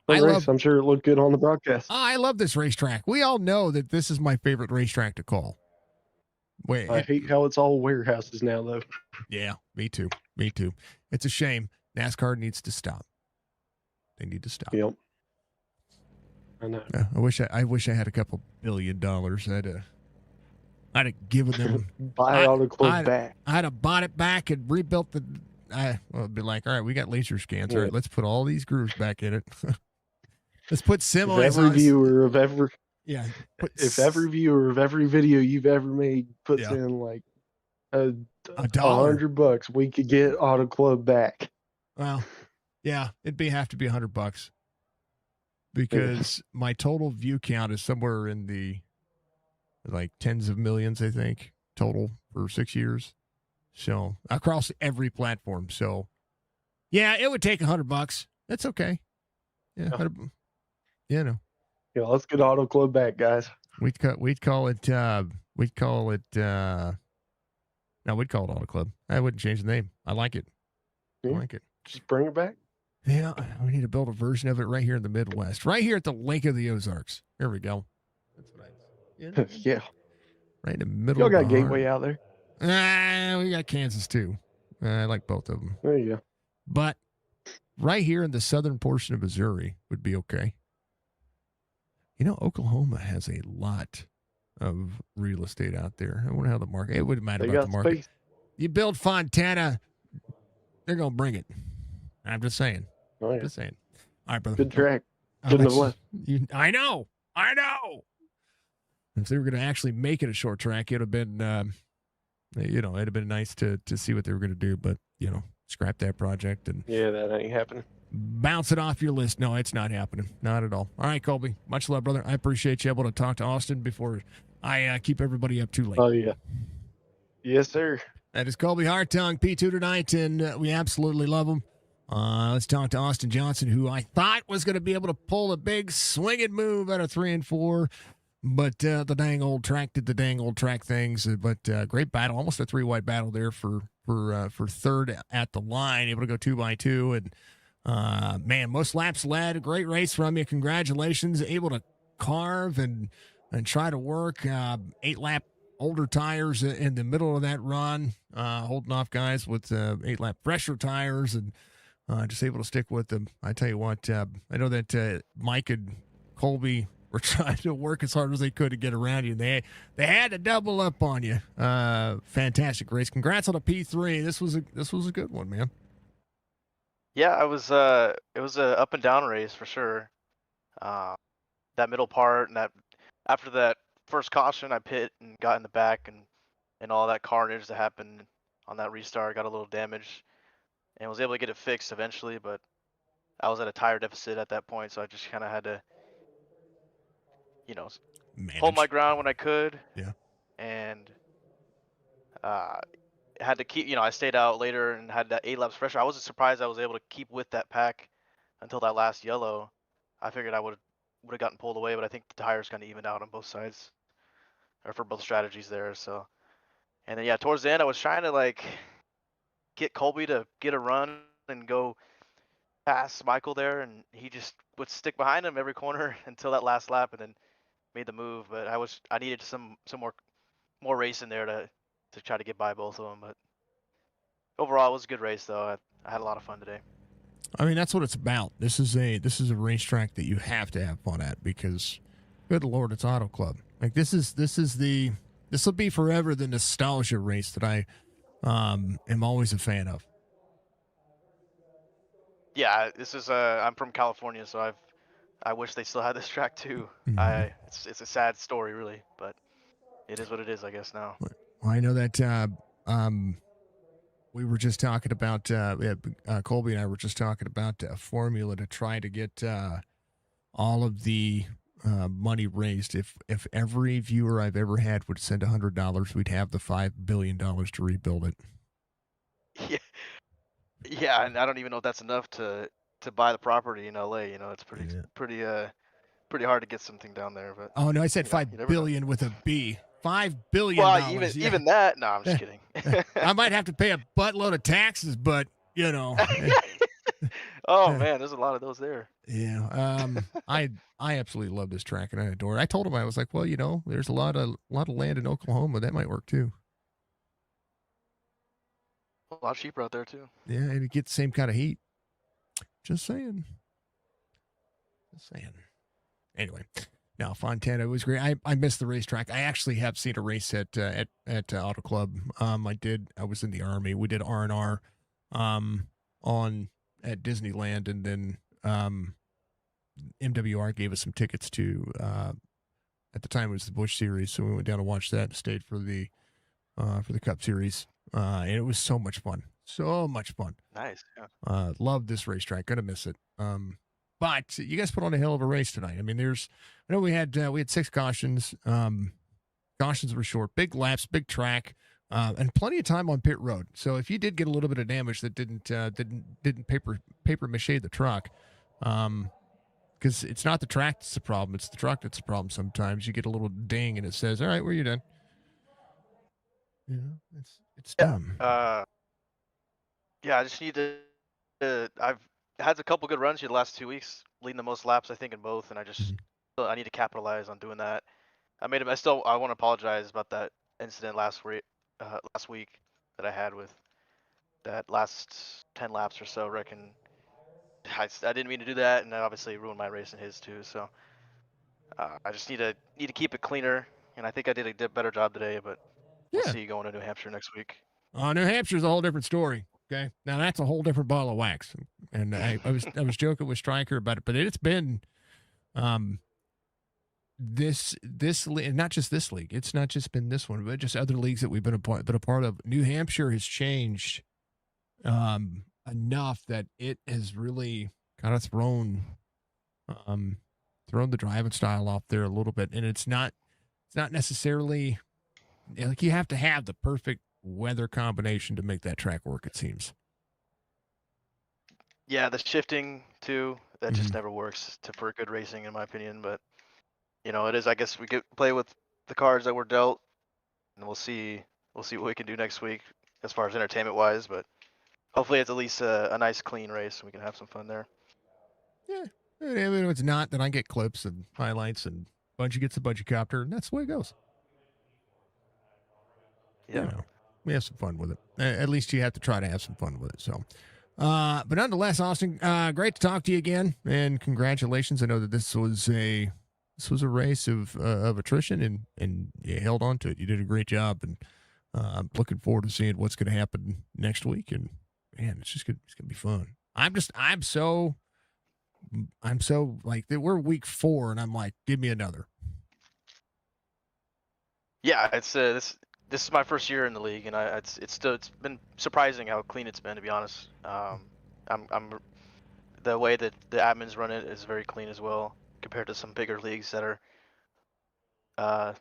fun race. I'm sure it looked good on the broadcast. I love this racetrack. We all know that this is my favorite racetrack to call. I hate how it's all warehouses now, though. Yeah, me too. Me too. It's a shame. NASCAR needs to stop. They need to stop. Yep. I know. I wish I had a couple $1 billion. I'd have given them buy AUTOCLUB back. I'd have bought it back and rebuilt the. It'd be like, all right, we got laser scans. Yeah. All right, let's put all these grooves back in it. Let's put semis. If every viewer of every video you've ever made puts in like $100, we could get AUTOCLUB back. Well, yeah, it'd have to be $100 because my total view count is somewhere in the like tens of millions, I think, total for 6 years. So across every platform. So yeah, it would take $100. That's okay. Yeah, Yeah, let's get AUTOCLUB back, guys. We'd call it AUTOCLUB. I wouldn't change the name. I like it. Yeah. I like it. Just bring it back. Yeah, we need to build a version of it right here in the Midwest, right here at the Lake of the Ozarks. There we go. That's nice. Yeah. Right in the middle. Y'all got Gateway out there. We got Kansas too. I like both of them. There you go. But right here in the southern portion of Missouri would be okay. Oklahoma has a lot of real estate out there. I wonder how the market. It wouldn't matter about the market. Space. You build Fontana, they're gonna bring it. I'm just saying. Oh, yeah. Just saying. All right, brother. Good track. Couldn't have left. I know. If they were going to actually make it a short track, it'd have been, it'd have been nice to see what they were going to do. But scrap that project and that ain't happening. Bounce it off your list. No, it's not happening. Not at all. All right, Colby. Much love, brother. I appreciate you able to talk to Austin before I keep everybody up too late. Oh yeah. Yes, sir. That is Colby Hartung, P2 tonight, and we absolutely love him. Let's talk to Austin Johnson, who I thought was going to be able to pull a big swinging move out of 3 and 4, but the dang old track did the dang old track things. But great battle, almost a 3-wide battle there for third at the line, able to go 2x2, and man, most laps led. A great race from you. Congratulations, able to carve and try to work 8-lap older tires in the middle of that run, holding off guys with 8-lap fresher tires and. Just able to stick with them. I tell you what, I know that Mike and Colby were trying to work as hard as they could to get around you. They had to double up on you. Fantastic race. Congrats on a P3. This was a good one, man. Yeah, it was a up and down race for sure. That middle part and that after that first caution, I pit and got in the back and all that carnage that happened on that restart. Got a little damage. And was able to get it fixed eventually, but I was at a tire deficit at that point, so I just kind of had to, hold my ground when I could. Yeah. And had to keep, I stayed out later and had that 8 laps pressure. I wasn't surprised I was able to keep with that pack until that last yellow. I figured I would have gotten pulled away, but I think the tires kind of evened out on both sides, or for both strategies there. So, and then towards the end, I was trying to get Colby to get a run and go pass Michael there, and he just would stick behind him every corner until that last lap, and then made the move. But I needed some more race in there to try to get by both of them. But overall, it was a good race though. I had a lot of fun today. I mean, that's what it's about. This is a racetrack that you have to have fun at because, good Lord, it's Auto Club. Like this will be forever the nostalgia race that I am always a fan of. Yeah, this is I'm from California, so I wish they still had this track too. Mhm. It's a sad story really, but it is what it is, I guess now. Well, I know that we were just talking about Colby and I were just talking about a formula to try to get all of the money raised. If every viewer I've ever had would send $100, we'd have the $5 billion to rebuild it. Yeah, yeah, and I don't even know if that's enough to buy the property in LA. It's Yeah. pretty hard to get something down there. But Oh no, I said you $5 never know. billion with a B. $5 billion. Well, Yeah. even that. No, I'm just kidding. I might have to pay a buttload of taxes, but you know. Oh man, there's a lot of those there. Yeah. I absolutely love this track and I adore it. I told him, I was like, well, there's a lot of land in Oklahoma that might work too. A lot cheaper out there too. Yeah, and it gets the same kind of heat. Just saying. Anyway, now Fontana was great. I missed the racetrack. I actually have seen a race at Auto Club. I was in the Army. We did R&R on at Disneyland, and then MWR gave us some tickets to at the time it was the Busch Series, so we went down to watch that and stayed for the Cup Series. And it was so much fun. So much fun. Nice. Yeah. Love this racetrack. Gonna miss it. But you guys put on a hell of a race tonight. I mean, I know we had 6 cautions. Cautions were short, big laps, big track, and plenty of time on pit road. So if you did get a little bit of damage that didn't paper mache the truck, because it's not the track that's the problem, it's the truck that's the problem. Sometimes you get a little ding and it says, "All right, where you done?" It's dumb. Yeah, I just need to. I've had a couple good runs here the last 2 weeks, leading the most laps I think in both, and I need to capitalize on doing that. I want to apologize about that incident last week that I had with that last 10 laps or so. I reckon I didn't mean to do that, and I obviously ruined my race and his too. So I just need to keep it cleaner, and I think I did a better job today. But we'll see going to New Hampshire next week. New Hampshire's a whole different story. Okay, now that's a whole different bottle of wax, and I was joking with Stryker about it, but it's been this not just this league. It's not just been this one, but just other leagues that we've been a part of. New Hampshire has changed enough that it has really kind of thrown the driving style off there a little bit, and it's not necessarily like you have to have the perfect weather combination to make that track work, it seems. Yeah, the shifting too, that just never works for good racing in my opinion. But it is, I guess we could play with the cards that were dealt, and we'll see what we can do next week as far as entertainment wise. But hopefully it's at least a nice clean race and we can have some fun there. Yeah, I mean, if it's not, then I get clips and highlights, and Bungie gets a Bungie copter, and that's the way it goes. Yeah. We have some fun with it. At least you have to try to have some fun with it. So, but nonetheless, Austin, great to talk to you again, and congratulations. I know that this was a race of attrition, and you held on to it. You did a great job, and I'm looking forward to seeing what's going to happen next week. And man, it's going to be fun. I'm so like we're week 4, and I'm like, give me another. Yeah, it's this is my first year in the league, and it's been surprising how clean it's been, to be honest. I'm the way that the admins run it is very clean as well compared to some bigger leagues that are a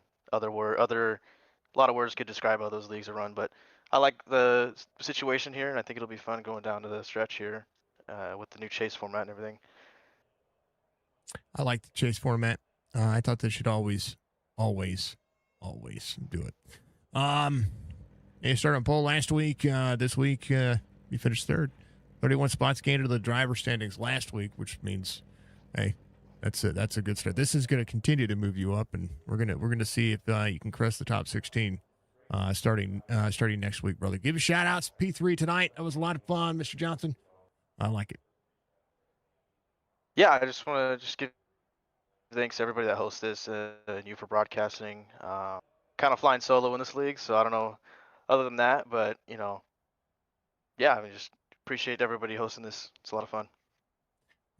lot of words could describe how those leagues are run. But I like the situation here, and I think it'll be fun going down to the stretch here with the new chase format and everything. I like the chase format. I thought they should always do it. You started on pole last week. This week, you finished 3rd. 31 spots gained into the driver standings last week, which means, hey, that's a good start. This is going to continue to move you up, and we're gonna see if you can crest the top 16 starting next week, brother. Give a shout outs P3 tonight. That was a lot of fun, Mr. Johnson. I like it. Yeah, I just want to give thanks to everybody that hosts this and you for broadcasting. Kind of flying solo in this league, so I don't know other than that, but yeah, I mean, just appreciate everybody hosting this. It's a lot of fun.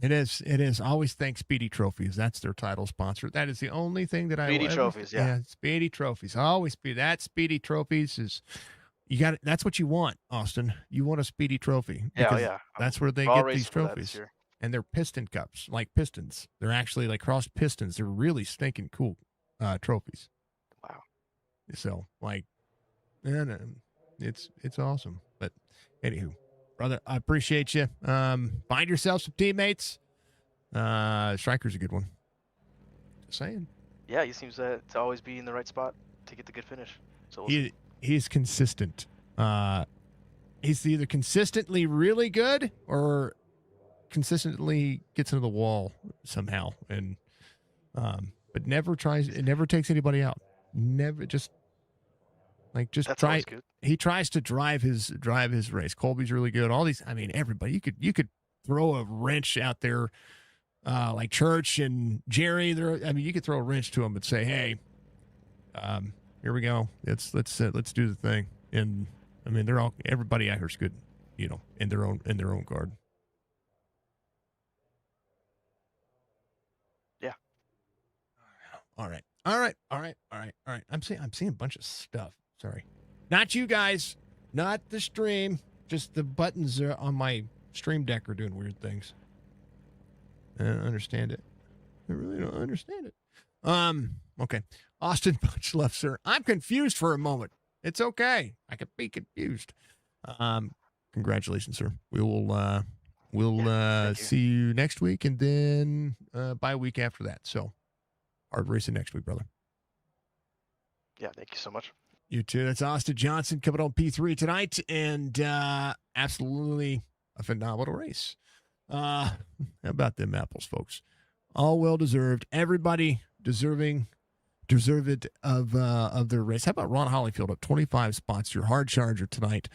It is. Always thank Speedy Trophies. That's their title sponsor. That is the only thing that Speedy Trophies, yeah. Speedy Trophies. Always be that. Speedy Trophies is that's what you want, Austin. You want a Speedy Trophy. Yeah. That's where they get these trophies. And they're piston cups, like pistons. They're actually like crossed pistons. They're really stinking cool trophies. Wow. So it's awesome. But anywho, brother, I appreciate you. Find yourself some teammates. Striker's a good one. Just saying. Yeah, he seems to always be in the right spot to get the good finish. So he's consistent. He's either consistently really good or consistently gets into the wall somehow, and but never takes anybody out. Never just try. Good. He tries to drive his race. Colby's really good. All these, I mean, everybody. You could throw a wrench out there, like Church and Jerry. You could throw a wrench to them and say, "Hey, here we go. Let's do the thing." And I mean, everybody out here's good, in their own guard. Yeah. All right. I'm seeing a bunch of stuff. Sorry. Not you guys, not the stream, just the buttons on my stream deck are doing weird things. I don't understand it. I really don't understand it. Okay. Austin, much love, sir. I'm confused for a moment. It's okay. I could be confused. Congratulations, sir. We'll see you next week and then bye week after that. So hard racing next week, brother. Yeah, thank you so much. You too. That's Austin Johnson coming on P3 tonight, and absolutely a phenomenal race. How about them apples, folks? All well deserved. Everybody deserve it of their race. How about Ron Hollyfield at 25 spots? Your hard charger tonight.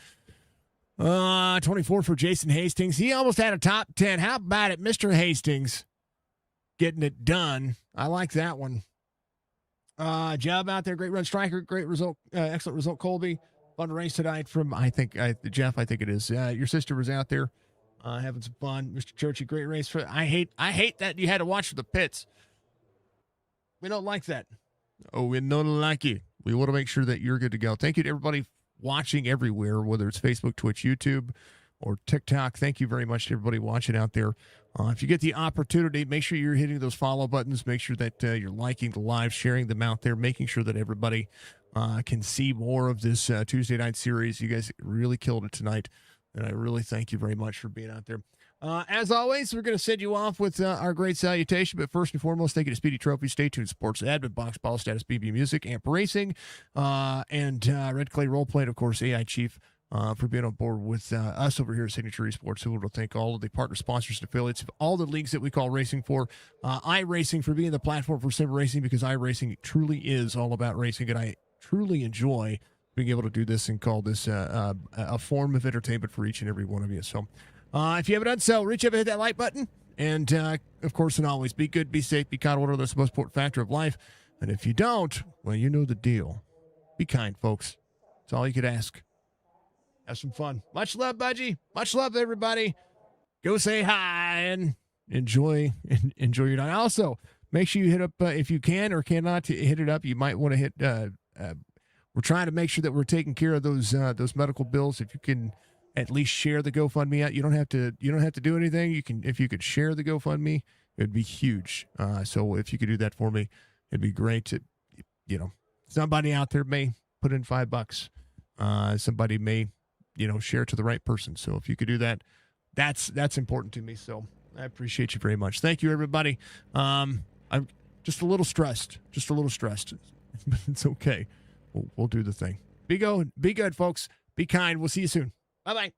24 for Jason Hastings. He almost had a top 10. How about it, Mr. Hastings? Getting it done. I like that one. Job out there. Great run, Striker. Great result. Excellent result, Colby. Fun race tonight from, Jeff, I think it is. Your sister was out there having some fun. Mr. Churchy, great race. I hate that you had to watch for the pits. We don't like that. Oh, we don't like it. We want to make sure that you're good to go. Thank you to everybody watching everywhere, whether it's Facebook, Twitch, YouTube, or TikTok. Thank you very much to everybody watching out there. If you get the opportunity, make sure you're hitting those follow buttons. Make sure that you're liking the live, sharing them out there, making sure that everybody can see more of this Tuesday night series. You guys really killed it tonight, and I really thank you very much for being out there. As always, we're going to send you off with our great salutation, but first and foremost, thank you to Speedy Trophies, Stay Tuned Sports, Admin, Box Ball, Status, BB Music, Amp Racing, and Red Clay Roleplay, and of course, AI Chief, for being on board with us over here at Signature Esports. We want to thank all of the partner sponsors and affiliates of all the leagues that we call racing for. iRacing for being the platform for sim racing, because iRacing truly is all about racing, and I truly enjoy being able to do this and call this a form of entertainment for each and every one of you. So if you haven't done so, reach up and hit that like button. And, of course, and always, be good, be safe, be kind. Whatever that's the most important factor of life. And if you don't, well, you know the deal. Be kind, folks. That's all you could ask. Have some fun. Much love, Budgie. Much love, everybody. Go say hi and enjoy your night. Also, make sure you hit up, if you can or cannot hit it up, you might want to hit, we're trying to make sure that we're taking care of those medical bills. If you can at least share the GoFundMe out. You don't have to do anything. If you could share the GoFundMe, it'd be huge. So if you could do that for me, it'd be great to, somebody out there may put in $5. Somebody may, share it to the right person. So if you could do that, that's important to me. So I appreciate you very much. Thank you, everybody. I'm just a little stressed, but it's okay. We'll do the thing. Be good, folks. Be kind. We'll see you soon. Bye-bye.